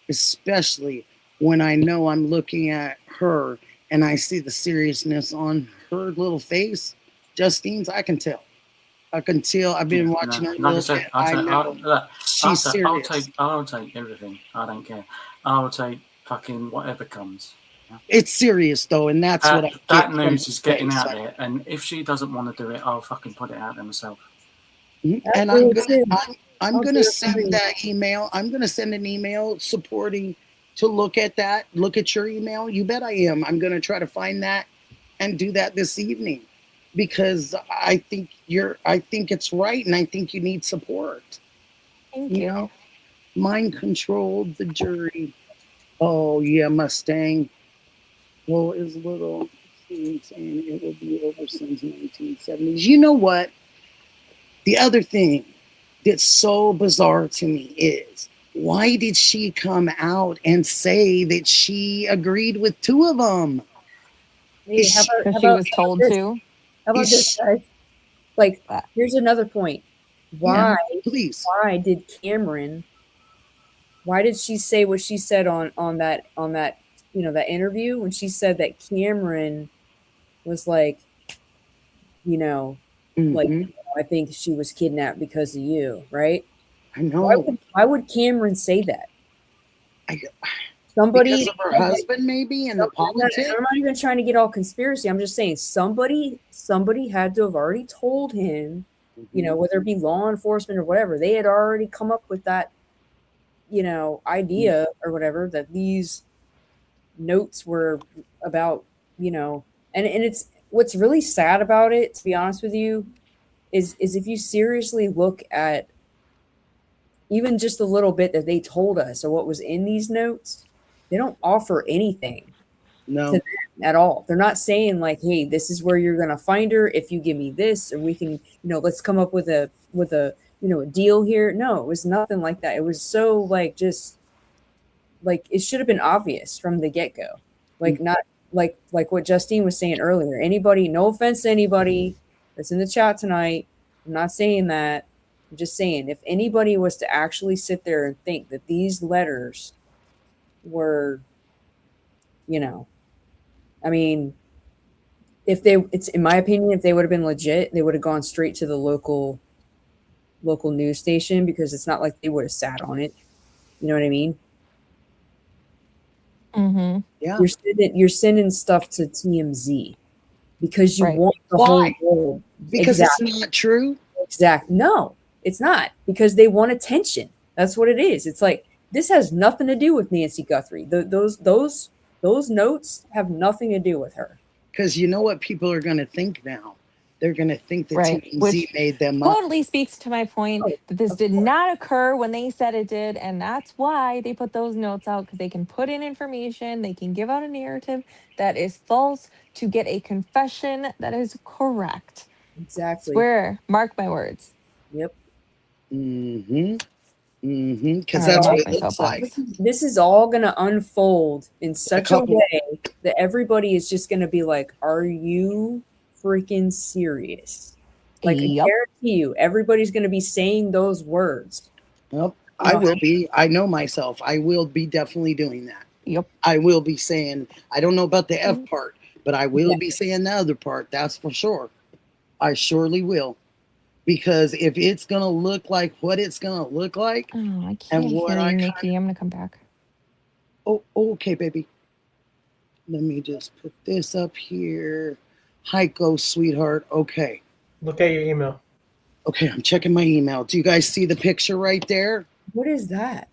especially when I know I'm looking at her and I see the seriousness on her little face. Justine's, I can tell. I've been watching her. Like I said, she's serious. I'll take everything. I don't care. I'll take fucking whatever comes. It's serious though, and that's what that news is getting out there. And if she doesn't want to do it, I'll fucking put it out there myself. And I'm gonna send that email. I'm gonna send an email supporting to look at that. Look at your email. You bet I am. I'm gonna try to find that and do that this evening because I think it's right, and I think you need support. Thank you. Mind controlled the jury. Oh yeah, Mustang. Well, is little saying it will be over since 1970s. You know what? The other thing that's so bizarre to me is why did she come out and say that she agreed with two of them? Hey, Because she was told to. How about this, guys? Like, here's another point. Why? Yeah, please. Why did Cameron? Why did she say what she said on that that interview when she said that Cameron was like, like, I think she was kidnapped because of you, right? I know. Why would Cameron say that? Somebody because of her husband, maybe, and the politics. I'm not even trying to get all conspiracy. I'm just saying somebody had to have already told him, whether it be law enforcement or whatever, they had already come up with that, idea or whatever, that these notes were about, and it's what's really sad about it, to be honest with you, is if you seriously look at even just a little bit that they told us or what was in these notes, they don't offer anything to them at all. They're not saying like, hey, this is where you're going to find her if you give me this, or we can, let's come up with a a deal here. No, it was nothing like that. It was so like, just like, it should have been obvious from the get-go. Like, not like what Justine was saying earlier. Anybody, no offense to anybody that's in the chat tonight, I'm not saying that. I'm just saying, if anybody was to actually sit there and think that these letters were, I mean, it's in my opinion, if they would have been legit, they would have gone straight to the local news station, because it's not like they would have sat on it. You know what I mean? Mm-hmm. Yeah. You're sending stuff to TMZ because you want the whole world. Because it's not true. Exactly. No, it's not, because they want attention. That's what it is. It's like, this has nothing to do with Nancy Guthrie. Those notes have nothing to do with her. Because you know what people are going to think now? They're going to think that TMZ made them up. Totally speaks to my point that this did not occur when they said it did, and that's why they put those notes out, because they can put in information, they can give out a narrative that is false to get a confession that is correct. Exactly. Swear, mark my words. Yep. Because that's what it looks like. This is all going to unfold in such a way that everybody is just going to be like, are you freaking serious. Like, I Yep. guarantee you, everybody's going to be saying those words. Well, I will be. I know myself. I will be definitely doing that. Yep. I will be saying, I don't know about the F part, but I will Yeah. be saying the other part. That's for sure. I surely will. Because if it's going to look like what it's going to look like, Oh, I can't what hear I you, kinda- Nikki. I'm gonna come back. oh, okay, baby. Let me just put this up here. Heiko, sweetheart. Okay. Look at your email. Okay, I'm checking my email. Do you guys see the picture right there? What is that?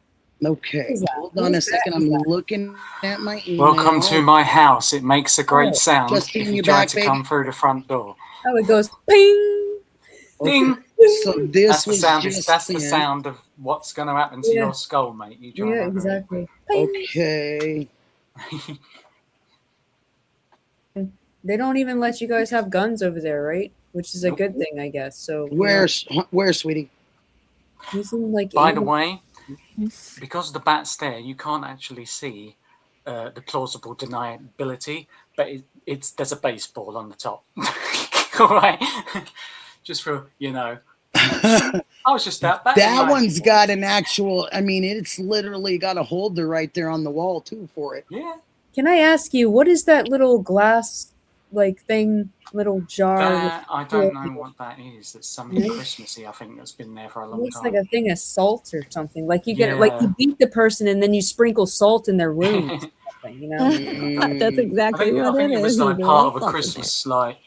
Okay. What is that? Hold What on a is that? second. I'm looking at my email. Welcome to my house. It makes a great Oh, sound Justine, if you you try back, to baby? come through the front door. Oh, it goes ping. Okay. Ding! So this That's the was sound. just That's the in. sound of what's going to happen to Yeah. your skull, mate. You try Yeah, and exactly. Ping. Okay. They don't even let you guys have guns over there, right? Which is a Nope. good thing, I guess. So Where, sweetie? you seem like By in the way, because the bat's there, you can't actually see the plausible deniability, but there's a baseball on the top. All right, just for I was just that bad. That one's got an actual. I mean, it's literally got a holder right there on the wall too for it. Yeah. Can I ask you, what is that little glass like thing, little jar? That, I don't know what that is. That's something Christmassy, I think, that's been there for a It long looks time. like a thing of salt or something. Like you get like you Yeah. beat the person and then you sprinkle salt in their wounds. Or something, you know? That's I exactly think, what I think it it was is. like There's part of a salt in Christmas light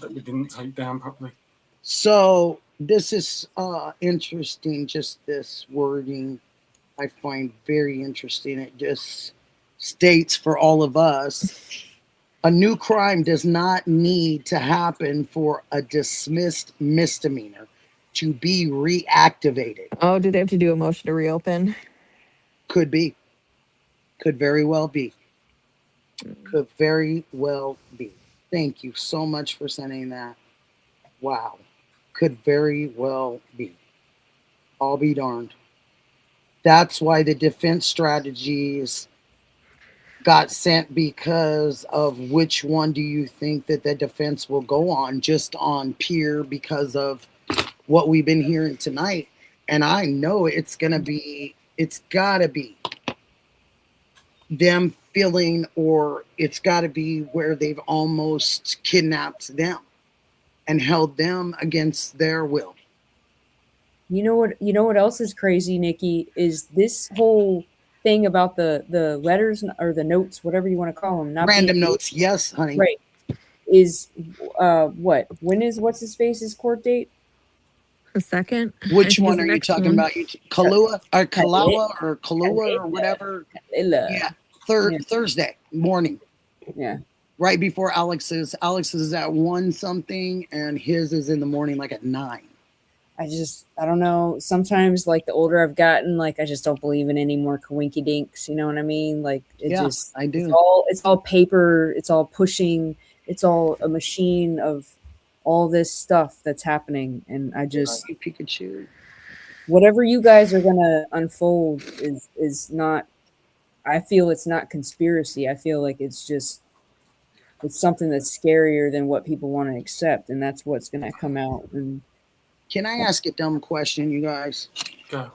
that we didn't take down properly. So this is interesting. Just this wording, I find very interesting. It just states for all of us. A new crime does not need to happen for a dismissed misdemeanor to be reactivated. Oh, do they have to do a motion to reopen? Could be. Could very well be. Could very well be. Thank you so much for sending that. Wow. Could very well be. I'll be darned. That's why the defense strategies got sent, because of which one do you think that the defense will go on, just on pure because of what we've been hearing tonight. And I know it's got to be them feeling, or it's got to be where they've almost kidnapped them and held them against their will. You know what else is crazy, Nikki, is this whole thing about the letters or the notes, whatever you want to call them, not Random being notes, yes, honey. right. Is what? When is what's his face's court date? The second. Which I think one is are the you next talking one. about? Kalua or Kalawa or Kalua or whatever? Yeah, Thursday morning. Yeah. Right before Alex's. Alex is at 1 something, and his is in the morning, like at 9. I don't know. Sometimes, like, the older I've gotten, like, I just don't believe in any more coinky dinks. You know what I mean? Like, I do. It's all paper. It's all pushing. It's all a machine of all this stuff that's happening. And I just, Pikachu. Whatever you guys are gonna unfold is not. I feel it's not conspiracy. I feel like it's something that's scarier than what people want to accept, and that's what's gonna come out. And can I ask a dumb question, you guys? Go.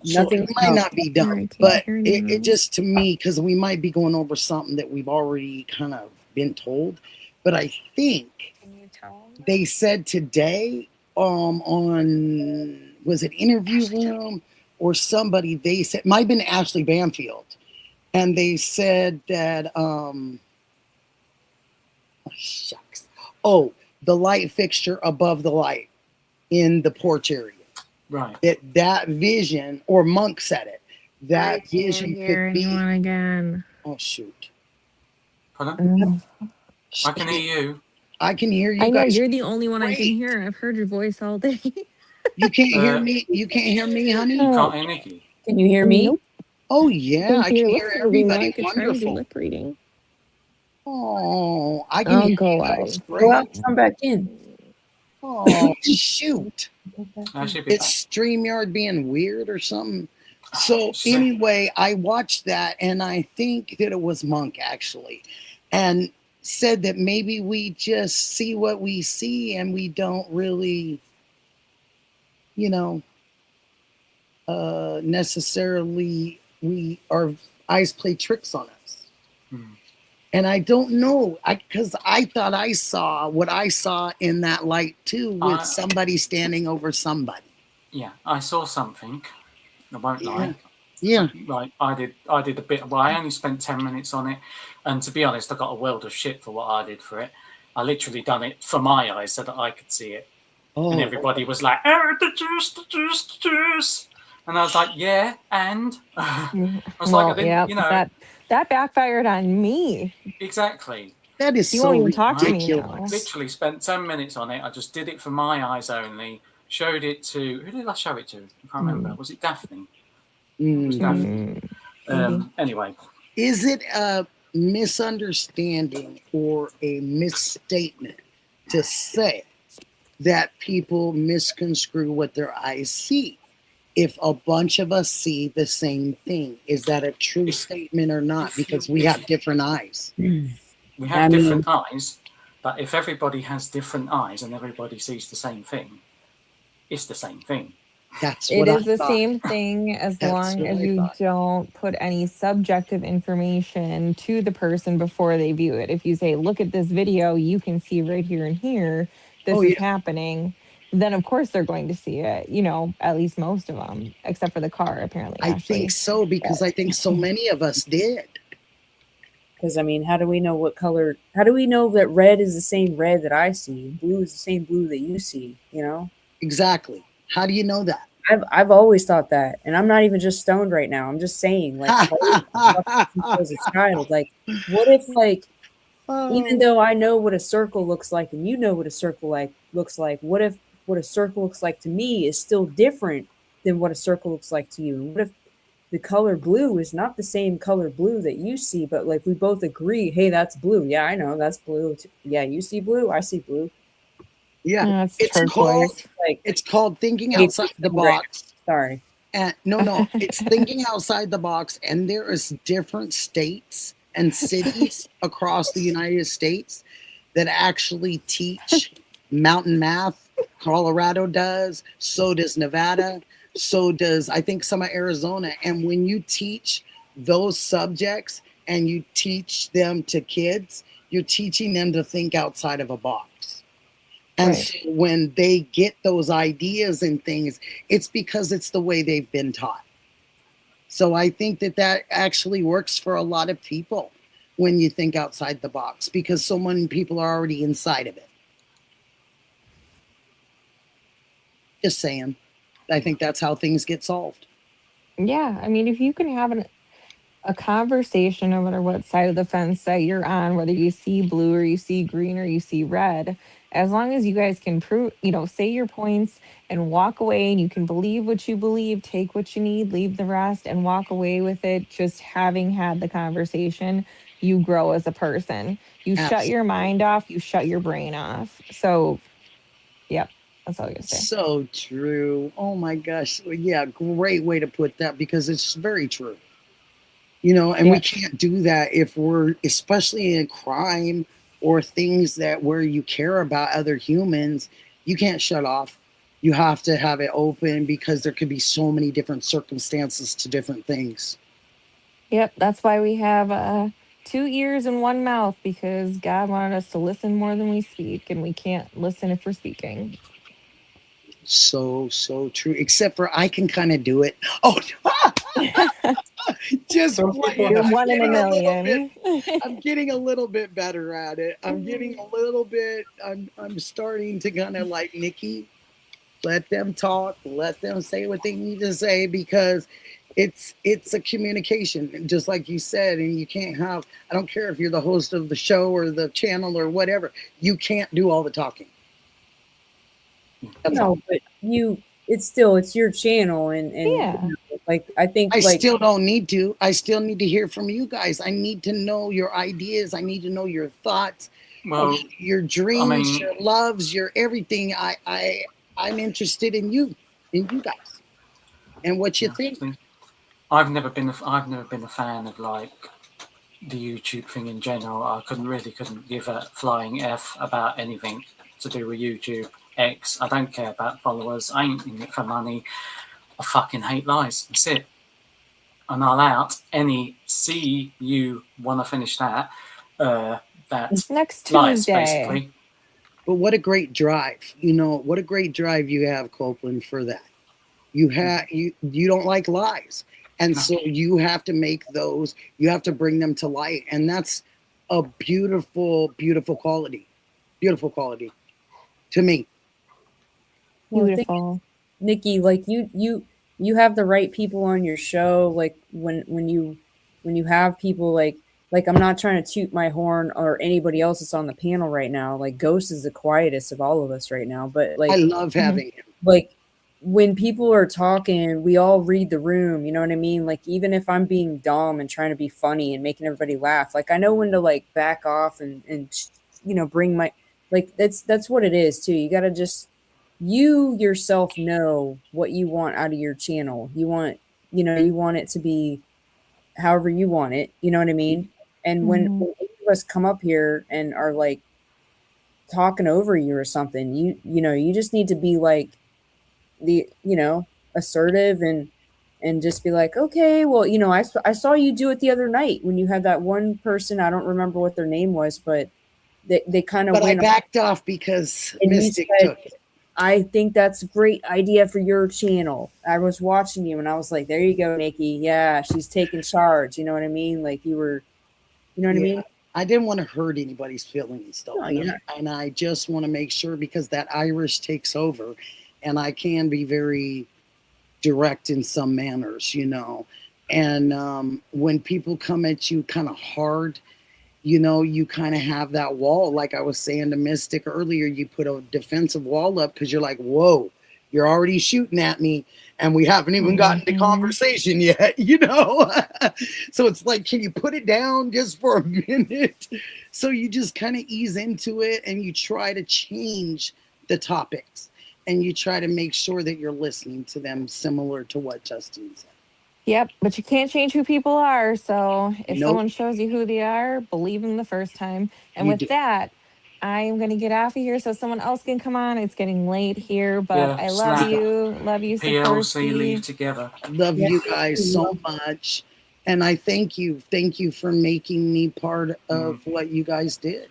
Nothing. It might not be dumb, Right, but hear you. it just, to me, because we might be going over something that we've already kind of been told, but I think Can you tell them? they said today on, was it Interview Room or somebody, they said, might have been Ashley Banfield, and they said that shucks, the light fixture above the light in the porch area, Right. that vision, or Monk said it, that vision Hear could be. anyone again? Oh shoot! Pardon? I can hear you. I can hear you I know guys. you're the only one I can Great. hear. I've heard your voice all day. You can't hear me. You can't hear me, honey. You can't hear Nikki. Can you hear me? Nope. Oh yeah, I can hear everybody. I could try and do Wonderful. lip reading. Oh, I can I'll hear go you out. guys. Go out, Great. come back in. Oh shoot! I should be back. It's StreamYard being weird or something. So Shit. anyway, I watched that, and I think that it was Monk actually, and said that maybe we just see what we see and we don't really, you know, necessarily our eyes play tricks on us. Hmm. And I don't know, because I thought I saw what I saw in that light too, with somebody standing over somebody. Yeah, I saw something. I won't lie. Yeah. Like I did a bit. Well, I only spent 10 minutes on it, and to be honest, I got a world of shit for what I did for it. I literally done it for my eyes so that I could see it, and everybody was like, "Oh, the juice," and I was like, "Yeah," and I was well, like, I didn't, you know, that backfired on me. exactly. That is You so won't even talk to me ridiculous. now. Literally spent 10 minutes on it. I just did it for my eyes only. Showed it to who did I show it to? I can't remember. Was it Daphne? It was Daphne. Anyway, is it a misunderstanding or a misstatement to say that people misconstrue what their eyes see? If a bunch of us see the same thing, is that a true statement or not? Because we have different eyes. We have different eyes, but if everybody has different eyes and everybody sees the same thing, it's the same thing. That's it what is I the thought. same thing as That's long what as I you thought. don't put any subjective information to the person before they view it. If you say, look at this video, you can see right here and here, this is happening, then of course they're going to see it, you know, at least most of them, except for the car, apparently. I think so, because I think so many of us did. Because, I mean, how do we know what color? How do we know that red is the same red that I see? Blue is the same blue that you see, you know? Exactly. How do you know that? I've always thought that. And I'm not even just stoned right now. I'm just saying, like, as a child, like, what if, like, even though I know what a circle looks like and you know what a circle looks like, what if what a circle looks like to me is still different than what a circle looks like to you? And what if the color blue is not the same color blue that you see, but like we both agree, hey, that's blue. Yeah, I know that's blue. Yeah, you see blue, I see blue. Yeah, it's it's called thinking outside the box. Sorry. And no, it's thinking outside the box, and there is different states and cities across the United States that actually teach mountain math. Colorado does, so does Nevada, so does I think some of Arizona. And when you teach those subjects and you teach them to kids, you're teaching them to think outside of a box. And so when they get those ideas and things, it's because it's the way they've been taught. So I think that that actually works for a lot of people when you think outside the box, because so many people are already inside of it. Just saying. I think that's how things get solved. Yeah, I mean, if you can have a conversation, no matter what side of the fence that you're on, whether you see blue or you see green or you see red, as long as you guys can prove, you know, say your points and walk away, and you can believe what you believe, take what you need, leave the rest, and walk away with it, just having had the conversation, you grow as a person. You shut your mind off, you shut your brain off. So, yep, that's all I gotta say. So true. Oh my gosh. Yeah, great way to put that, because it's very true. You know, and we can't do that if we're, especially in crime or things that where you care about other humans, you can't shut off. You have to have it open, because there could be so many different circumstances to different things. Yep, that's why we have 2 ears and one mouth, because God wanted us to listen more than we speak, and we can't listen if we're speaking. So true. Except for I can kind of do it. Oh, just you're one in a million. I'm getting a little bit better at it. I'm getting a little bit. I'm starting to kind of like Nikki. Let them talk. Let them say what they need to say, because it's a communication, just like you said. And you can't have. I don't care if you're the host of the show or the channel or whatever. You can't do all the talking. No, but it's your channel, and yeah. You know, like I think I like, still don't need to. I still need to hear from you guys. I need to know your ideas. I need to know your thoughts, your dreams, your loves, your everything. I'm interested in you guys, and what you think. I've never been a fan of, like, the YouTube thing in general. I couldn't give a flying F about anything to do with YouTube. X, I don't care about followers. I ain't in it for money. I fucking hate lies. That's it. And I'll out any see you want to finish that. That Next lies, Tuesday. basically. But what a great drive. You know, what a great drive you have, Copeland, for that. You don't like lies. And so you have to make those, you have to bring them to light. And that's a beautiful, beautiful quality. Beautiful quality to me. Beautiful. Nikki, like you have the right people on your show. Like when you have people like I'm not trying to toot my horn or anybody else that's on the panel right now. Like Ghost is the quietest of all of us right now. But like I love having him. Like when people are talking, we all read the room, you know what I mean? Like even if I'm being dumb and trying to be funny and making everybody laugh, like I know when to like back off and you know, bring my like that's what it is too. You got to just you yourself know what you want out of your channel. You want it to be however you want it, you know what I mean? And when any of us come up here and are like talking over you or something, you know, you just need to be like assertive and just be like, okay, well, you know, I saw you do it the other night when you had that one person, I don't remember what their name was, but they kind of But went I backed off because and Mystic said, took it. I think that's a great idea for your channel. I was watching you and I was like, there you go, Nikki. Yeah, she's taking charge. You know what I mean? Like you were, you know what I mean? I didn't want to hurt anybody's feelings, though. No, and I just want to make sure because that Irish takes over and I can be very direct in some manners, you know. And when people come at you kind of hard, you know, you kind of have that wall. Like I was saying to Mystic earlier, you put a defensive wall up because you're like, whoa, you're already shooting at me. And we haven't even gotten to conversation yet, you know? So it's like, can you put it down just for a minute? So you just kind of ease into it and you try to change the topics and you try to make sure that you're listening to them similar to what Justin said. Yep, but you can't change who people are. So if Nope. someone shows you who they are, believe them the first time. And with that, I am going to get off of here so someone else can come on. It's getting late here, but Yeah, I love snap. you. Love you, PLC leave Sikorsky. together. Love you guys so much. And I thank you. Thank you for making me part of what you guys did.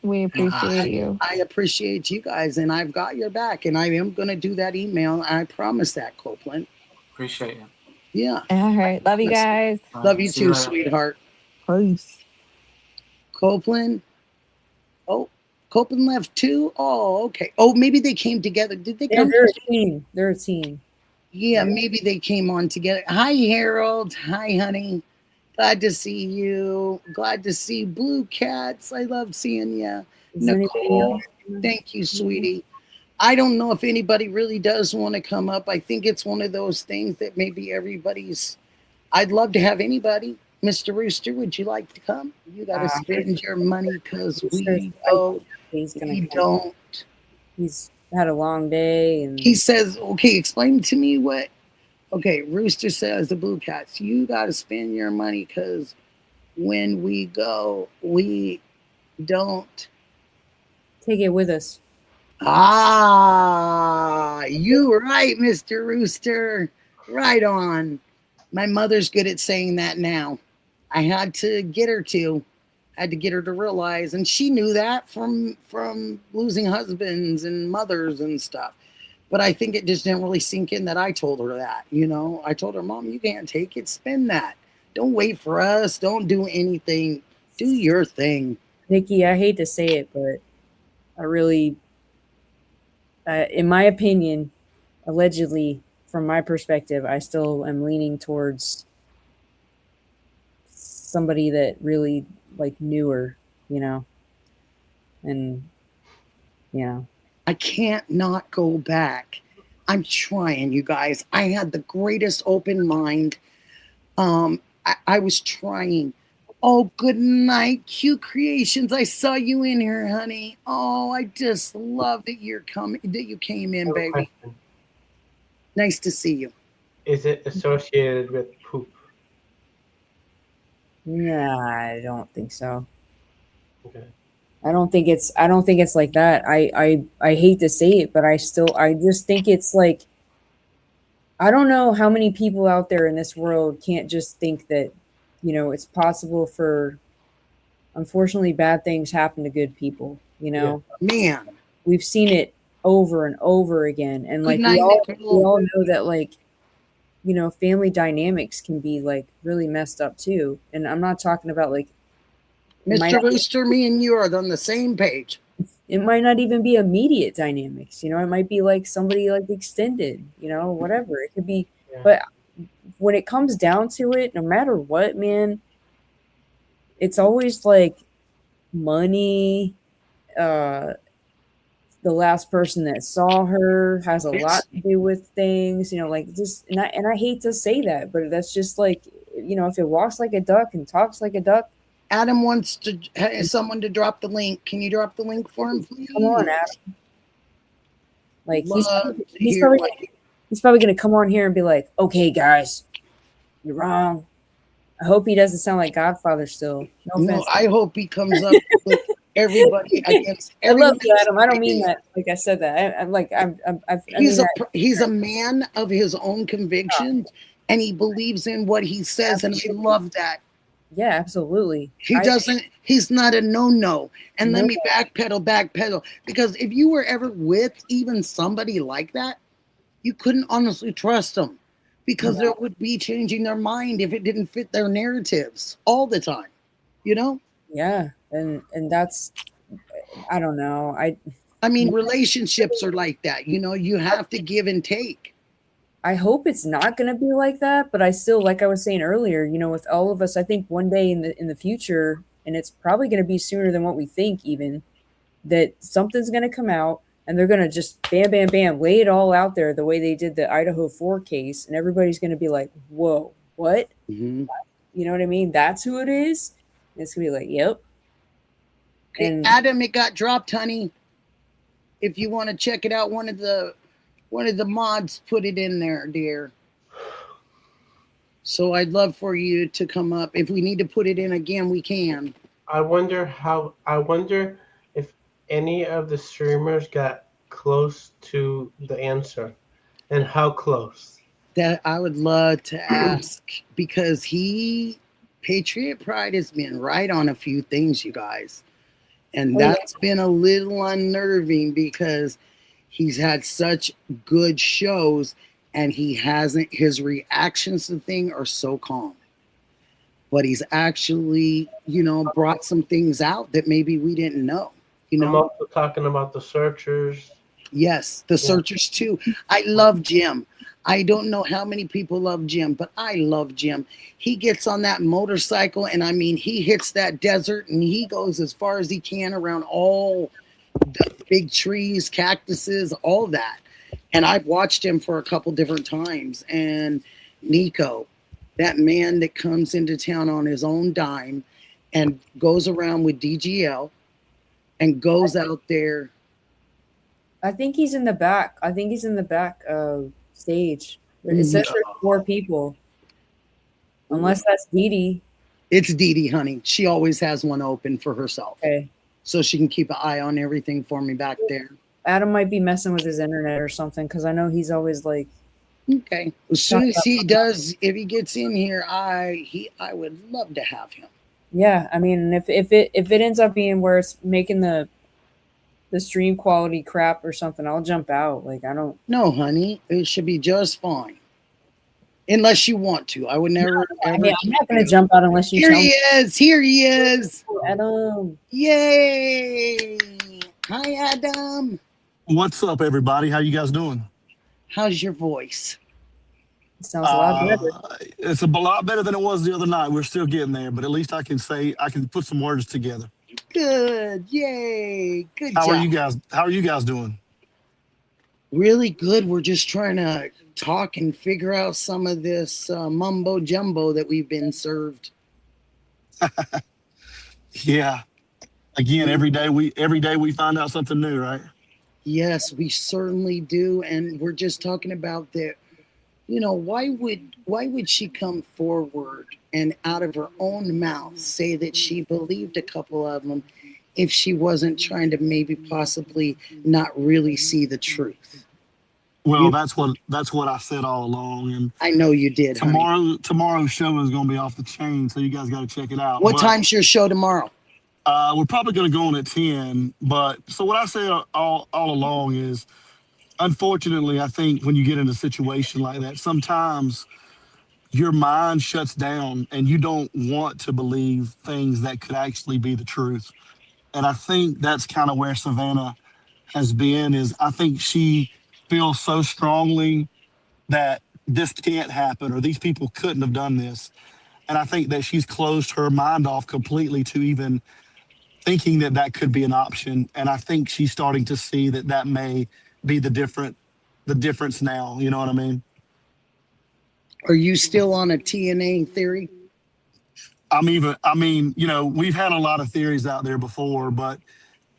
We appreciate you. I appreciate you guys, and I've got your back, and I am going to do that email. I promise that, Copeland. Appreciate it. Yeah. All right. Love you guys. Love you too, sweetheart. Peace. Copeland. Oh, Copeland left too? Oh, okay. Oh, maybe they came together. Did they come? They're a team. They're a team. Yeah, maybe they came on together. Hi, Harold. Hi, honey. Glad to see you. Glad to see Blue Cats. I love seeing you. Nicole, thank you, sweetie. I don't know if anybody really does want to come up. I think it's one of those things that maybe everybody's. I'd love to have anybody. Mr. Rooster, would you like to come? You got to spend your money because we don't. He's had a long day. And he says, okay, explain to me what. Okay, Rooster says the Blue Cats, you got to spend your money because when we go, we don't take it with us. Ah, you right, Mr. Rooster. Right on. My mother's good at saying that now. I had to get her to. I had to get her to realize, and she knew that from losing husbands and mothers and stuff. But I think it just didn't really sink in that I told her that, you know. I told her, Mom, you can't take it. Spend that. Don't wait for us. Don't do anything. Do your thing. Nikki, I hate to say it, but I really, in my opinion, allegedly, from my perspective, I still am leaning towards somebody that really, like, knew her, you know. And, you know. I can't not go back. I'm trying, you guys. I had the greatest open mind. I was trying. Oh, good night, Q Creations. I saw you in here, honey. Oh, I just love that you're coming. That you came in, baby. Question. Nice to see you. Is it associated with poop? Nah, I don't think so. Okay. I don't think it's like that. I hate to say it, but I just think it's like, I don't know how many people out there in this world can't just think that, it's possible for, unfortunately, bad things happen to good people, Yeah. Man, We've seen it over and over again, and good like we night, all we Nicole. all know that, like, family dynamics can be like really messed up too. And I'm not talking about like, it might Mr. Rooster, me and you are on the same page. it might not even be immediate dynamics, it might be like somebody like extended, whatever it could be. Yeah. But when it comes down to it, no matter what, man, it's always like money. The last person that saw her has a lot to do with things, like, just, and I hate to say that, but that's just like, if it walks like a duck and talks like a duck. Adam wants someone to drop the link. Can you drop the link for him, please? Come on, Adam. Like, he's hear probably gonna come on here and be like, "Okay, guys, you're wrong." I hope he doesn't sound like Godfather still. No offense. I hope he comes up with everybody against I love everyone. you, Adam. I don't mean that. Like I said that. I'm like, he's a man of his own convictions, and he believes in what he says, and I love that. Yeah, absolutely. He's not a no. And let me backpedal, because if you were ever with even somebody like that, you couldn't honestly trust them, because they would be changing their mind if it didn't fit their narratives all the time, Yeah, and that's, I don't know. I mean, relationships are like that, you have to give and take. I hope it's not going to be like that, but I still, like I was saying earlier, with all of us, I think one day in the future, and it's probably going to be sooner than what we think even, that something's going to come out and they're going to just bam, bam, bam, lay it all out there the way they did the Idaho 4 case, and everybody's going to be like, whoa, what? Mm-hmm. You know what I mean? That's who it is? And it's going to be like, yep. Okay, and Adam, it got dropped, honey. If you want to check it out, one of the mods put it in there, dear. So I'd love for you to come up. If we need to put it in again, we can. I wonder if any of the streamers got close to the answer, and how close. That I would love to ask, because Patriot Pride has been right on a few things, you guys. And that's been a little unnerving, because he's had such good shows, and his reactions to things are so calm. But he's actually, brought some things out that maybe we didn't know. I'm also talking about the Searchers. Yes, the Searchers too. I love Jim. I don't know how many people love Jim, but I love Jim. He gets on that motorcycle, and I mean, he hits that desert, and he goes as far as he can around all the big trees, cactuses, all that. And I've watched him for a couple different times. And Nico, that man that comes into town on his own dime and goes around with DGL and goes out there. I think he's in the back. Stage. It says there's 4 people. Unless that's Dee Dee. It's Dee Dee, honey. She always has one open for herself. Okay. So she can keep an eye on everything for me back there. Adam might be messing with his internet or something, because I know he's always like. Okay. As soon as he does, if he gets in here, I would love to have him. Yeah, I mean, if it ends up being where it's making the stream quality crap or something, I'll jump out. Like, I don't. No, honey, it should be just fine. Unless you want to. I would never. I'm not going to jump out unless you. Here he is. Here he is. Adam. Yay. Hi, Adam. What's up, everybody? How you guys doing? How's your voice? It sounds a lot better. It's a lot better than it was the other night. We're still getting there, but at least I can put some words together. Good. Yay. Good job. How are you guys doing? Really good. We're just trying to talk and figure out some of this mumbo jumbo that we've been served. Yeah. Again, every day we find out something new, right? Yes, we certainly do. And we're just talking about that why would she come forward and out of her own mouth say that she believed a couple of them if she wasn't trying to maybe possibly not really see the truth? Well, You, that's what I said all along. And I know you did, honey. tomorrow's show is going to be off the chain, so you guys got to check it out. What But time's your show tomorrow? we're probably going to go on at 10. But so what I said all along is, unfortunately, I think when you get in a situation like that, sometimes your mind shuts down and you don't want to believe things that could actually be the truth. And I think that's kind of where Savannah has been. Is I think she feels so strongly that this can't happen or these people couldn't have done this. And I think that she's closed her mind off completely to even thinking that that could be an option. And I think she's starting to see that that may be the difference now. You know what I mean? Are you still on a TNA theory? I mean, we've had a lot of theories out there before, but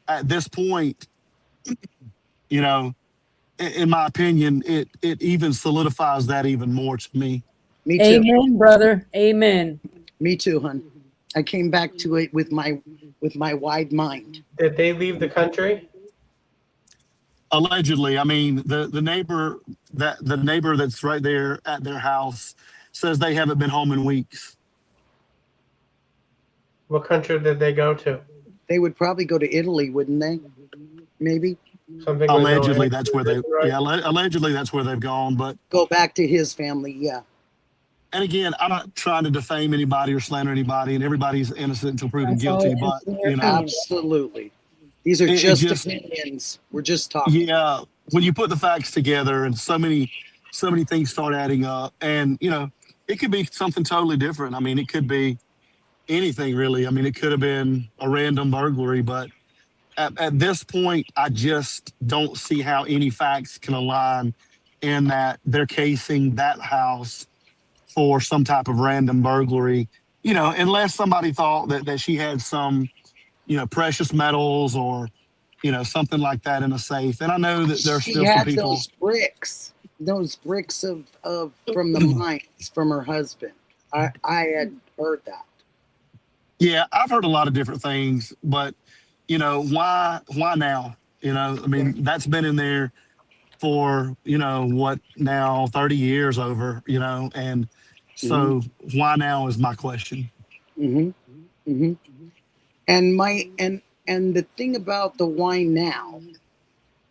at this point, you know, in my opinion, it even solidifies that even more to me. Me too. Amen, brother. Amen. Me too, hon. I came back to it with my wide mind. Did they leave the country? Allegedly, I mean, the neighbor that's right there at their house says they haven't been home in weeks. What country did they go to? They would probably go to Italy, wouldn't they? Maybe Something Allegedly, that's where allegedly that's where they've gone. But go back to his family. Yeah. and again, I'm not trying to defame anybody or slander anybody, and everybody's innocent until proven That's all guilty. it But is in your Absolutely. These are it just just opinions. We're just talking. yeah, when you put the facts together and so many things start adding up, and it could be something totally different. I mean, it could be anything really. I mean, it could have been a random burglary, but at this point, I just don't see how any facts can align in that they're casing that house for some type of random burglary, unless somebody thought that she had some, precious metals or, something like that in a safe. And I know that there's She still some had people. those bricks of from the mines from her husband. I had heard that. Yeah, I've heard a lot of different things, but why now? I mean, that's been in there for, what now, 30 years over, and so why now is my question. Mm-hmm. Mm-hmm. And the thing about the why now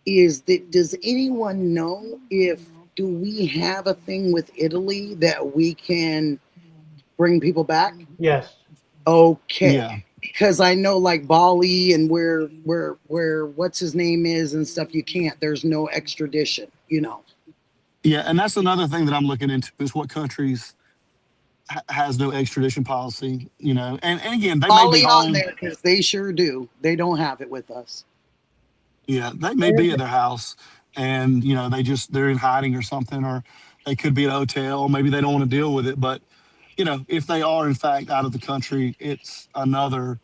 is that, does anyone know do we have a thing with Italy that we can bring people back? Yes. Okay. Yeah. Because I know like Bali and where what's his name is and stuff, you can't. There's no extradition, Yeah, and that's another thing that I'm looking into is what countries has no extradition policy, and again, they may be Bali on home. there because they sure do. They don't have it with us. Yeah, they may be at their house and, they're in hiding or something, or they could be at a hotel, maybe they don't want to deal with it. But, if they are in fact out of the country, it's another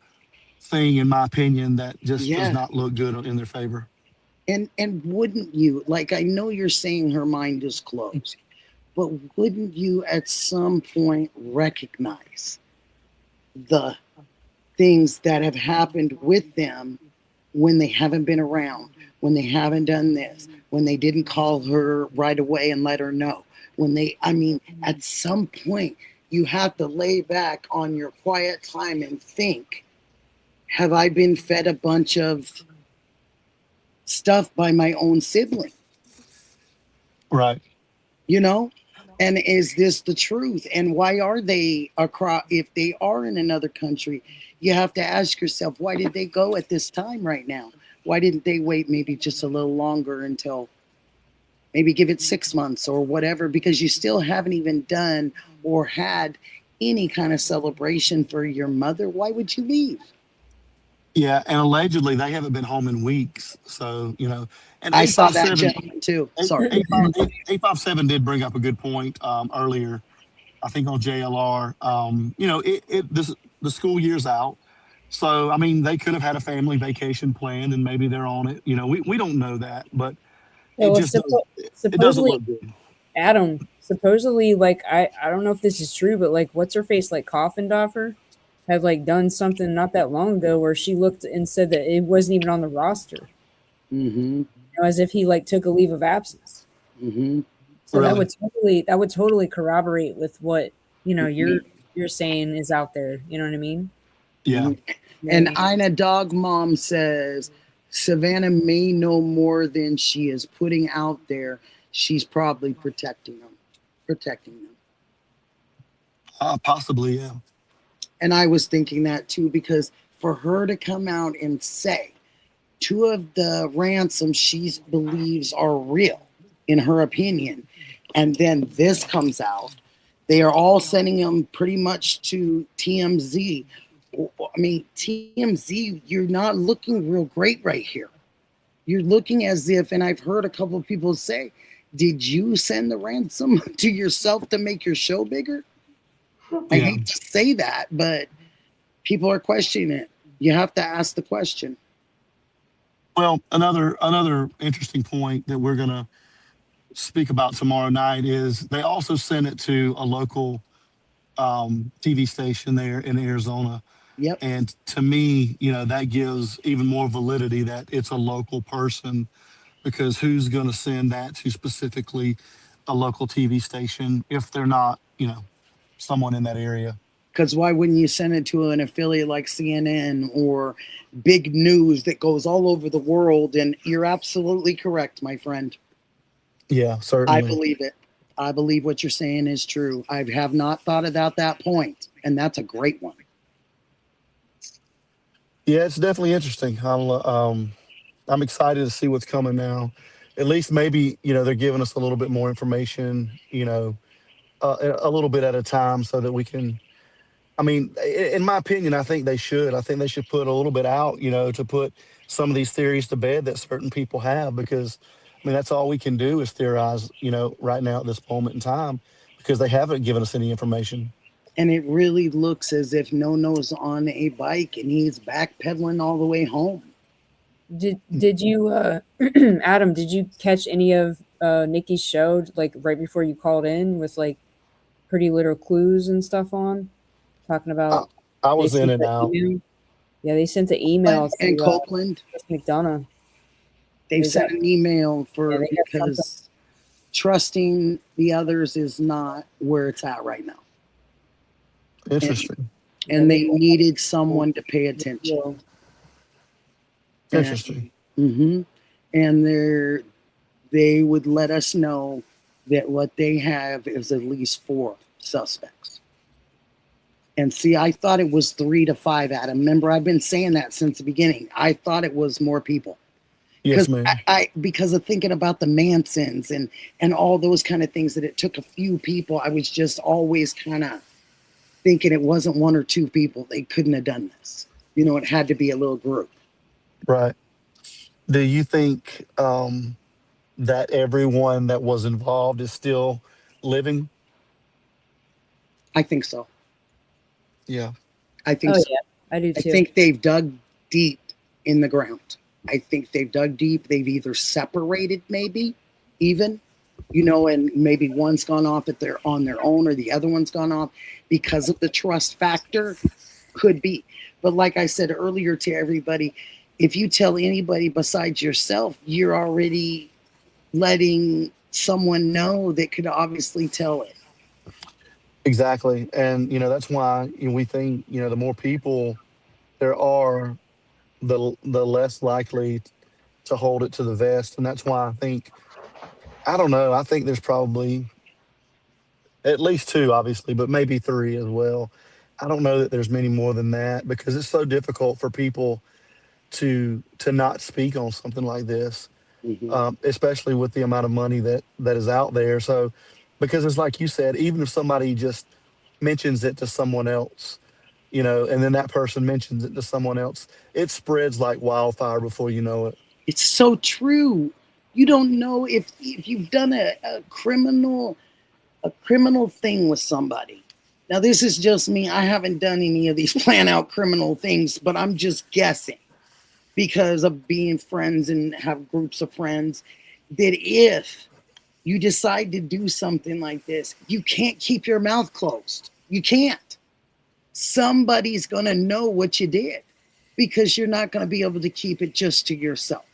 thing, in my opinion, that just does not look good in their favor. And wouldn't you, like, I know you're saying her mind is closed, but wouldn't you at some point recognize the things that have happened with them when they haven't been around, when they haven't done this, when they didn't call her right away and let her know, at some point you have to lay back on your quiet time and think, have I been fed a bunch of stuff by my own sibling? Right. And is this the truth? And why are they across? If they are in another country, you have to ask yourself, why did they go at this time right now? Why didn't they wait maybe just a little longer until maybe give it 6 months or whatever? Because you still haven't even done or had any kind of celebration for your mother. Why would you leave? Yeah, and allegedly they haven't been home in weeks. So, and I saw that gentleman too. Sorry. 857 did bring up a good point earlier, I think on JLR. The school year's out. So, I mean, they could have had a family vacation planned and maybe they're on it. We don't know that, but it just it doesn't look good. Adam, supposedly, like, I don't know if this is true, but like, what's her face, like Coffindoffer, had like done something not that long ago where she looked and said that it wasn't even on the roster, Mm-hmm. as if he like took a leave of absence. Mm-hmm. So Really? that would totally corroborate with what you're saying is out there. You know what I mean? Yeah. And Yeah. Ina Dog Mom says Savannah may know more than she is putting out there. She's probably protecting them. Possibly, yeah. And I was thinking that too, because for her to come out and say two of the ransoms she believes are real, in her opinion, and then this comes out, they are all sending them pretty much to TMZ. I mean, TMZ, you're not looking real great right here. You're looking as if, and I've heard a couple of people say, did you send the ransom to yourself to make your show bigger? I Yeah. hate to say that, but people are questioning it. You have to ask the question. Well, another interesting point that we're going to speak about tomorrow night is they also sent it to a local TV station there in Arizona. Yep. And to me, that gives even more validity that it's a local person, because who's going to send that to specifically a local TV station if they're not, someone in that area? Because why wouldn't you send it to an affiliate like CNN or big news that goes all over the world? And you're absolutely correct, my friend. Yeah, certainly. I believe it. I believe what you're saying is true. I have not thought about that point, and that's a great one. Yeah, it's definitely interesting. I'm excited to see what's coming now. At least maybe they're giving us a little bit more information, a little bit at a time, so that we can. I mean, in my opinion, I think they should. I think they should put a little bit out, to put some of these theories to bed that certain people have, because I mean that's all we can do is theorize, right now at this moment in time, because they haven't given us any information. And it really looks as if No-No's on a bike and he's backpedaling all the way home. Did you Adam, did you catch any of Nikki's show like right before you called in with like Pretty Little Clues and stuff on? Talking about I they was in sent and the out. email. Yeah, they sent the email And to Copeland, Chris McDonough. they've They sent got- an email Yeah, for they got something. because trusting the others is not where it's at right now. Interesting. And they needed someone to pay attention. Yeah. Interesting. Mm-hmm. And they would let us know that what they have is at least 4 suspects. And see, I thought it was 3 to 5, Adam. Remember, I've been saying that since the beginning. I thought it was more people. Yes, ma'am. Because of thinking about the Mansons and all those kind of things, that it took a few people. I was just always kind of thinking it wasn't 1 or 2 people. They couldn't have done this. It had to be a little group. Right. Do you think that everyone that was involved is still living? I think so. Yeah. I think Oh so. yeah, I do I too. think they've dug deep in the ground. I think they've dug deep. They've either separated, maybe even, and maybe one's gone off on their own, or the other one's gone off because of the trust factor. Could be. But like I said earlier to everybody, if you tell anybody besides yourself, you're already letting someone know that could obviously tell it. Exactly. And that's why we think the more people there are, the less likely to hold it to the vest. And that's why I don't know, I think there's probably at least 2, obviously, but maybe 3 as well. I don't know that there's many more than that, because it's so difficult for people to not speak on something like this, especially with the amount of money that is out there. So, because it's like you said, even if somebody just mentions it to someone else, and then that person mentions it to someone else, it spreads like wildfire before you know it. It's so true. You don't know if you've done a criminal thing with somebody. Now, this is just me. I haven't done any of these plan out criminal things, but I'm just guessing because of being friends and have groups of friends, that if you decide to do something like this, you can't keep your mouth closed. You can't. Somebody's going to know what you did because you're not going to be able to keep it just to yourself.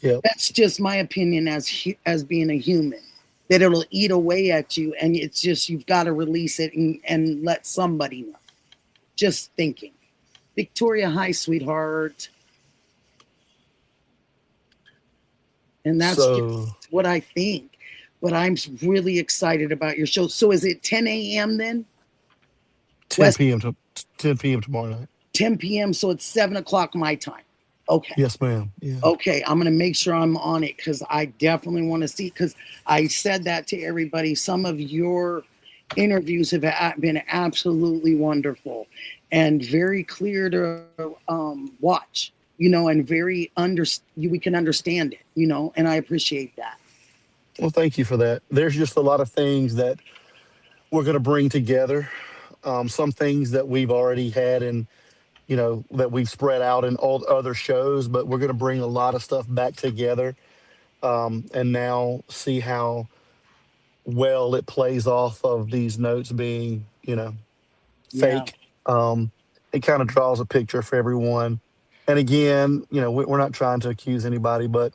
Yep. That's just my opinion as being a human, that it'll eat away at you, and it's just you've got to release it and let somebody know. Just thinking. Victoria, hi, sweetheart. And that's So just what I think. But I'm really excited about your show. So is it 10 a.m. then? 10 p.m. to 10 p.m. tomorrow night. 10 p.m. So it's 7 o'clock my time. Okay. Yes, ma'am. Yeah. Okay, I'm going to make sure I'm on it because I definitely want to see, because I said that to everybody. Some of your interviews have been absolutely wonderful and very clear to watch, and very we can understand it, and I appreciate that. Well, thank you for that. There's just a lot of things that we're going to bring together. Some things that we've already had and that we've spread out in all other shows, but we're going to bring a lot of stuff back together, and now see how well it plays off of these notes being, fake. It kind of draws a picture for everyone. And again, we're not trying to accuse anybody, but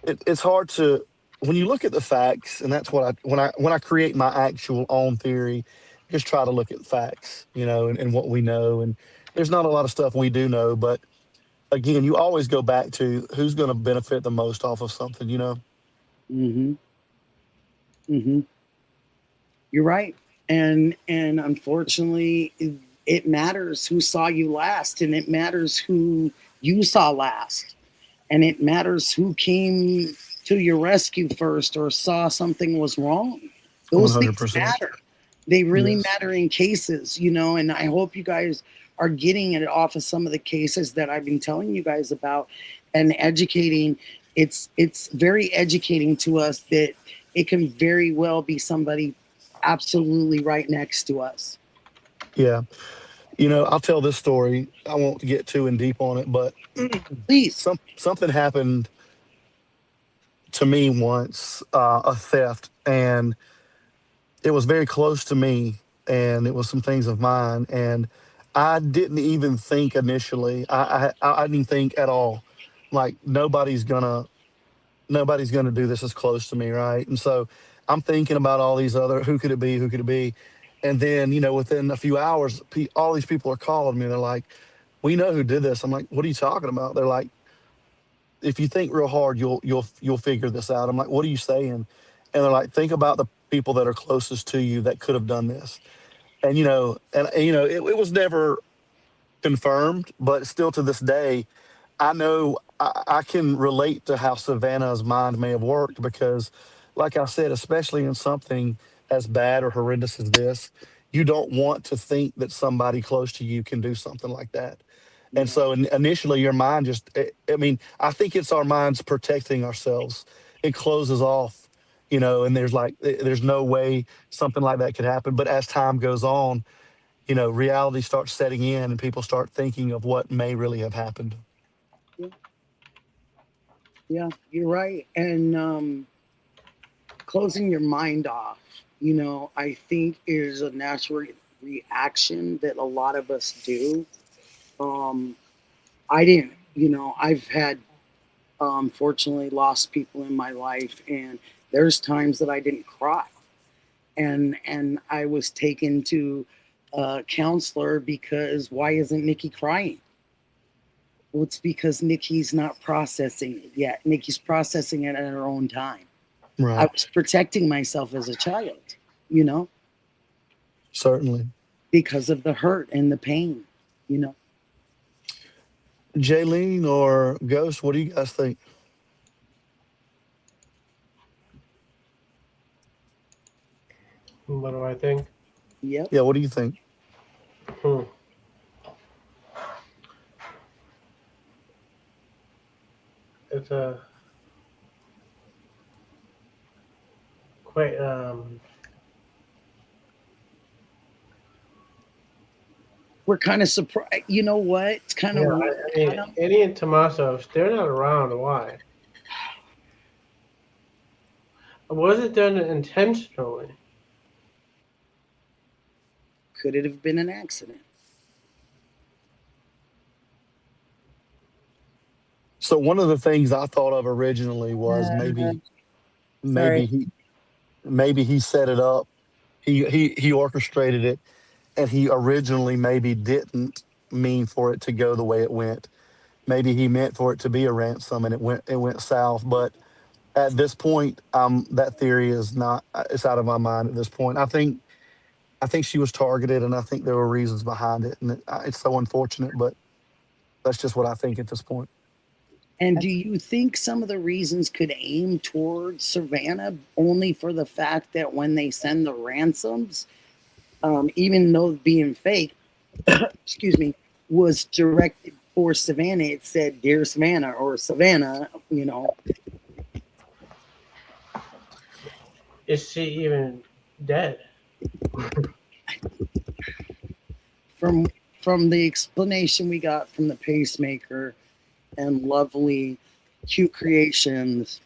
it's hard to, when you look at the facts, and that's what when I create my actual own theory, just try to look at facts, and what we know. And there's not a lot of stuff we do know, but again, you always go back to who's going to benefit the most off of something, Mm-hmm. Mm-hmm. You're right. And unfortunately, it matters who saw you last, and it matters who you saw last, and it matters who came to your rescue first or saw something was wrong. Those 100%. things matter. They really Yes. matter in cases, and I hope you guys are getting it off of some of the cases that I've been telling you guys about and educating. It's very educating to us that it can very well be somebody absolutely right next to us. Yeah. I'll tell this story. I won't get too in deep on it, but Please. something happened to me once, a theft, and it was very close to me, and it was some things of mine, and I didn't even think initially. I didn't think at all, like nobody's gonna do this as close to me, right? And so I'm thinking about all these other, who could it be, who could it be, and then within a few hours, all these people are calling me. They're like, "We know who did this." I'm like, "What are you talking about?" They're like, "If you think real hard, you'll figure this out." I'm like, "What are you saying?" And they're like, "Think about the people that are closest to you that could have done this." And it was never confirmed, but still to this day, I know I can relate to how Savannah's mind may have worked because, like I said, especially in something as bad or horrendous as this, you don't want to think that somebody close to you can do something like that. And so initially, your mind just, I mean, I think it's our minds protecting ourselves. It closes off, and there's no way something like that could happen. But as time goes on, reality starts setting in and people start thinking of what may really have happened. Yeah, you're right. And closing your mind off, I think is a natural reaction that a lot of us do. I didn't, I've had, fortunately, lost people in my life, and there's times that I didn't cry, and I was taken to a counselor because why isn't Nikki crying? Well, it's because Nikki's not processing it yet. Nikki's processing it at her own time. Right. I was protecting myself as a child, Certainly. because of the hurt and the pain, Jaylene or Ghost, what do you guys think? What do I think? Yep. Yeah, what do you think? It's a quite We're kind of surprised. You know what? It's kind of I mean, Eddie and Tommaso, if they're not around, why? Was it done intentionally? Could it have been an accident? So one of the things I thought of originally was maybe maybe Sorry. he maybe he set it up. He orchestrated it, and he originally maybe didn't mean for it to go the way it went. Maybe he meant for it to be a ransom, and it went south. But at this point, that theory is not. It's out of my mind at this point. I think she was targeted, and I think there were reasons behind it, and it's so unfortunate. But that's just what I think at this point. And do you think some of the reasons could aim towards Savannah only for the fact that when they send the ransoms, even though being fake, excuse me, was directed for Savannah, it said "Dear Savannah" or "Savannah," Is she even dead? from from the explanation we got from the pacemaker and lovely cute creations.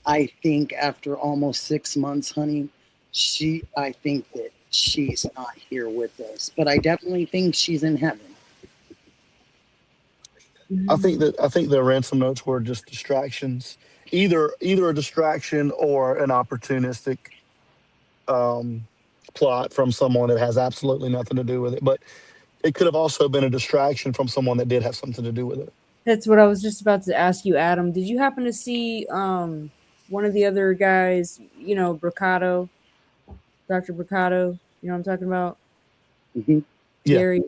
I think after almost 6 months, honey, I think that she's not here with us, but I definitely think she's in heaven. I think the ransom notes were just distractions, either a distraction or an opportunistic um, plot from someone that has absolutely nothing to do with it. But it could have also been a distraction from someone that did have something to do with it. That's what I was just about to ask you, Adam. Did you happen to see one of the other guys, Bricado, Dr. Bricado, you know what I'm talking about? Hmm. Yeah, Gary. yeah,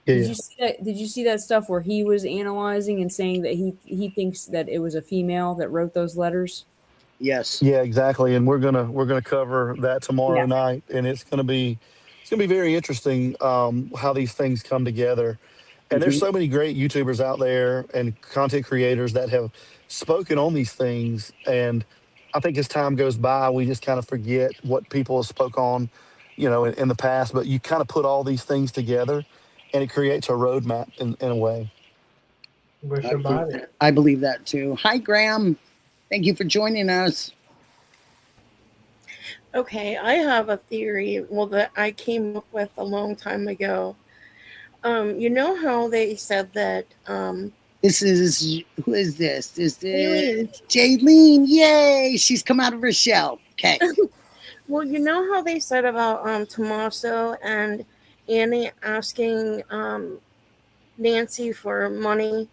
Did yeah. you see that? Did you see that stuff where he was analyzing and saying that he thinks that it was a female that wrote those letters? Yes. Yeah, exactly. And we're gonna cover that Yeah. tomorrow night, and it's gonna be very interesting how these things come together. And there's Hmm. so many great YouTubers out there and content creators that have spoken on these things. And I think as time goes by, we just kind of forget what people have spoke on, in the past. But you kind of put all these things together, and it creates a roadmap in a way. Where's I her believe body? that. I believe that too. Hi, Graham. Thank you for joining us. Okay, I have a theory, well, that I came up with a long time ago. You know how they said that, This is who is this? Is Aileen, this Jaylene? Yay! She's come out of her shell. Okay. well, you know how they said about Tommaso and Annie asking Nancy for money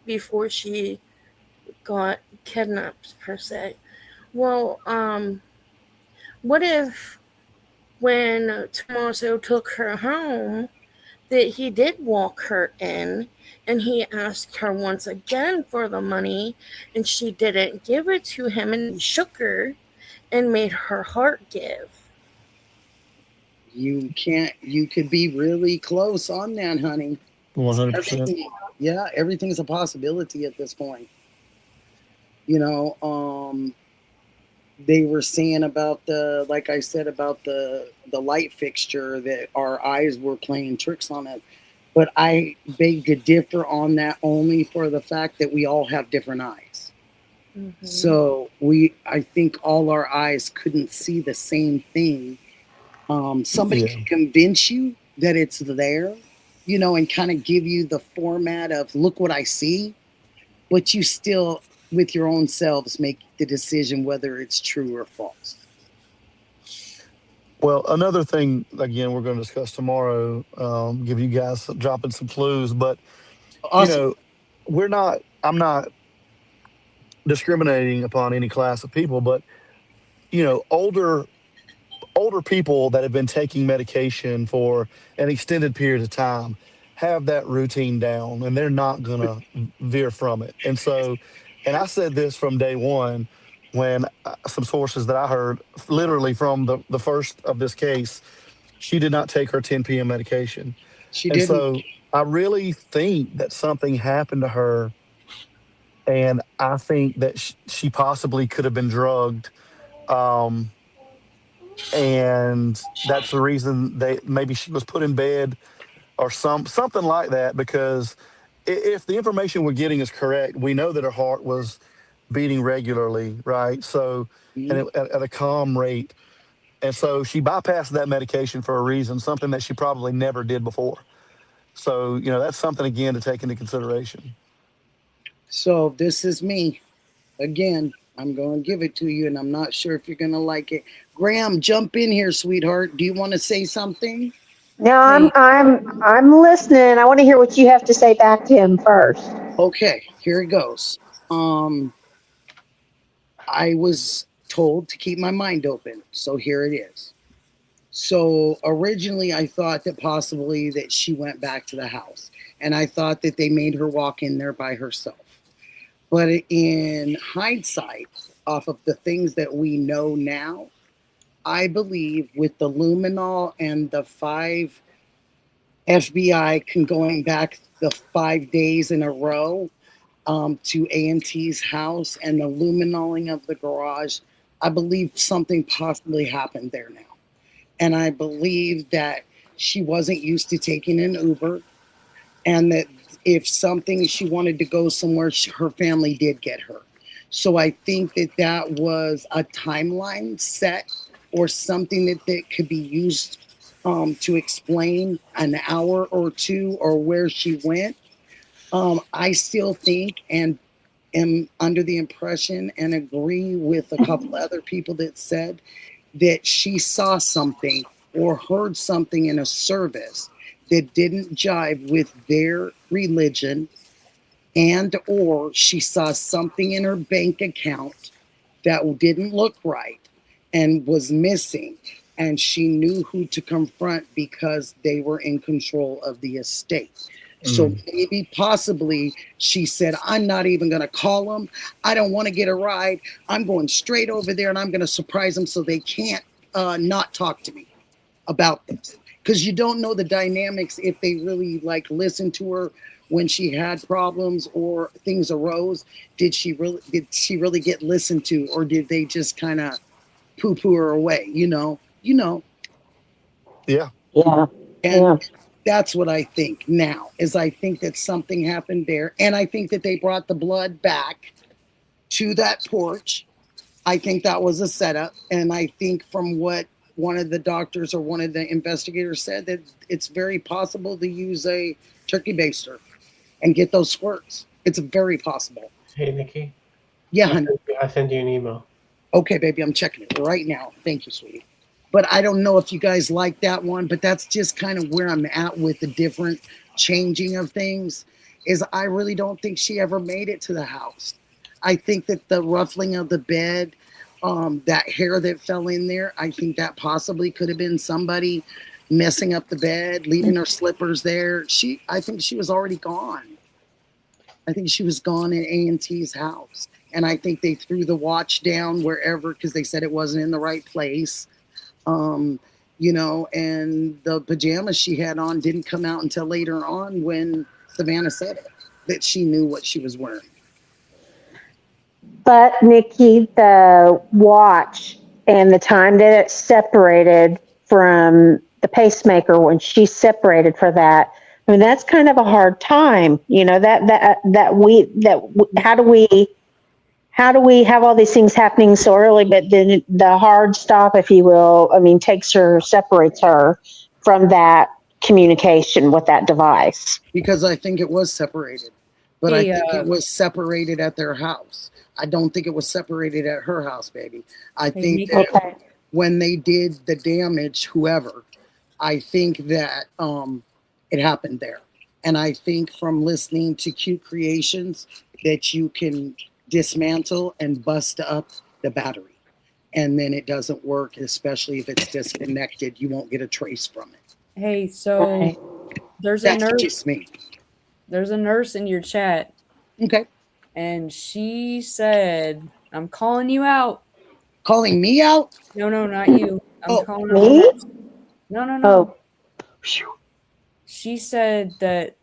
before she got kidnapped, per se. Well, what if when Tommaso took her home, that he did walk her in and he asked her once again for the money and she didn't give it to him and he shook her and made her heart give. You can't. You could be really close on that, honey. 100%. Everything. Yeah, everything's a possibility at this point. You know, they were saying about like I said about the light fixture that our eyes were playing tricks on it. But I beg to differ on that only for the fact that we all have different eyes. Mm-hmm. So I think all our eyes couldn't see the same thing. Somebody Yeah. can convince you that it's there, and kind of give you the format of look what I see, but you still, with your own selves, make the decision whether it's true or false. Well, another thing, again, we're going to discuss tomorrow, give you guys dropping some clues, but, you Awesome. know, I'm not discriminating upon any class of people, but, older people that have been taking medication for an extended period of time have that routine down, and they're not going to veer from it. And so, and I said this from day one when some sources that I heard, literally from the first of this case, she did not take her 10 p.m. medication. She And didn't. so I really think that something happened to her. And I think that she possibly could have been drugged. Um, and that's the reason maybe she was put in bed or something like that. Because if the information we're getting is correct, we know that her heart was beating regularly, right? So, and Mhm. at a calm rate. And so she bypassed that medication for a reason, something that she probably never did before. So, that's something again to take into consideration. So this is me. Again, I'm going to give it to you, and I'm not sure if you're going to like it. Graham, jump in here, sweetheart. Do you want to say something? No, Hey, I'm listening. I want to hear what you have to say back to him first. Okay, here it goes. Um, I was told to keep my mind open, so here it is. So originally, I thought that possibly that she went back to the house, and I thought that they made her walk in there by herself. But in hindsight, off of the things that we know now, I believe with the luminol and the 5 FBI going back the 5 days in a row to A&T's house and the luminoling of the garage, I believe something possibly happened there now. And I believe that she wasn't used to taking an Uber, and that if something she wanted to go somewhere, her family did get her. So I think that that was a timeline set or something that could be used to explain an hour or two or where she went. I still think and am under the impression and agree with a couple other people that said that she saw something or heard something in a service that didn't jive with their religion, and or she saw something in her bank account that didn't look right and was missing, and she knew who to confront because they were in control of the estate. So maybe possibly she said, I'm not even going to call them. I don't want to get a ride. I'm going straight over there and I'm going to surprise them so they can't not talk to me about this. Because you don't know the dynamics if they really like listened to her when she had problems or things arose. Did she really get listened to, or did they just kind of poo-poo her away? Yeah. Yeah. And Yeah. that's what I think now, is I think that something happened there. And I think that they brought the blood back to that porch. I think that was a setup. And I think from what one of the doctors or one of the investigators said, that it's very possible to use a turkey baster and get those squirts. It's very possible. Hey, Nikki. Yeah, honey. I sent you an email. Okay, baby, I'm checking it right now. Thank you, sweetie. But I don't know if you guys like that one, but that's just kind of where I'm at with the different changing of things, is I really don't think she ever made it to the house. I think that the ruffling of the bed, that hair that fell in there, I think that possibly could have been somebody messing up the bed, leaving her slippers there. I think she was already gone. I think she was gone in A&T's house. And I think they threw the watch down wherever because they said it wasn't in the right place. And the pajamas she had on didn't come out until later on when Savannah said it, that she knew what she was wearing. But Nikki, the watch and the time that it separated from the pacemaker when she separated for that, I mean, that's kind of a hard time. How do we have all these things happening so early, but then the hard stop, if you will, I mean, separates her from that communication with that device. Because I think it was separated. But I Hey, think it was separated at their house. I don't think it was separated at her house, baby. I think Nikki. that when they did the damage, whoever, I think that it happened there. And I think from listening to Cute Creations that you can dismantle and bust up the battery. And then it doesn't work, especially if it's disconnected. You won't get a trace from it. Hey, so Right. there's a That's nurse. just me. There's a nurse in your chat, Okay. and she said, "I'm calling you out." Calling me out? No, not you. I'm Oh. calling out Me? the nurse. No. Oh, She said that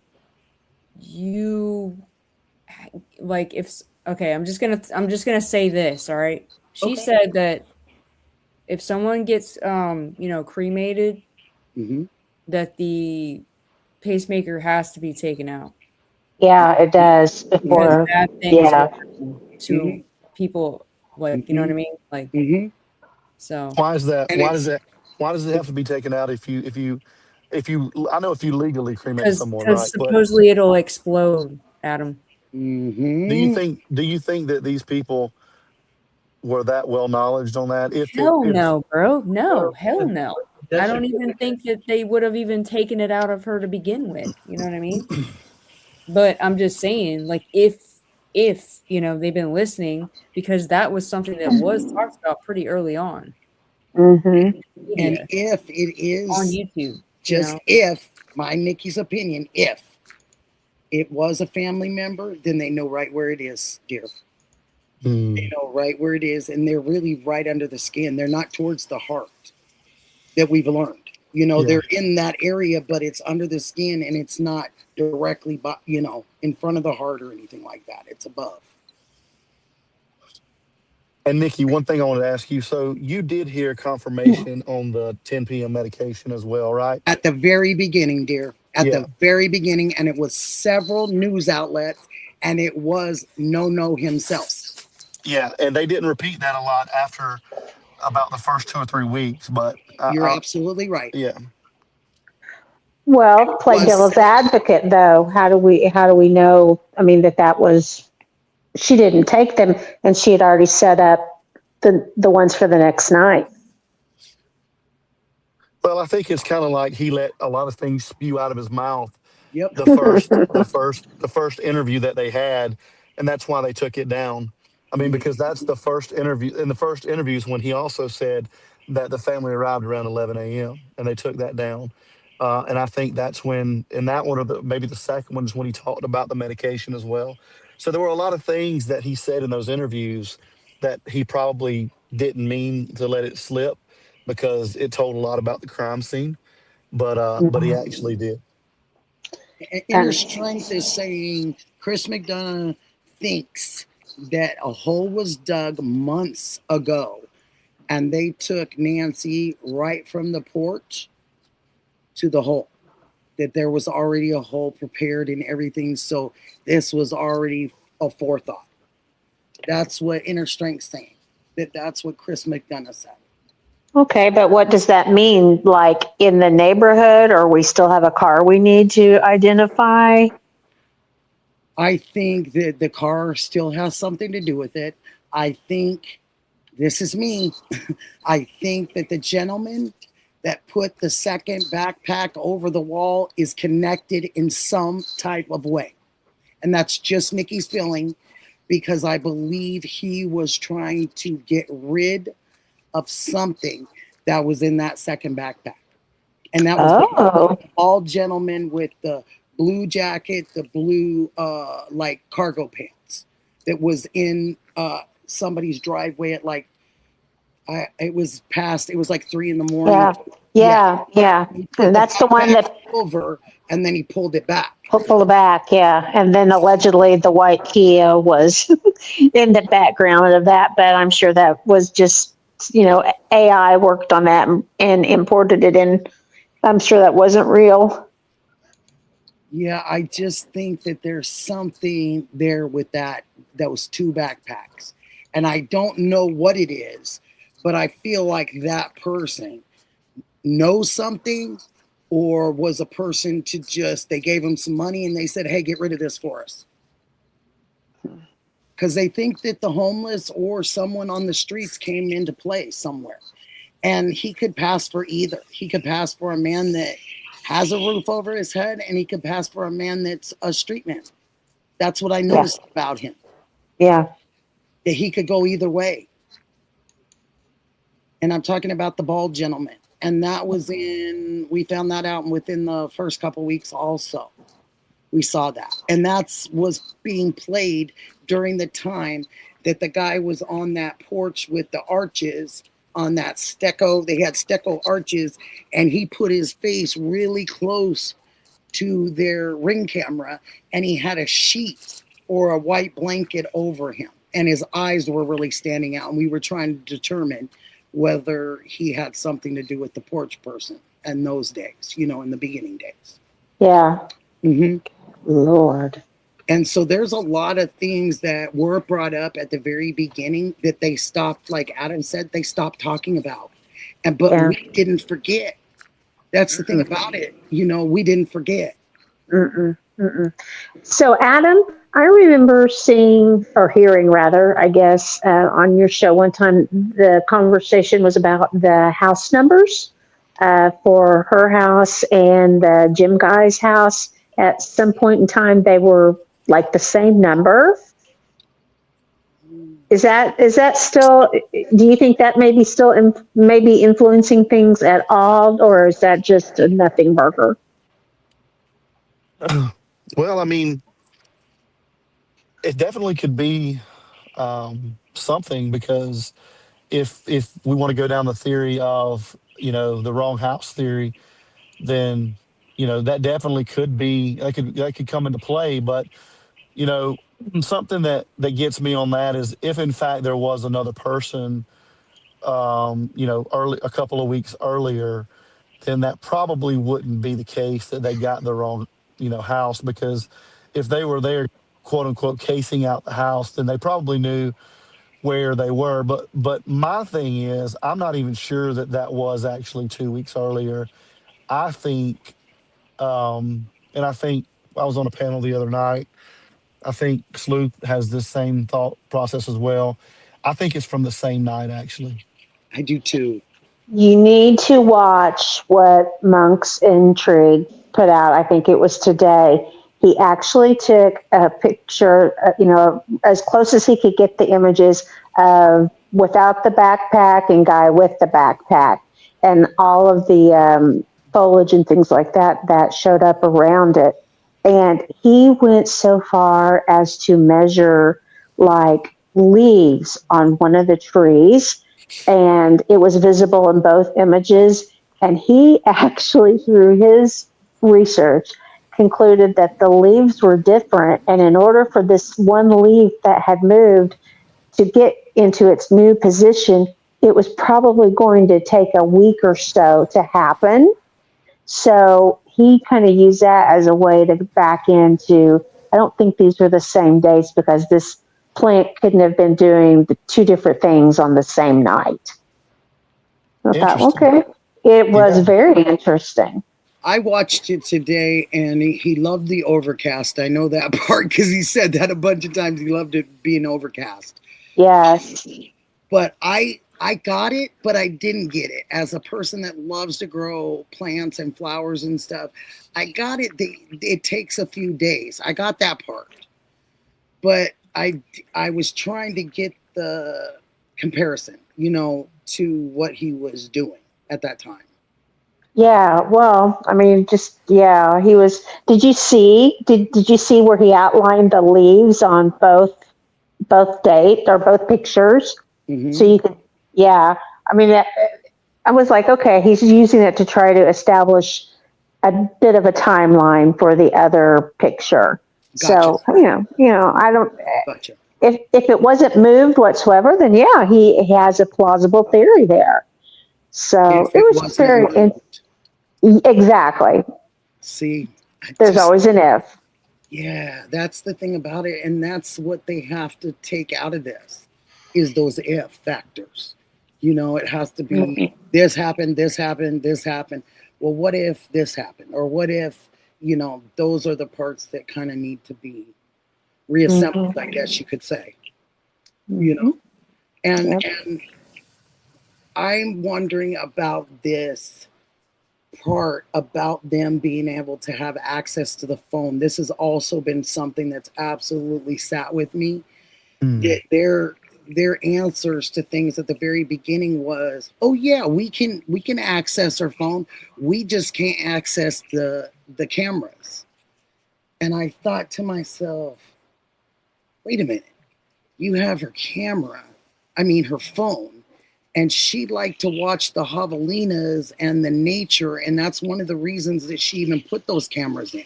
you like if okay, I'm just gonna say this, all right? She Okay. said that if someone gets cremated, Mm-hmm. that the pacemaker has to be taken out yeah, it does because before. bad things will Yeah. happen to people, like, you know what I mean? Like, Mm-hmm. so. Why is that? And Why does that? Why does it have to be taken out if you I know if you legally cremate Because someone, right? But supposedly it'll explode, Adam. Mm-hmm. do you think that these people were that well knowledged on that? Hell If no, bro. No, Well, hell no. I that's don't even think that they would have even taken it out of her to begin with. You know what I mean? But I'm just saying, like, if you know they've been listening, because that was something that was talked about pretty early on. Mm-hmm. And Media if it on is YouTube, you just know. if, my Nikki's opinion, if it was a family member, then they know right where it is, dear. They know right where it is, and they're really right under the skin. They're not towards the heart that we've learned. You know, Yeah. they're in that area, but it's under the skin, and it's not directly, you know, in front of the heart or anything like that. It's above. And Nikki, one thing I wanted to ask you. So you did hear confirmation on the 10 p.m. medication as well, right? At the very beginning, dear. At Yeah. the very beginning, and it was several news outlets, and it was No himself. Yeah, and they didn't repeat that a lot after about the first 2 or 3 weeks, but You're absolutely right. yeah. Well, play Was devil's advocate though. How do we know? I mean, that was, she didn't take them, and she had already set up the ones for the next night. Well, I think it's kind of like he let a lot of things spew out of his mouth Yep. the first interview that they had, and that's why they took it down. I mean, because that's the first interview. In the first interviews, when he also said that the family arrived around 11 a.m. and they took that down. And I think that's when, in that one, or maybe the second one, is when he talked about the medication as well. So there were a lot of things that he said in those interviews that he probably didn't mean to let it slip because it told a lot about the crime scene. But he actually did. Inner Strength is saying Chris McDonough thinks that a hole was dug months ago, and they took Nancy right from the porch to the hole. That there was already a hole prepared and everything, so this was already a forethought. That's what Inner Strength's saying. That's what Chris McDonough said. Okay, but what does that mean? Like in the neighborhood, or we still have a car we need to identify? I think that the car still has something to do with it. I think, this is me, I think that the gentleman that put the second backpack over the wall is connected in some type of way. And that's just Nikki's feeling, because I believe he was trying to get rid of something that was in that second backpack. And that was the all gentleman with the blue jacket, the blue like cargo pants that was in somebody's driveway at like it was like 3 a.m. Yeah. And that's the one that over, and then he pulled it back. pulled it back, yeah. And then allegedly the white Kia was in the background of that, but I'm sure that was just, AI worked on that and imported it in. I'm sure that wasn't real. Yeah, I just think that there's something there with those 2 backpacks. And I don't know what it is, but I feel like that person knows something, or was a person they gave him some money and they said, hey, get rid of this for us. Because they think that the homeless or someone on the streets came into play somewhere. And he could pass for either. He could pass for a man that has a roof over his head, and he could pass for a man that's a street man. That's what I noticed about him. Yeah. That he could go either way. And I'm talking about the bald gentleman. And that was we found that out within the first couple weeks also. We saw that. And that was being played during the time that the guy was on that porch with the arches on that stucco. They had stucco arches, and he put his face really close to their ring camera, and he had a sheet or a white blanket over him, and his eyes were really standing out. And we were trying to determine whether he had something to do with the porch person in those days, in the beginning days. Yeah. Mm-hmm. Lord. And so there's a lot of things that were brought up at the very beginning that they stopped, like Adam said, they stopped talking about. But Yeah. we didn't forget. That's the thing about it. We didn't forget. Mm-mm, mm-mm. So, Adam, I remember seeing or hearing, rather, I guess, on your show one time, the conversation was about the house numbers for her house and Jim Guy's house. At some point in time, they were like the same number. Is that still? Do you think that may be still maybe influencing things at all, or is that just a nothing burger? Well, I mean, it definitely could be something because if we want to go down the theory of the wrong house theory, then that definitely could be that could come into play. But you know something that gets me on that is if in fact there was another person early a couple of weeks earlier, then that probably wouldn't be the case that they got the wrong house, because if they were there quote unquote casing out the house, then they probably knew where they were. But my thing is, I'm not even sure that was actually 2 weeks earlier. I think and I think I was on a panel the other night. I think Sleuth has this same thought process as well. I think it's from the same night, actually. I do too. You need to watch what Monk's Intrigue put out. I think it was today. He actually took a picture, as close as he could get the images of without the backpack and Guy with the backpack, and all of the foliage and things like that showed up around it. And he went so far as to measure like leaves on one of the trees, and it was visible in both images. And he actually, through his research, concluded that the leaves were different. And in order for this one leaf that had moved to get into its new position, it was probably going to take a week or so to happen. So he kind of used that as a way to back into, I don't think these were the same dates because this plant couldn't have been doing the two different things on the same night. I thought, okay, it was very interesting. I watched it today, and he loved the overcast. I know that part because he said that a bunch of times. He loved it being overcast. Yes. But I got it, but I didn't get it. As a person that loves to grow plants and flowers and stuff, I got it. It takes a few days. I got that part. But I was trying to get the comparison, to what he was doing at that time. Yeah, well, I mean, he was. Did you see? Did you see where he outlined the leaves on both dates or both pictures? Mm-hmm. So you could, yeah. I mean, I was like, okay, he's using it to try to establish a bit of a timeline for the other picture. Gotcha. So I don't. Gotcha. If it wasn't moved whatsoever, then yeah, he has a plausible theory there. So it was very exactly. See, there's always an if. Yeah, that's the thing about it, and that's what they have to take out of this is those if factors. It has to be this happened, this happened, this happened. Well, what if this happened, or what if those are the parts that kind of need to be reassembled, I guess you could say. And I'm wondering about this part about them being able to have access to the phone. This has also been something that's absolutely sat with me. Their answers to things at the very beginning was, oh yeah, we can access our phone. We just can't access the cameras. And I thought to myself, wait a minute, you have her phone, and she'd like to watch the javelinas and the nature, and that's one of the reasons that she even put those cameras in.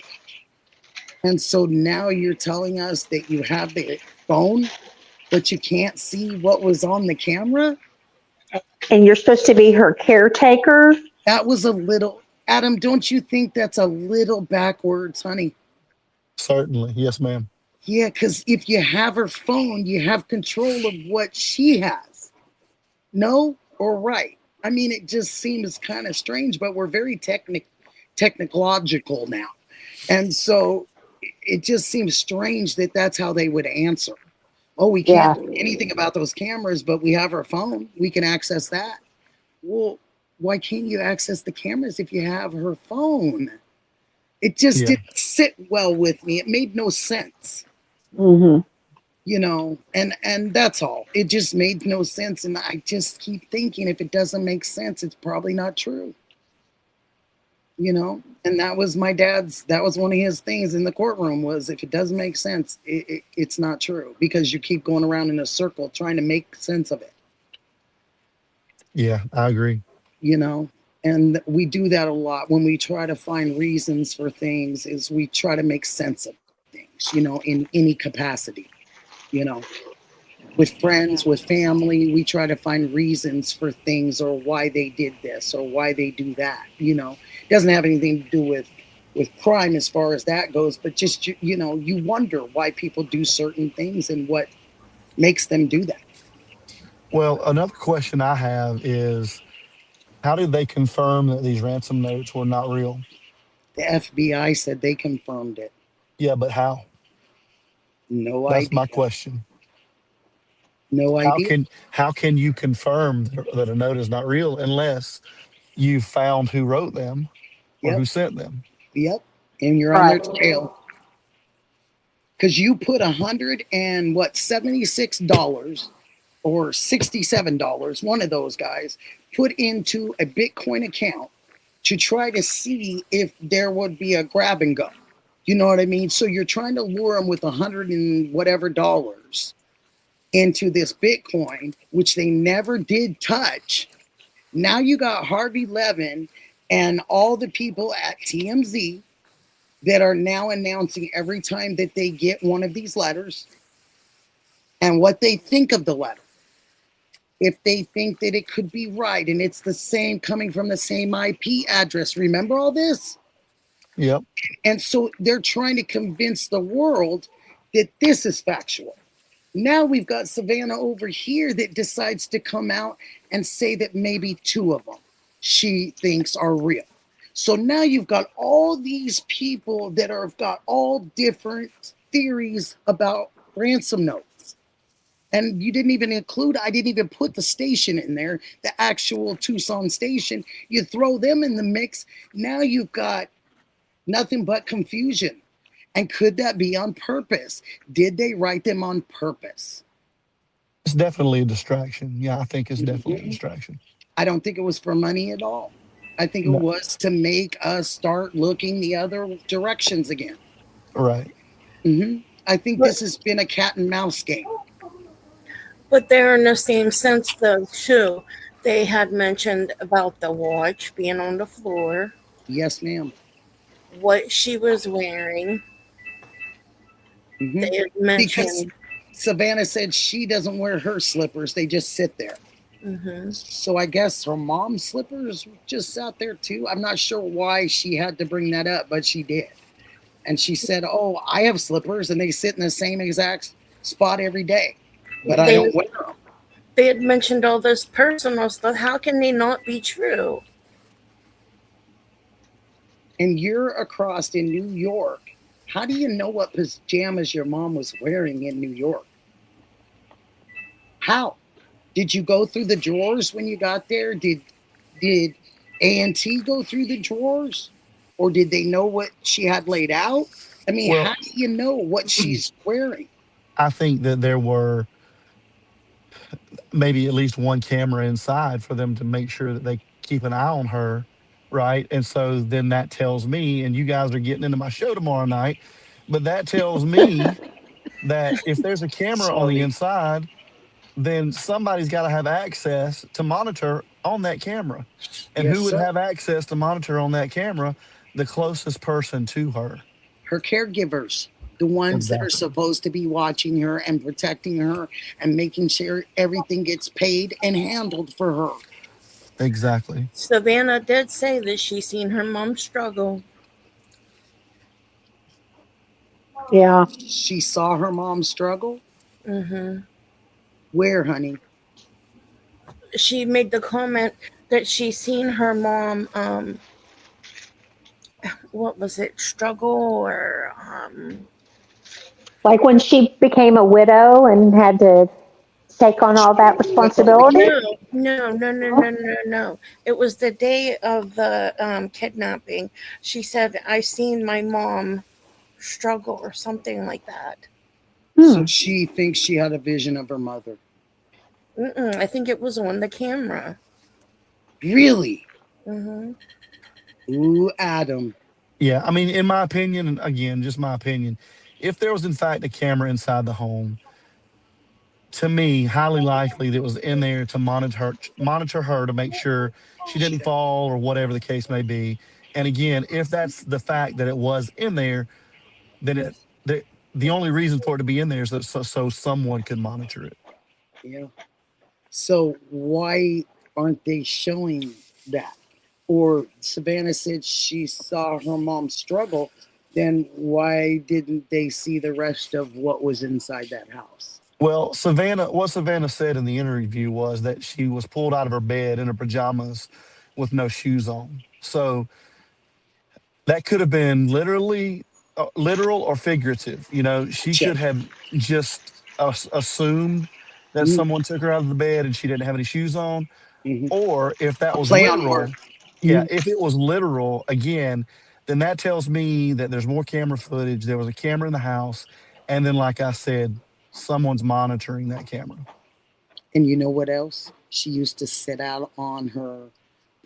And so now you're telling us that you have the phone, but you can't see what was on the camera? And you're supposed to be her caretaker? That was a little, Adam, don't you think that's a little backwards, honey? Certainly. Yes, ma'am. Yeah, because if you have her phone, you have control of what she has. No or right? I mean, it just seems kind of strange, but we're very technological now. And so it just seems strange that that's how they would answer. Oh, we can't do anything about those cameras, but we have our phone. We can access that. Well, why can't you access the cameras if you have her phone? It just didn't sit well with me. It made no sense. Mm-hmm. You know, and that's all. It just made no sense, and I just keep thinking if it doesn't make sense, it's probably not true. You know, and that was my dad's. That was one of his things in the courtroom was if it doesn't make sense, it's not true because you keep going around in a circle trying to make sense of it. Yeah, I agree. You know, and we do that a lot when we try to find reasons for things. Is we try to make sense of things. You know, in any capacity. You know, with friends, with family, we try to find reasons for things or why they did this or why they do that. You know, it doesn't have anything to do with crime as far as that goes, but just you know, you wonder why people do certain things and what makes them do that. Well, another question I have is how did they confirm that these ransom notes were not real? The FBI said they confirmed it. Yeah, but how? No That's my idea. question. No How idea. can you confirm that a note is not real unless you found who wrote them or Yep. who sent them? Yep. And you're on their tail. Because you put $176 or $67, one of those guys, put into a Bitcoin account to try to see if there would be a grab and go. You know what I mean? So you're trying to lure them with 100 and whatever dollars into this Bitcoin, which they never did touch. Now you got Harvey Levin and all the people at TMZ that are now announcing every time that they get one of these letters and what they think of the letter. If they think that it could be right and it's the same coming from the same IP address. Remember all this? Yep. And so they're trying to convince the world that this is factual. Now we've got Savannah over here that decides to come out and say that maybe two of them she thinks are real. So now you've got all these people that have got all different theories about ransom notes. And you didn't even include, I didn't even put the station in there, the actual Tucson station. You throw them in the mix. Now you've got nothing but confusion. And could that be on purpose? Did they write them on purpose? It's definitely a distraction. Yeah, I think it's definitely a distraction. I don't think it was for money at all. I think it No. was to make us start looking the other directions again. Right. I think this has been a cat and mouse game. But they're in the same sense, though, too. They had mentioned about the watch being on the floor, Yes, ma'am. what she was wearing. They had Because mentioned. Savannah said she doesn't wear her slippers, they just sit there. So I guess her mom's slippers just sat there too. I'm not sure why she had to bring that up, but she did. And she said, oh, I have slippers and they sit in the same exact spot every day, but I don't wear them. They had mentioned all this personal stuff. How can they not be true? And you're across in New York. How do you know what pajamas your mom was wearing in New York? How? Did you go through the drawers when you got there? Did A&T go through the drawers? Or did they know what she had laid out? I mean, Well, how do you know what she's wearing? I think that there were maybe at least one camera inside for them to make sure that they keep an eye on her, right? And so then that tells me, and you guys are getting into my show tomorrow night, but that tells me that if there's a camera on the inside, then somebody's got to have access to monitor on that camera. And Yes, who would sir. have access to monitor on that camera? The closest person to her. Her caregivers, the ones that are supposed to be watching her and protecting her and making sure everything gets paid and handled for her. Exactly. Savannah did say that she seen her mom struggle. Yeah. She saw her mom struggle. Hmm. Where, honey? She made the comment that she seen her mom, what was it, struggle or Like when she became a widow and had to take on all that With all the responsibility. kids. no. It was the day of the kidnapping. She said, "I seen my mom struggle" or something like that. So Hmm. she thinks she had a vision of her mother. I think it was on the camera. Really? Hmm. Ooh, Adam. Yeah, I mean, in my opinion, and again, just my opinion, if there was in fact a camera inside the home, to me, highly likely that it was in there to monitor her to make sure she didn't fall or whatever the case may be. And again, if that's the fact that it was in there, then the only reason for it to be in there is that so someone could monitor it. Yeah. So why aren't they showing that? Or Savannah said she saw her mom struggle. Then why didn't they see the rest of what was inside that house? Well, what Savannah said in the interview was that she was pulled out of her bed in her pajamas with no shoes on. So that could have been literal or figurative. She Check. could have just assumed that Mm-hmm. someone took her out of the bed and she didn't have any shoes on. Mm-hmm. Or if that A was play on literal, words. yeah, if it was literal, again, then that tells me that there's more camera footage. There was a camera in the house. And then, like I said, someone's monitoring that camera. And you know what else? She used to sit out on her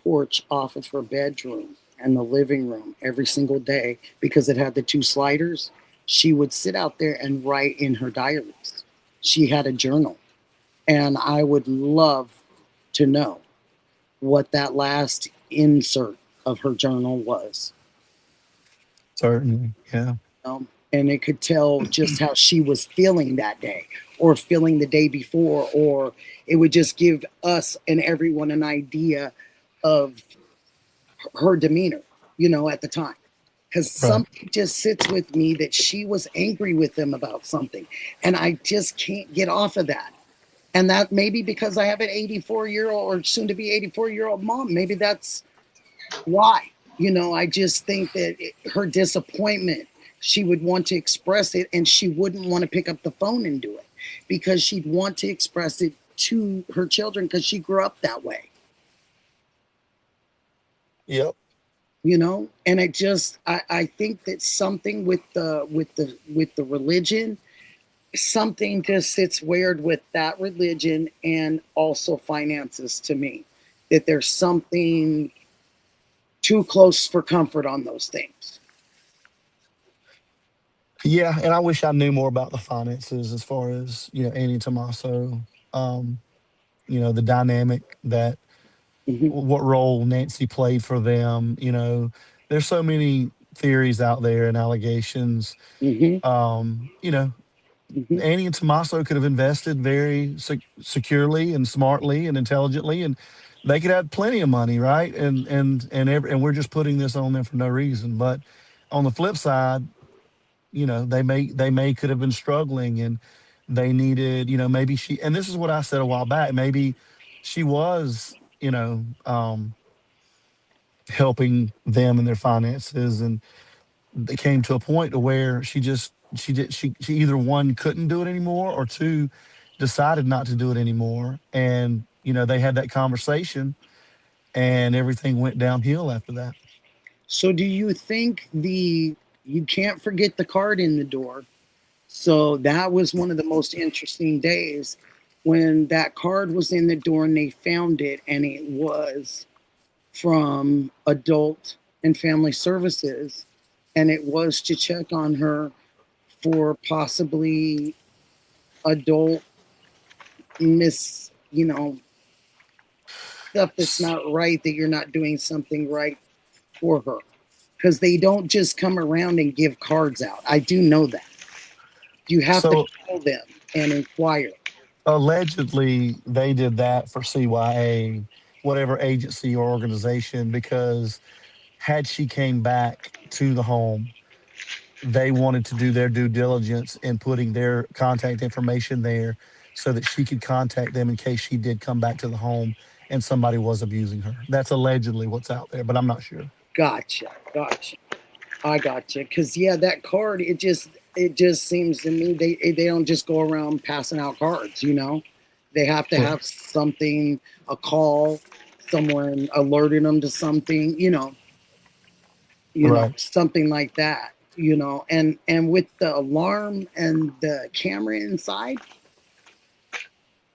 porch off of her bedroom and the living room every single day because it had the two sliders. She would sit out there and write in her diaries. She had a journal. And I would love to know what that last insert of her journal was. Certainly. Yeah. And it could tell just how she was feeling that day or feeling the day before, or it would just give us and everyone an idea of her demeanor, at the time. Because Right. something just sits with me that she was angry with them about something. And I just can't get off of that. And that maybe because I have an 84-year-old or soon to be 84-year-old mom, maybe that's why. I just think that her disappointment, she would want to express it and she wouldn't want to pick up the phone and do it because she'd want to express it to her children because she grew up that way. Yep. And I think that something with the religion, something just sits weird with that religion and also finances to me, that there's something too close for comfort on those things. Yeah, and I wish I knew more about the finances as far as Annie Tommaso, um, the dynamic that Mm-hmm. what role Nancy played for them. There's so many theories out there and allegations. Mm-hmm. Um, you know, Mm-hmm. Annie and Tommaso could have invested very securely and smartly and intelligently, and they could have plenty of money, right? And we're just putting this on them for no reason. But on the flip side, they may could have been struggling and they needed, maybe she, and this is what I said a while back, maybe she was, helping them in their finances, and they came to a point to where she either one couldn't do it anymore, or two decided not to do it anymore. And they had that conversation and everything went downhill after that. So do you think you can't forget the card in the door? So that was one of the most interesting days when that card was in the door and they found it, and it was from Adult and Family Services, and it was to check on her for possibly adult stuff that's not right, that you're not doing something right for her. Because they don't just come around and give cards out. I do know that. You have to So call them and inquire. allegedly they did that for CYA, whatever agency or organization, because had she came back to the home, they wanted to do their due diligence in putting their contact information there so that she could contact them in case she did come back to the home and somebody was abusing her. That's allegedly what's out there, but I'm not sure. Gotcha. I gotcha. Cause yeah, that card, it just seems to me they don't just go around passing out cards, you know? They have to Well, have something, a call, someone alerting them to something, right. something like that, and with the alarm and the camera inside,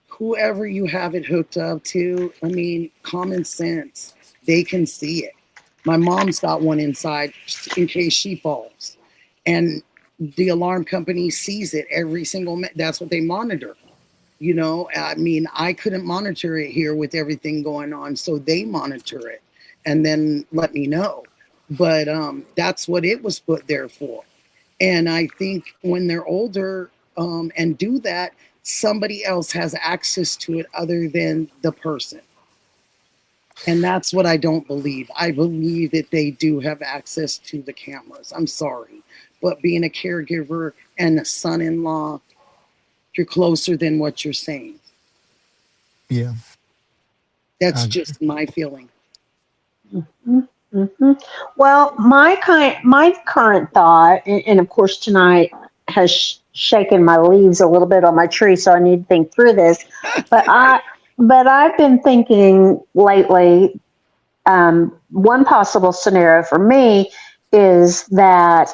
whoever you have it hooked up to, I mean, common sense, they can see it. My mom's got one inside in case she falls. And the alarm company sees it every single that's what they monitor. I mean, I couldn't monitor it here with everything going on, so they monitor it and then let me know. But that's what it was put there for. And I think when they're older and do that, somebody else has access to it other than the person. And that's what I don't believe. I believe that they do have access to the cameras. I'm sorry. But being a caregiver and a son in law, you're closer than what you're saying. Yeah. That's I, just my feeling. Mm-hmm. Well, my current thought, and of course tonight has shaken my leaves a little bit on my tree, so I need to think through this. But I've been thinking lately. One possible scenario for me is that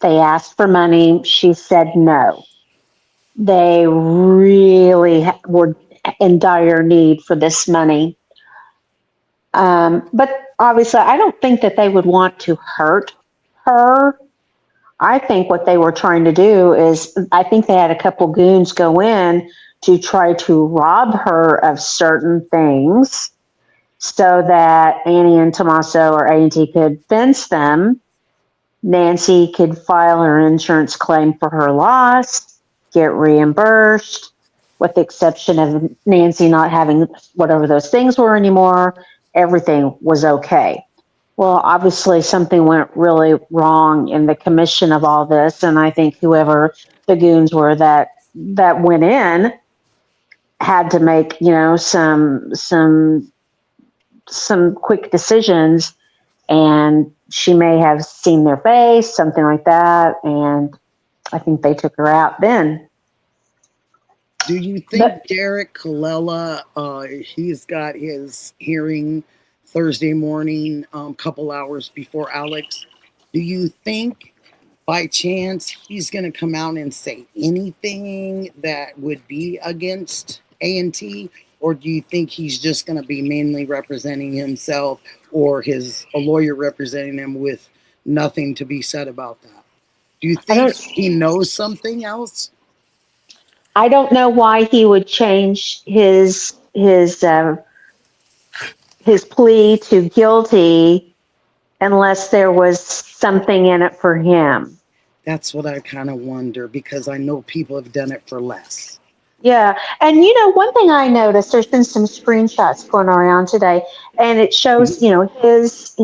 they asked for money. She said no. They really were in dire need for this money. But obviously, I don't think that they would want to hurt her. I think what they were trying to do is, I think they had a couple goons go in to try to rob her of certain things so that Annie and Tommaso or A&T could fence them. Nancy could file her insurance claim for her loss, get reimbursed, with the exception of Nancy not having whatever those things were anymore. Everything was okay. Well, obviously something went really wrong in the commission of all this, and I think whoever the goons were that went in had to make, some quick decisions, and she may have seen their face, something like that, and I think they took her out then. Do you think But Derek Colella, he's got his hearing Thursday morning, couple hours before Alex? Do you think by chance he's going to come out and say anything that would be against A&T? Or do you think he's just going to be mainly representing himself or a lawyer representing him with nothing to be said about that? Do you I think don't he knows something else? I don't know why he would change his plea to guilty unless there was something in it for him. That's what I kind of wonder because I know people have done it for less. Yeah, and one thing I noticed, there's been some screenshots going around today, and it shows, his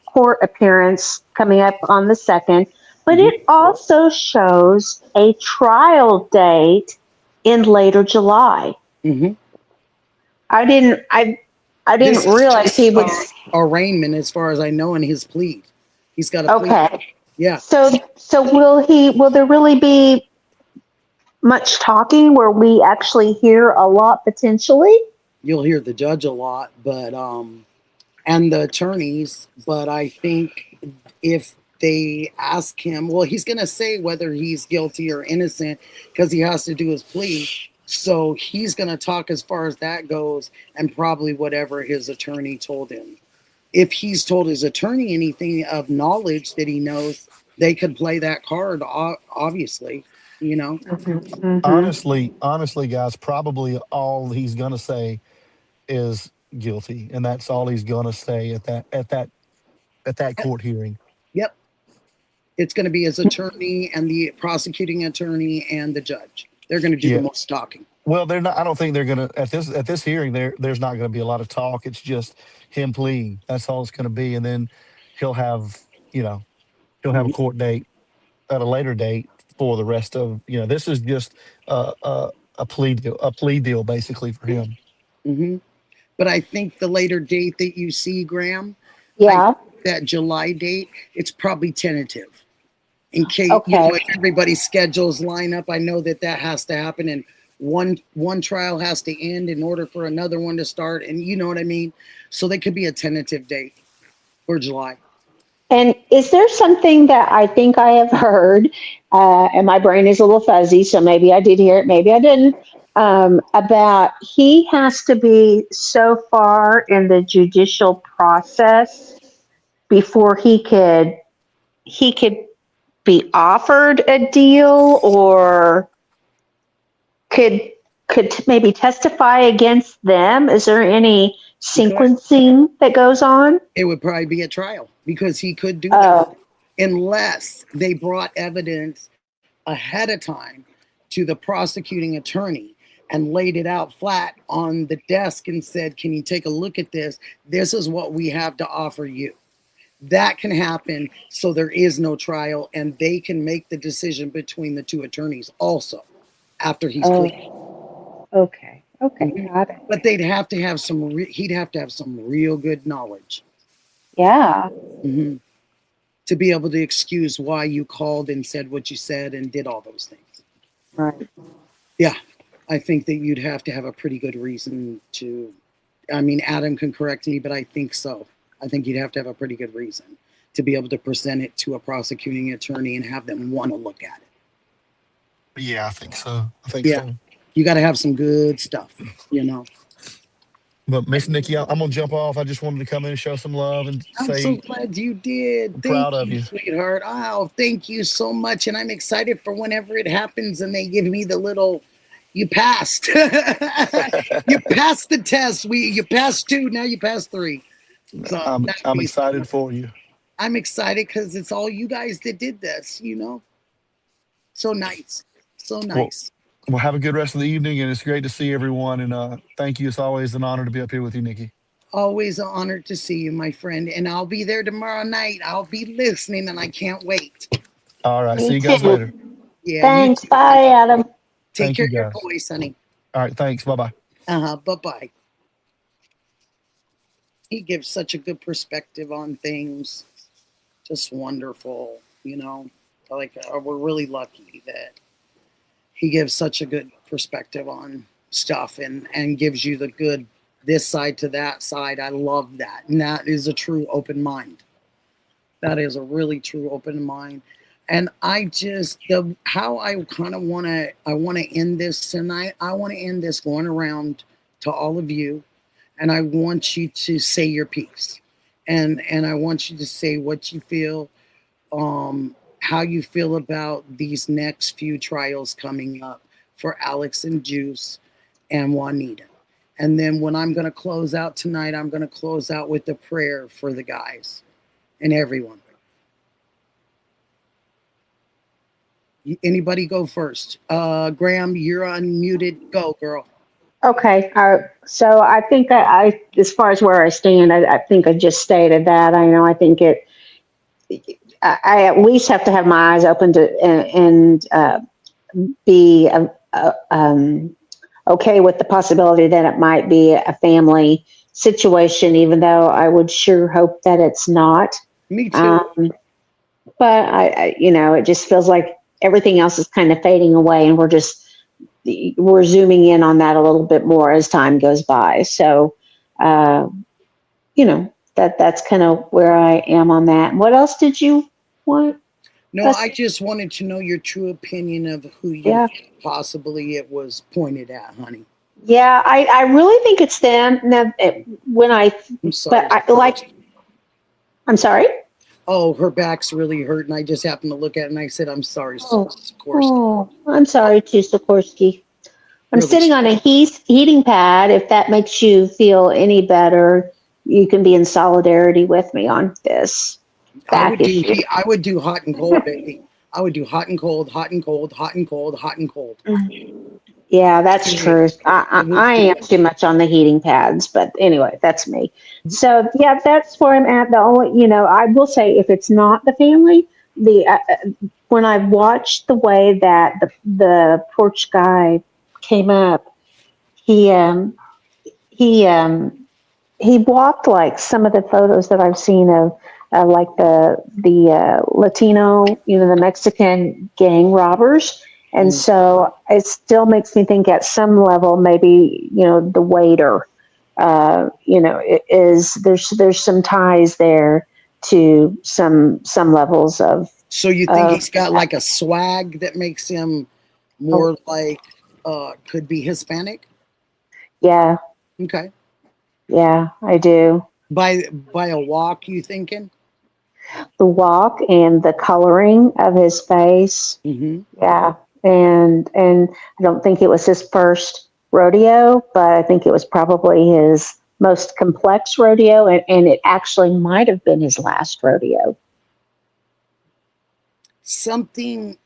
court appearance coming up on the 2nd, but Mhm. it also shows a trial date in later July. Mm-hmm. I This didn't is realize just he would. arraignment, as far as I know, in his plea. He's got a plea. Okay, Yeah, so will there really be much talking where we actually hear a lot potentially? you'll hear the judge a lot, but and the attorneys. But I think if they ask him, well, he's going to say whether he's guilty or innocent because he has to do his plea. So he's going to talk as far as that goes, and probably whatever his attorney told him. If he's told his attorney anything of knowledge that he knows, they could play that card, obviously, you know. Mm-hmm. honestly, guys, probably all he's gonna say is guilty, and that's all he's gonna say at that court hearing. Yep. It's going to be his attorney and the prosecuting attorney and the judge. They're going to do the Yeah. most talking. Well, they're not. I don't think they're gonna at this hearing. There's not gonna be a lot of talk. It's just him pleading. That's all it's gonna be, and then he'll have you know he'll have a court date at a later date for the rest of, this is just a plea deal basically for him. Hmm. But I think the later date that you see, Graham, Yeah. that July date, it's probably tentative. In case Okay. if everybody's schedules line up, I know that has to happen, and one trial has to end in order for another one to start, and you know what I mean. So they could be a tentative date for July. And is there something that I think I have heard, and my brain is a little fuzzy, so maybe I did hear it, maybe I didn't, about he has to be so far in the judicial process before he could be offered a deal, or could maybe testify against them? Is there any sequencing that goes on? It would probably be a trial because he could do that unless they brought evidence ahead of time to the prosecuting attorney and laid it out flat on the desk and said, can you take a look at this? This is what we have to offer you. That can happen, so there is no trial, and they can make the decision between the two attorneys also after he's pleaded. Okay, got it. But they'd have to have he'd have to have some real good knowledge. Yeah. Mm-hmm. To be able to excuse why you called and said what you said and did all those things. Right. Yeah, I think that you'd have to have a pretty good reason to, Adam can correct me, but I think so. I think you'd have to have a pretty good reason to be able to present it to a prosecuting attorney and have them want to look at it. Yeah, I think so. So. You got to have some good stuff, But Miss Nikki, I'm gonna jump off. I just wanted to come in and show some love and I'm say so glad you did. I'm proud of you, sweetheart. Oh, thank you so much, and I'm excited for whenever it happens and they give me the little. You passed. You passed the test. You passed 2. Now you passed 3. So I'm excited for you. I'm excited because it's all you guys that did this. So nice, so nice. Well, have a good rest of the evening, and it's great to see everyone. And thank you. It's always an honor to be up here with you, Nikki. Always an honor to see you, my friend. And I'll be there tomorrow night. I'll be listening, and I can't wait. All right. See you guys later. Yeah. Thanks. Bye, Adam. Take care of your voice, honey. All right. Thanks. Bye-bye. Bye-bye. He gives such a good perspective on things. Just wonderful, Like, we're really lucky that he gives such a good perspective on stuff and gives you the good this side to that side. I love that. And that is a true open mind. That is a really true open mind. And I just, how I kind of want to end this tonight, I want to end this going around to all of you. And I want you to say your piece. And I want you to say what you feel, how you feel about these next few trials coming up for Alex and Juice and Juanita. And then when I'm going to close out tonight, I'm going to close out with a prayer for the guys and everyone. Anybody go first? Graham, you're unmuted. Go, girl. Okay. So I think I as far as where I stand, I think I just stated that. I think I at least have to have my eyes open to and be okay with the possibility that it might be a family situation, even though I would sure hope that it's not. Me too. But I it just feels like everything else is kind of fading away, and we're zooming in on that a little bit more as time goes by. So, that's kind of where I am on that. What else did you want? No, I just wanted to know your true opinion of who you possibly it was pointed at, honey. Yeah, I really think it's them. Now, I'm sorry. I'm sorry. Oh, her back's really hurt, and I just happened to look at it, and I said, I'm sorry, Oh, I'm sorry, too, Sikorsky. I'm sitting on a heating pad. If that makes you feel any better, you can be in solidarity with me on this. I would do hot and cold, baby. I would do hot and cold, hot and cold, hot and cold, hot and cold. Yeah, that's true. I am too much on the heating pads, but anyway, that's me. So yeah, that's where I'm at. The only, I will say, if it's not the family, the when I watched the way that the porch guy came up, he he he walked like some of the photos that I've seen of like the Latino, the Mexican gang robbers. And so it still makes me think at some level, maybe, the waiter, is there's some ties there to some levels of. So you think he's got like a swag that makes him more like could be Hispanic? Yeah. Okay. Yeah, I do. By a walk, you thinking? The walk and the coloring of his face. Mm-hmm. Yeah, and I don't think it was his first rodeo, but I think it was probably his most complex rodeo, and it actually might have been his last rodeo. Something,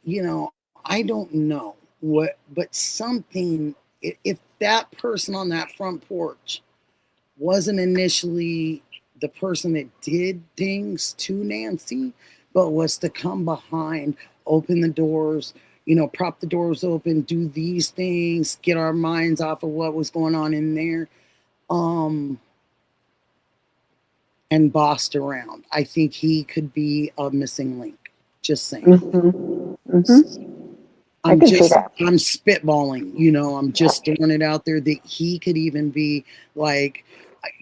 I don't know what, but something, if that person on that front porch wasn't initially the person that did things to Nancy, but was to come behind, open the doors, prop the doors open, do these things, get our minds off of what was going on in there, and bossed around. I think he could be a missing link. Just saying. Mm-hmm. Mm-hmm. I'm spitballing, I'm just throwing it out there that he could even be like,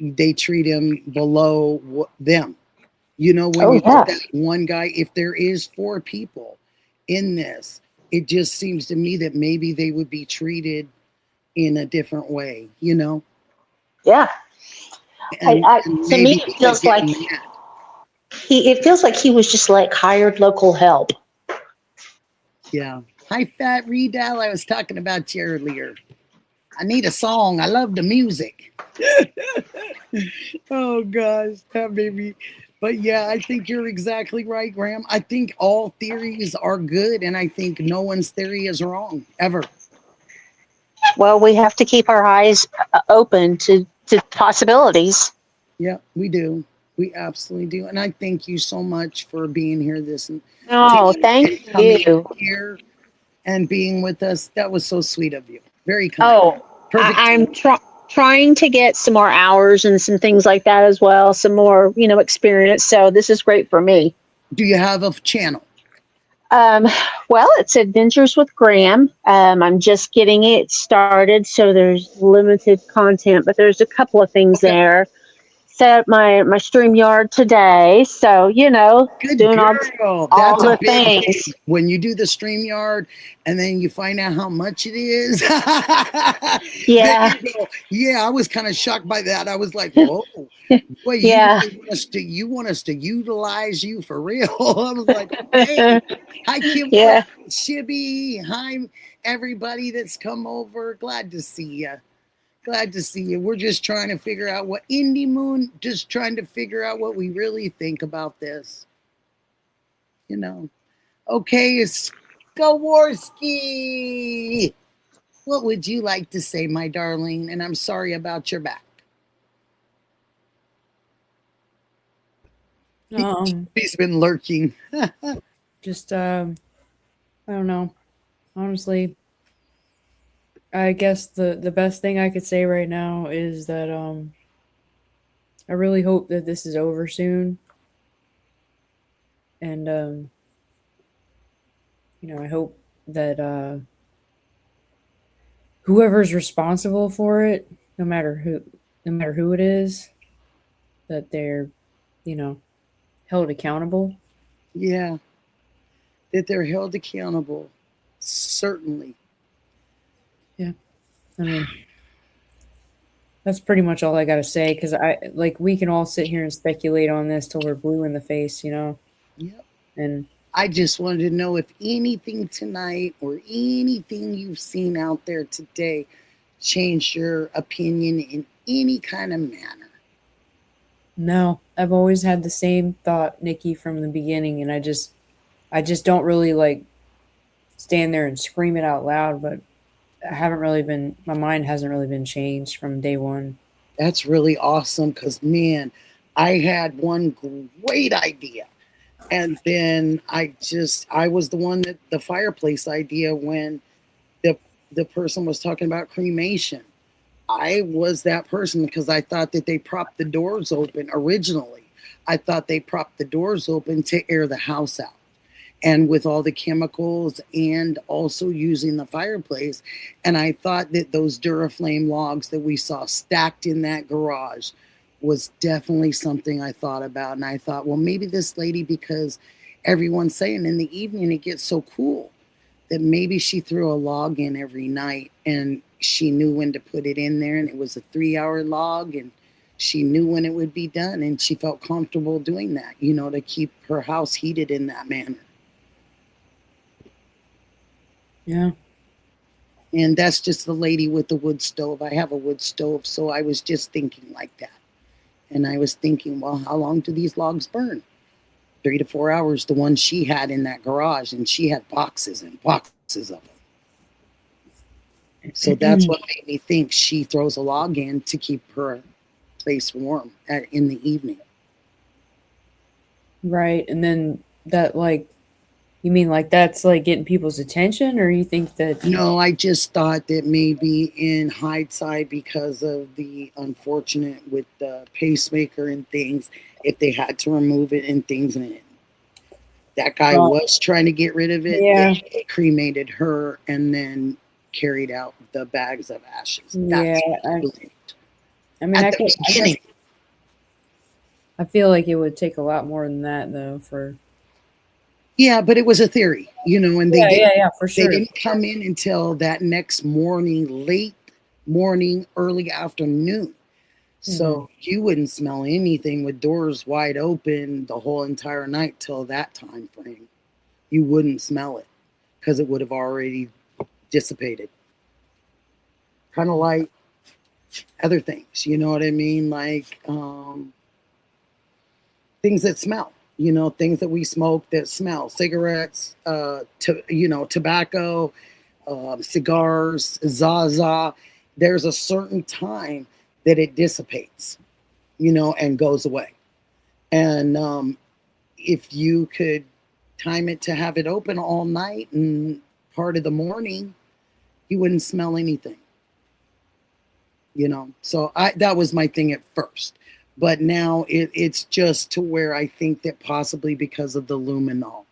they treat him below them. When you put that one guy, if there is 4 people in this, it just seems to me that maybe they would be treated in a different way, Yeah. To me, it feels like he was just like hired local help. Yeah. Hi, Fat Redal. I was talking about you earlier. I need a song. I love the music. Oh, gosh. That made me. But yeah, I think you're exactly right, Graham. I think all theories are good, and I think no one's theory is wrong, ever. Well, we have to keep our eyes open to possibilities. Yeah, we do. We absolutely do. And I thank you so much for being here thank you. Here and being with us. That was so sweet of you. Very kind. Oh, I'm trying to get some more hours and some things like that as well. Some more, experience. So this is great for me. Do you have a channel? Well, it's Adventures with Graham. I'm just getting it started, so there's limited content, but there's a couple of things there. Set up my StreamYard today, so Good doing girl. all the things. Thing. When you do the StreamYard and then you find out how much it is. Yeah. Yeah, I was kind of shocked by that. I was like, whoa. Well, yeah. You want us to utilize you for real? I was like, hey, hi, Kim, Shibby. Hi, everybody that's come over. Glad to see you. Glad to see you. We're just trying to figure out what Indie Moon, just trying to figure out what we really think about this. Okay, Skowarski. What would you like to say, my darling? And I'm sorry about your back. He's been lurking. Just, I don't know. Honestly, I guess the best thing I could say right now is that I really hope that this is over soon. And I hope that whoever's responsible for it, no matter who it is, that they're, held accountable. Yeah. That they're held accountable. Certainly. Yeah. I mean, that's pretty much all I got to say, because we can all sit here and speculate on this till we're blue in the face, Yep. And I just wanted to know if anything tonight or anything you've seen out there today changed your opinion in any kind of manner. No, I've always had the same thought, Nikki, from the beginning, and I just don't really stand there and scream it out loud, but my mind hasn't really been changed from day one. That's really awesome because, man, I had one great idea And then I was the one that the fireplace idea when the the person was talking about cremation. I was that person because I thought that they propped the doors open originally. I thought they propped the doors open to air the house out. And with all the chemicals and also using the fireplace. And I thought that those Duraflame logs that we saw stacked in that garage was definitely something I thought about. And I thought, well, maybe this lady, because everyone's saying in the evening it gets so cool, that maybe she threw a log in every night and she knew when to put it in there. And it was a 3-hour log and she knew when it would be done. And she felt comfortable doing that, to keep her house heated in that manner. Yeah. And that's just the lady with the wood stove. I have a wood stove, so I was just thinking like that. And I was thinking, well, how long do these logs burn? 3 to 4 hours, the one she had in that garage, and she had boxes and boxes of them. So that's what made me think she throws a log in to keep her place warm in the evening. Right. And then that, like, you mean like that's like getting people's attention, or you think that? No, I just thought that maybe in hindsight, because of the unfortunate with the pacemaker and things, if they had to remove it and things, and that guy was trying to get rid of it, Yeah. they cremated her and then carried out the bags of ashes. Yeah. I mean, at the beginning. I feel like it would take a lot more than that, though, for. Yeah, but it was a theory, and yeah, for sure. They didn't come in until that next morning, late morning, early afternoon. So you wouldn't smell anything with doors wide open the whole entire night till that time frame. You wouldn't smell it because it would have already dissipated. Kind of like other things, you know what I mean? Like things that smell. Things that we smoke that smell, cigarettes, tobacco, cigars, Zaza. There's a certain time that it dissipates, and goes away. And if you could time it to have it open all night and part of the morning, you wouldn't smell anything. So that was my thing at first. But now it's just to where I think that possibly because of the luminol.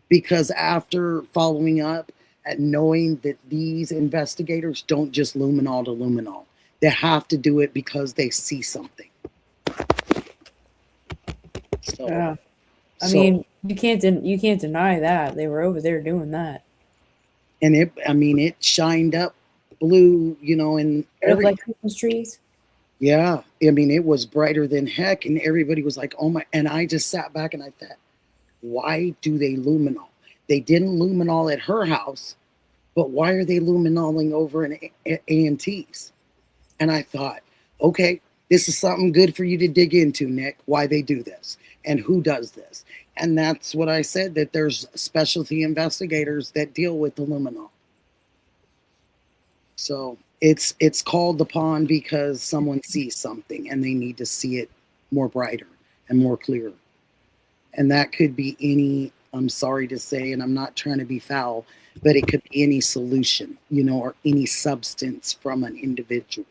Because after following up and knowing that these investigators don't just luminol to luminol, they have to do it because they see something. So, yeah. I mean, you can't deny that they were over there doing that. And it shined up blue, and like Christmas trees. Yeah, it was brighter than heck, and everybody was like, "Oh my!" And I just sat back and I thought, "Why do they luminol? They didn't luminol at her house, but why are they luminoling over in A&T's?" And I thought, "Okay, this is something good for you to dig into, Nick. Why they do this and who does this?" And that's what I said, that there's specialty investigators that deal with the luminol. So it's called upon because someone sees something and they need to see it more brighter and more clear. And that could be any, I'm sorry to say, and I'm not trying to be foul, but it could be any solution, or any substance from an individual.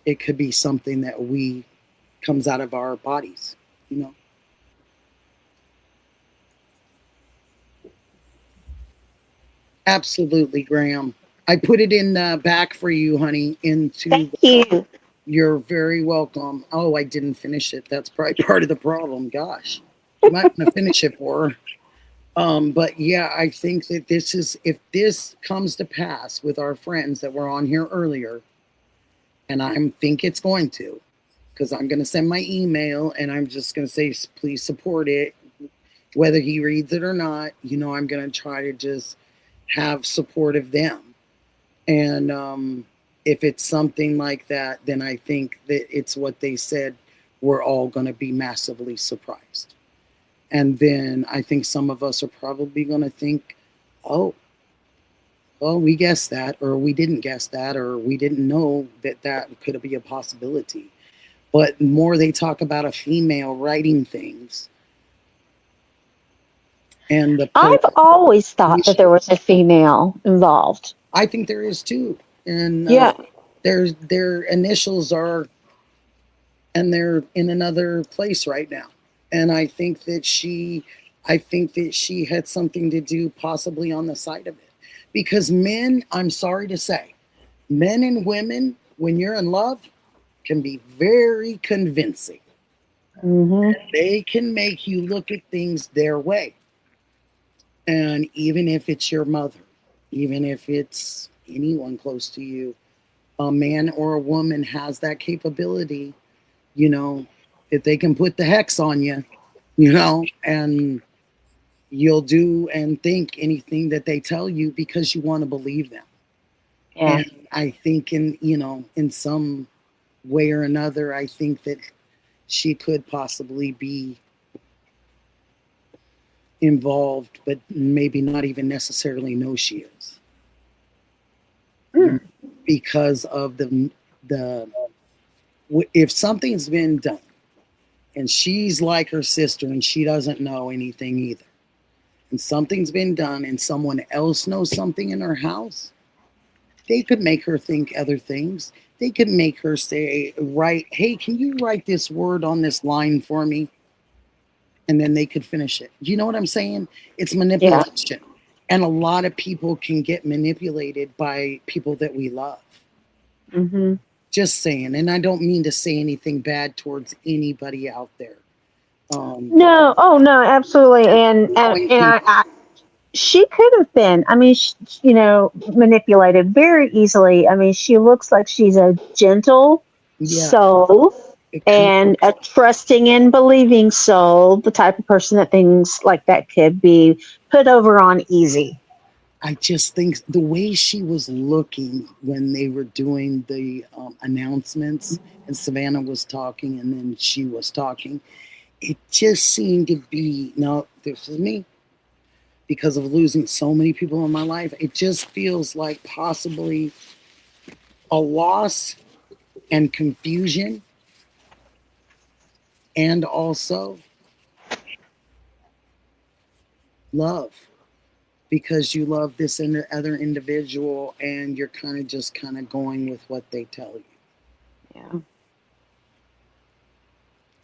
It could be something that comes out of our bodies, Absolutely, Graham. I put it in the back for you, honey. Thank you. You're very welcome. Oh, I didn't finish it. That's probably part of the problem. Gosh, you might want to finish it for her. But yeah, I think that if this comes to pass with our friends that were on here earlier, and I think it's going to, because I'm going to send my email and I'm just going to say, please support it, whether he reads it or not. I'm going to try to just have support of them. And if it's something like that, then I think that it's what they said. We're all going to be massively surprised. And then I think some of us are probably going to think, oh, well, we guessed that, or we didn't guess that, or we didn't know that could be a possibility. But more they talk about a female writing things. And I've always thought that there was a female involved. I think there is too. And Yeah. their initials are, and they're in another place right now. And I think that she had something to do possibly on the side of it. Because men, I'm sorry to say, men and women, when you're in love, can be very convincing. They can make you look at things their way. And even if it's your mother, even if it's anyone close to you, a man or a woman has that capability, you know, if they can put the hex on you, you know, and you'll do and think anything that they tell you because you want to believe them. Yeah. And I think in some way or another, I think that she could possibly be involved, but maybe not even necessarily know she is. Because of if something's been done and she's like her sister and she doesn't know anything either, and something's been done and someone else knows something in her house, they could make her think other things. They could make her say, hey, can you write this word on this line for me? And then they could finish it. You know what I'm saying? It's manipulation. Yeah. And a lot of people can get manipulated by people that we love. Just saying. And I don't mean to say anything bad towards anybody out there. No, absolutely. And I she could have been, manipulated very easily. I mean, she looks like she's a gentle soul and a trusting and believing soul, the type of person that things like that could be put over on easy. I just think the way she was looking when they were doing the announcements and Savannah was talking and then she was talking, it just seemed to be, now this is me, because of losing so many people in my life, it just feels like possibly a loss and confusion, and also love, because you love this other individual and you're kind of going with what they tell you. Yeah.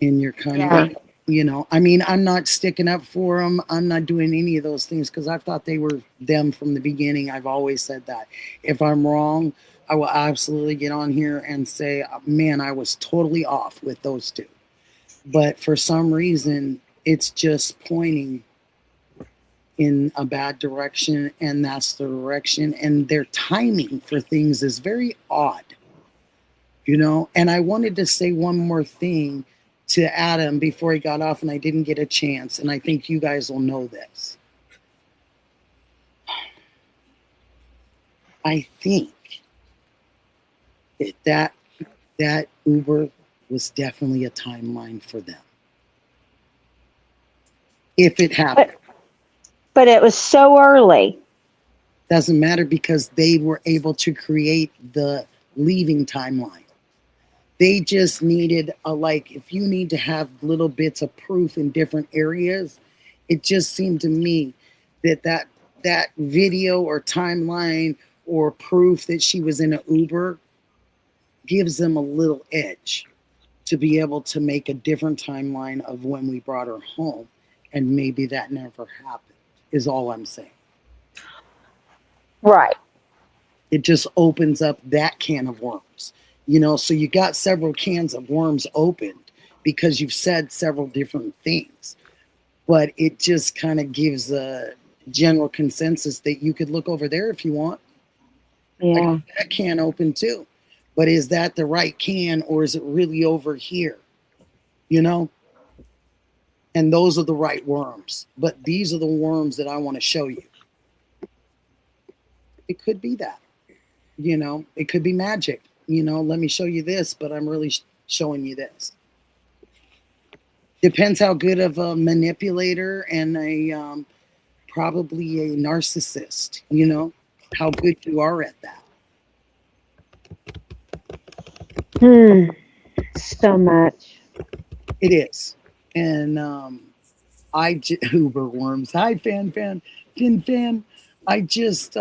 And you're kind of, I'm not sticking up for them. I'm not doing any of those things because I thought they were them from the beginning. I've always said that. If I'm wrong, I will absolutely get on here and say, man, I was totally off with those two. But for some reason, it's just pointing in a bad direction, and that's the direction. And their timing for things is very odd, And I wanted to say one more thing to Adam before he got off, and I didn't get a chance, and I think you guys will know this. I think that Uber was definitely a timeline for them. If it happened. But it was so early. Doesn't matter because they were able to create the leaving timeline. They just needed if you need to have little bits of proof in different areas, it just seemed to me that video or timeline or proof that she was in an Uber gives them a little edge to be able to make a different timeline of when we brought her home. And maybe that never happened, is all I'm saying. Right. It just opens up that can of worms. So you got several cans of worms opened because you've said several different things. But it just kind of gives a general consensus that you could look over there if you want. Yeah. That can open too. But is that the right can or is it really over here? And those are the right worms. But these are the worms that I want to show you. It could be that. It could be magic. Let me show you this, but I'm really showing you this. Depends how good of a manipulator and probably a narcissist, how good you are at that. So much. It is. And Uber worms. Hi, Fin. I just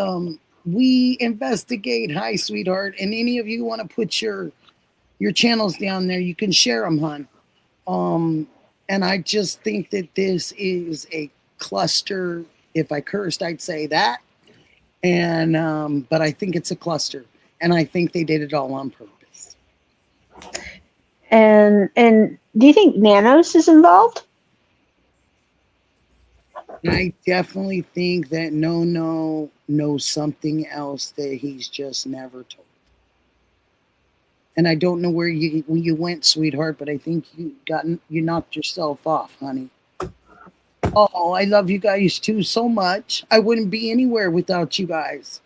we investigate. Hi, sweetheart. And any of you want to put your channels down there, you can share them, hon. And I just think that this is a cluster. If I cursed, I'd say that. And but I think it's a cluster, and I think they did it all on purpose. And do you think Nanos is involved? I definitely think that No knows something else that he's just never told. And I don't know where you went, sweetheart, but I think you knocked yourself off, honey. Oh, I love you guys too so much. I wouldn't be anywhere without you guys.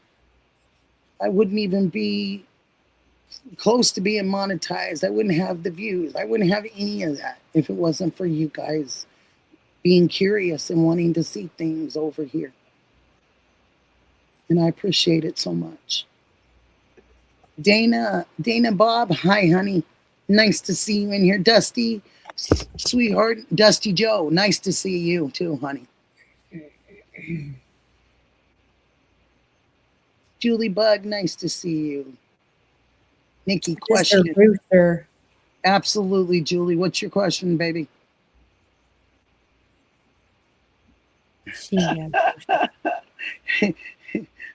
I wouldn't even be close to being monetized. I wouldn't have the views. I wouldn't have any of that if it wasn't for you guys being curious and wanting to see things over here. And I appreciate it so much. Dana Bob, hi, honey. Nice to see you in here. Dusty, sweetheart, Dusty Joe, nice to see you too, honey. Julie Bug, nice to see you. Nikki, question. Mr. Rooster. Absolutely, Julie. What's your question, baby?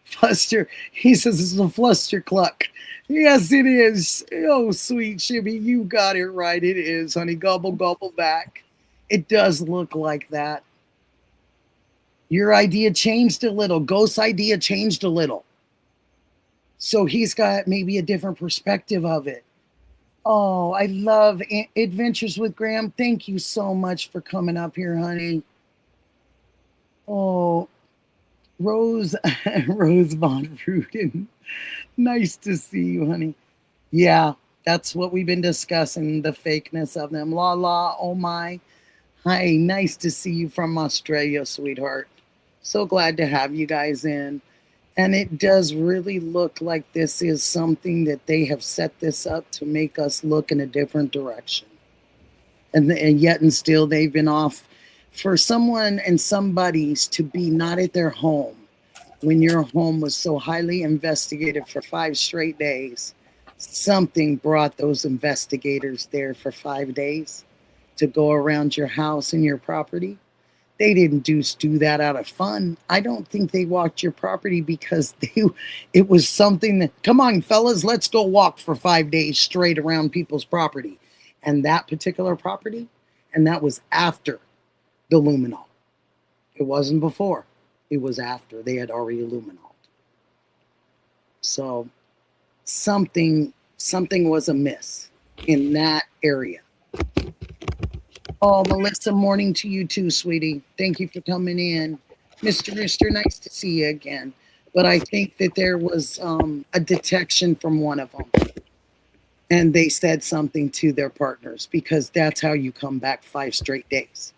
Fluster. He says it's a fluster cluck. Yes, it is. Oh, sweet Shibby, you got it right. It is, honey. Gobble, gobble back. It does look like that. Your idea changed a little. Ghost's idea changed a little. So he's got maybe a different perspective of it. Oh, I love Adventures with Graham. Thank you so much for coming up here, honey. Oh, Rose Von Ruden. Nice to see you, honey. Yeah, that's what we've been discussing, the fakeness of them. La la, oh my. Hi, nice to see you from Australia, sweetheart. So glad to have you guys in. And it does really look like this is something that they have set this up to make us look in a different direction. And yet and still they've been off. For someone and somebody's to be not at their home when your home was so highly investigated for 5 straight days, something brought those investigators there for 5 days to go around your house and your property. They didn't do that out of fun. I don't think they walked your property because it was something that, come on, fellas, let's go walk for 5 days straight around people's property. And that particular property, and that was after the luminol. It wasn't before. It was after they had already luminol. So something was amiss in that area. Oh, Melissa, morning to you too, sweetie. Thank you for coming in. Mr. Rooster, nice to see you again. But I think that there was a detection from one of them. And they said something to their partners because that's how you come back 5 straight days.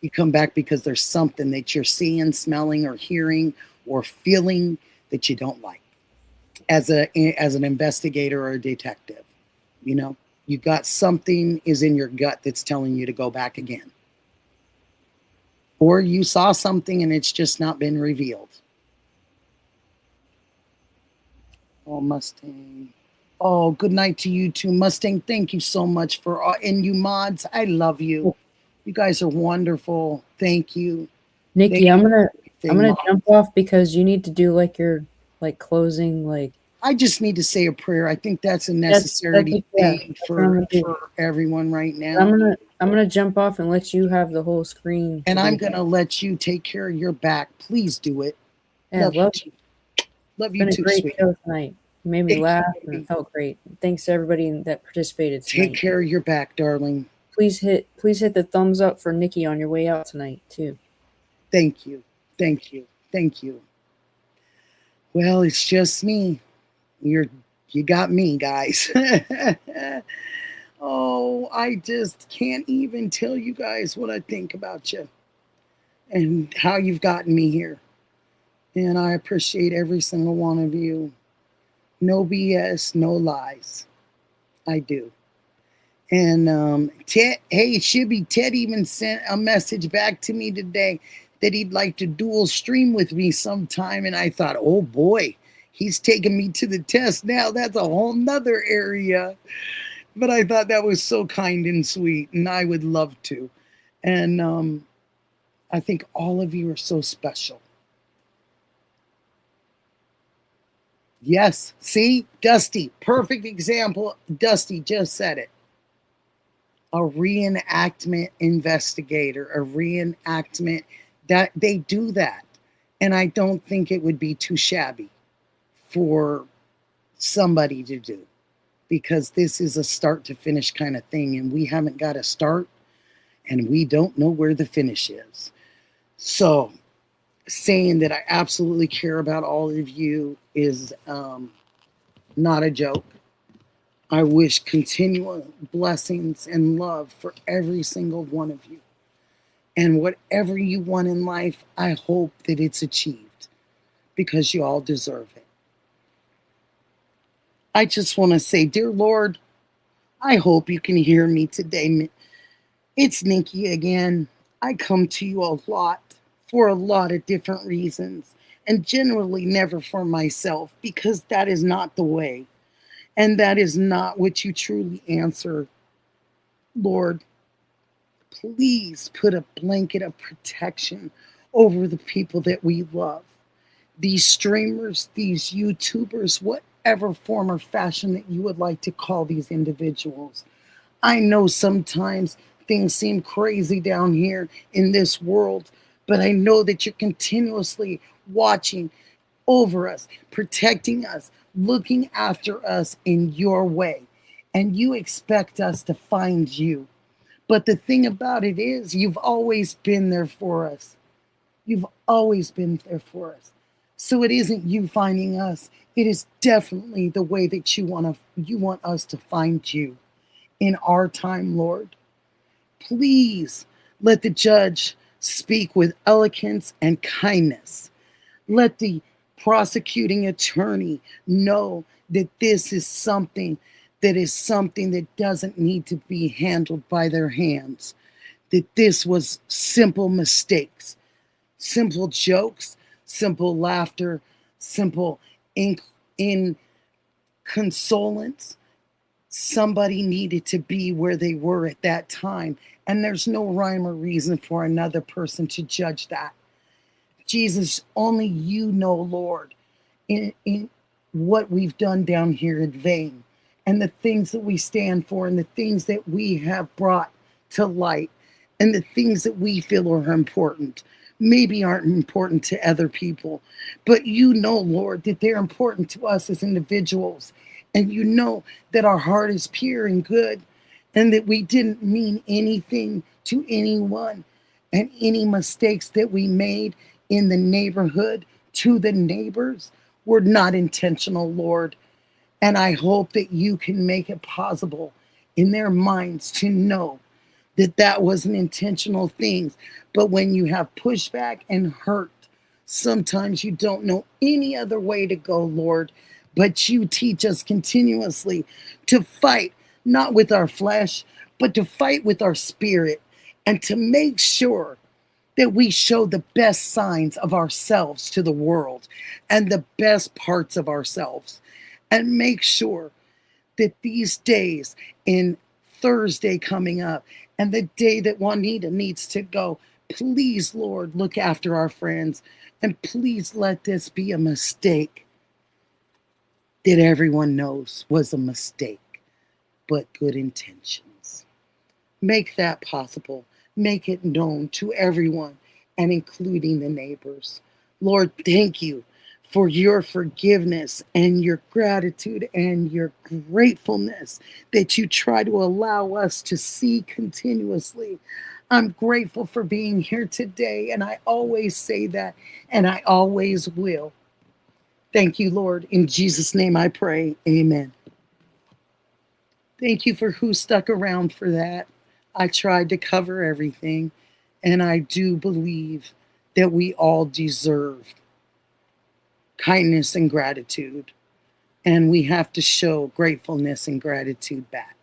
You come back because there's something that you're seeing, smelling, or hearing, or feeling that you don't like as an investigator or a detective. You know, you got something is in your gut that's telling you to go back again. Or you saw something and it's just not been revealed. Oh, Mustang. Oh, good night to you too, Mustang. Thank you so much for and you mods. I love you. You guys are wonderful. Thank you. Nikki, I'm gonna jump off because you need to do like your closing I just need to say a prayer. I think that's a necessary thing for everyone right now. I'm gonna jump off and let you have the whole screen. And I'm gonna let you take care of your back. Please do it. Yeah, love you. Love you too. It's been a great show tonight. You made me laugh and it felt great. Thanks to everybody that participated tonight. Take care of your back, darling. Please hit the thumbs up for Nikki on your way out tonight too. Thank you. Well, it's just me. You got me, guys. Oh, I just can't even tell you guys what I think about you and how you've gotten me here. And I appreciate every single one of you. No BS, no lies. I do. And hey, Shibby, Ted even sent a message back to me today that he'd like to dual stream with me sometime. And I thought, oh boy, he's taking me to the test now. That's a whole nother area. But I thought that was so kind and sweet, and I would love to. And I think all of you are so special. Yes, see, Dusty, perfect example. Dusty just said it. A reenactment investigator, a reenactment, that they do that. And I don't think it would be too shabby for somebody to do, because this is a start to finish kind of thing, and we haven't got a start and we don't know where the finish is. So saying that I absolutely care about all of you is not a joke. I wish continual blessings and love for every single one of you. And whatever you want in life, I hope that it's achieved, because you all deserve it. I just want to say, dear Lord, I hope you can hear me today. It's Nikki again. I come to you a lot for a lot of different reasons, and generally never for myself, because that is not the way. And that is not what you truly answer. Lord, please put a blanket of protection over the people that we love. These streamers, these YouTubers, whatever form or fashion that you would like to call these individuals. I know sometimes things seem crazy down here in this world, but I know that you're continuously watching over us, protecting us, looking after us in your way. And you expect us to find you. But the thing about it is, you've always been there for us. You've always been there for us. So it isn't you finding us. It is definitely the way that you want us to find you in our time, Lord. Please let the judge speak with eloquence and kindness. Let the prosecuting attorney know that this is something that doesn't need to be handled by their hands. That this was simple mistakes, simple jokes, simple laughter, simple inconsolence. Somebody needed to be where they were at that time, and there's no rhyme or reason for another person to judge that. Jesus, only you know, Lord, in what we've done down here in vain, and the things that we stand for, and the things that we have brought to light, and the things that we feel are important, maybe aren't important to other people, but you know, Lord, that they're important to us as individuals, and you know that our heart is pure and good, and that we didn't mean anything to anyone, and any mistakes that we made in the neighborhood to the neighbors were not intentional, Lord. And I hope that you can make it possible in their minds to know that that wasn't intentional things. But when you have pushback and hurt, sometimes you don't know any other way to go, Lord. But you teach us continuously to fight, not with our flesh, but to fight with our spirit, and to make sure that we show the best signs of ourselves to the world and the best parts of ourselves. And make sure that these days, in Thursday coming up, and the day that Juanita needs to go, please, Lord, look after our friends, and please let this be a mistake that everyone knows was a mistake, but good intentions. Make that possible. Make it known to everyone, and including the neighbors. Lord, thank you for your forgiveness and your gratitude and your gratefulness that you try to allow us to see continuously. I'm grateful for being here today, and I always say that, and I always will. Thank you, Lord. In Jesus' name I pray. Amen. Thank you for who stuck around for that. I tried to cover everything, and I do believe that we all deserve kindness and gratitude, and we have to show gratefulness and gratitude back.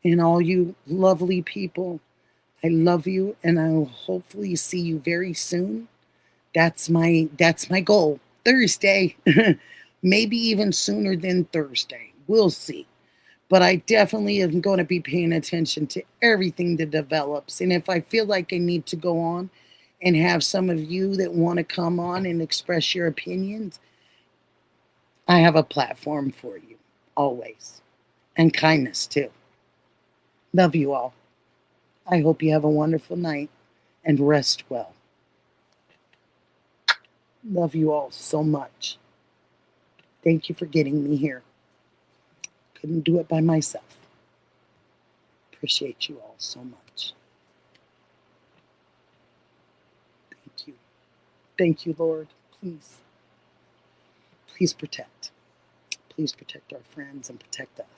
And all you lovely people, I love you, and I will hopefully see you very soon. That's my goal. Thursday. Maybe even sooner than Thursday. We'll see. But I definitely am going to be paying attention to everything that develops. And if I feel like I need to go on and have some of you that want to come on and express your opinions, I have a platform for you, always. And kindness, too. Love you all. I hope you have a wonderful night and rest well. Love you all so much. Thank you for getting me here. Couldn't do it by myself. Appreciate you all so much. Thank you. Thank you, Lord. Please. Please protect. Please protect our friends and protect us.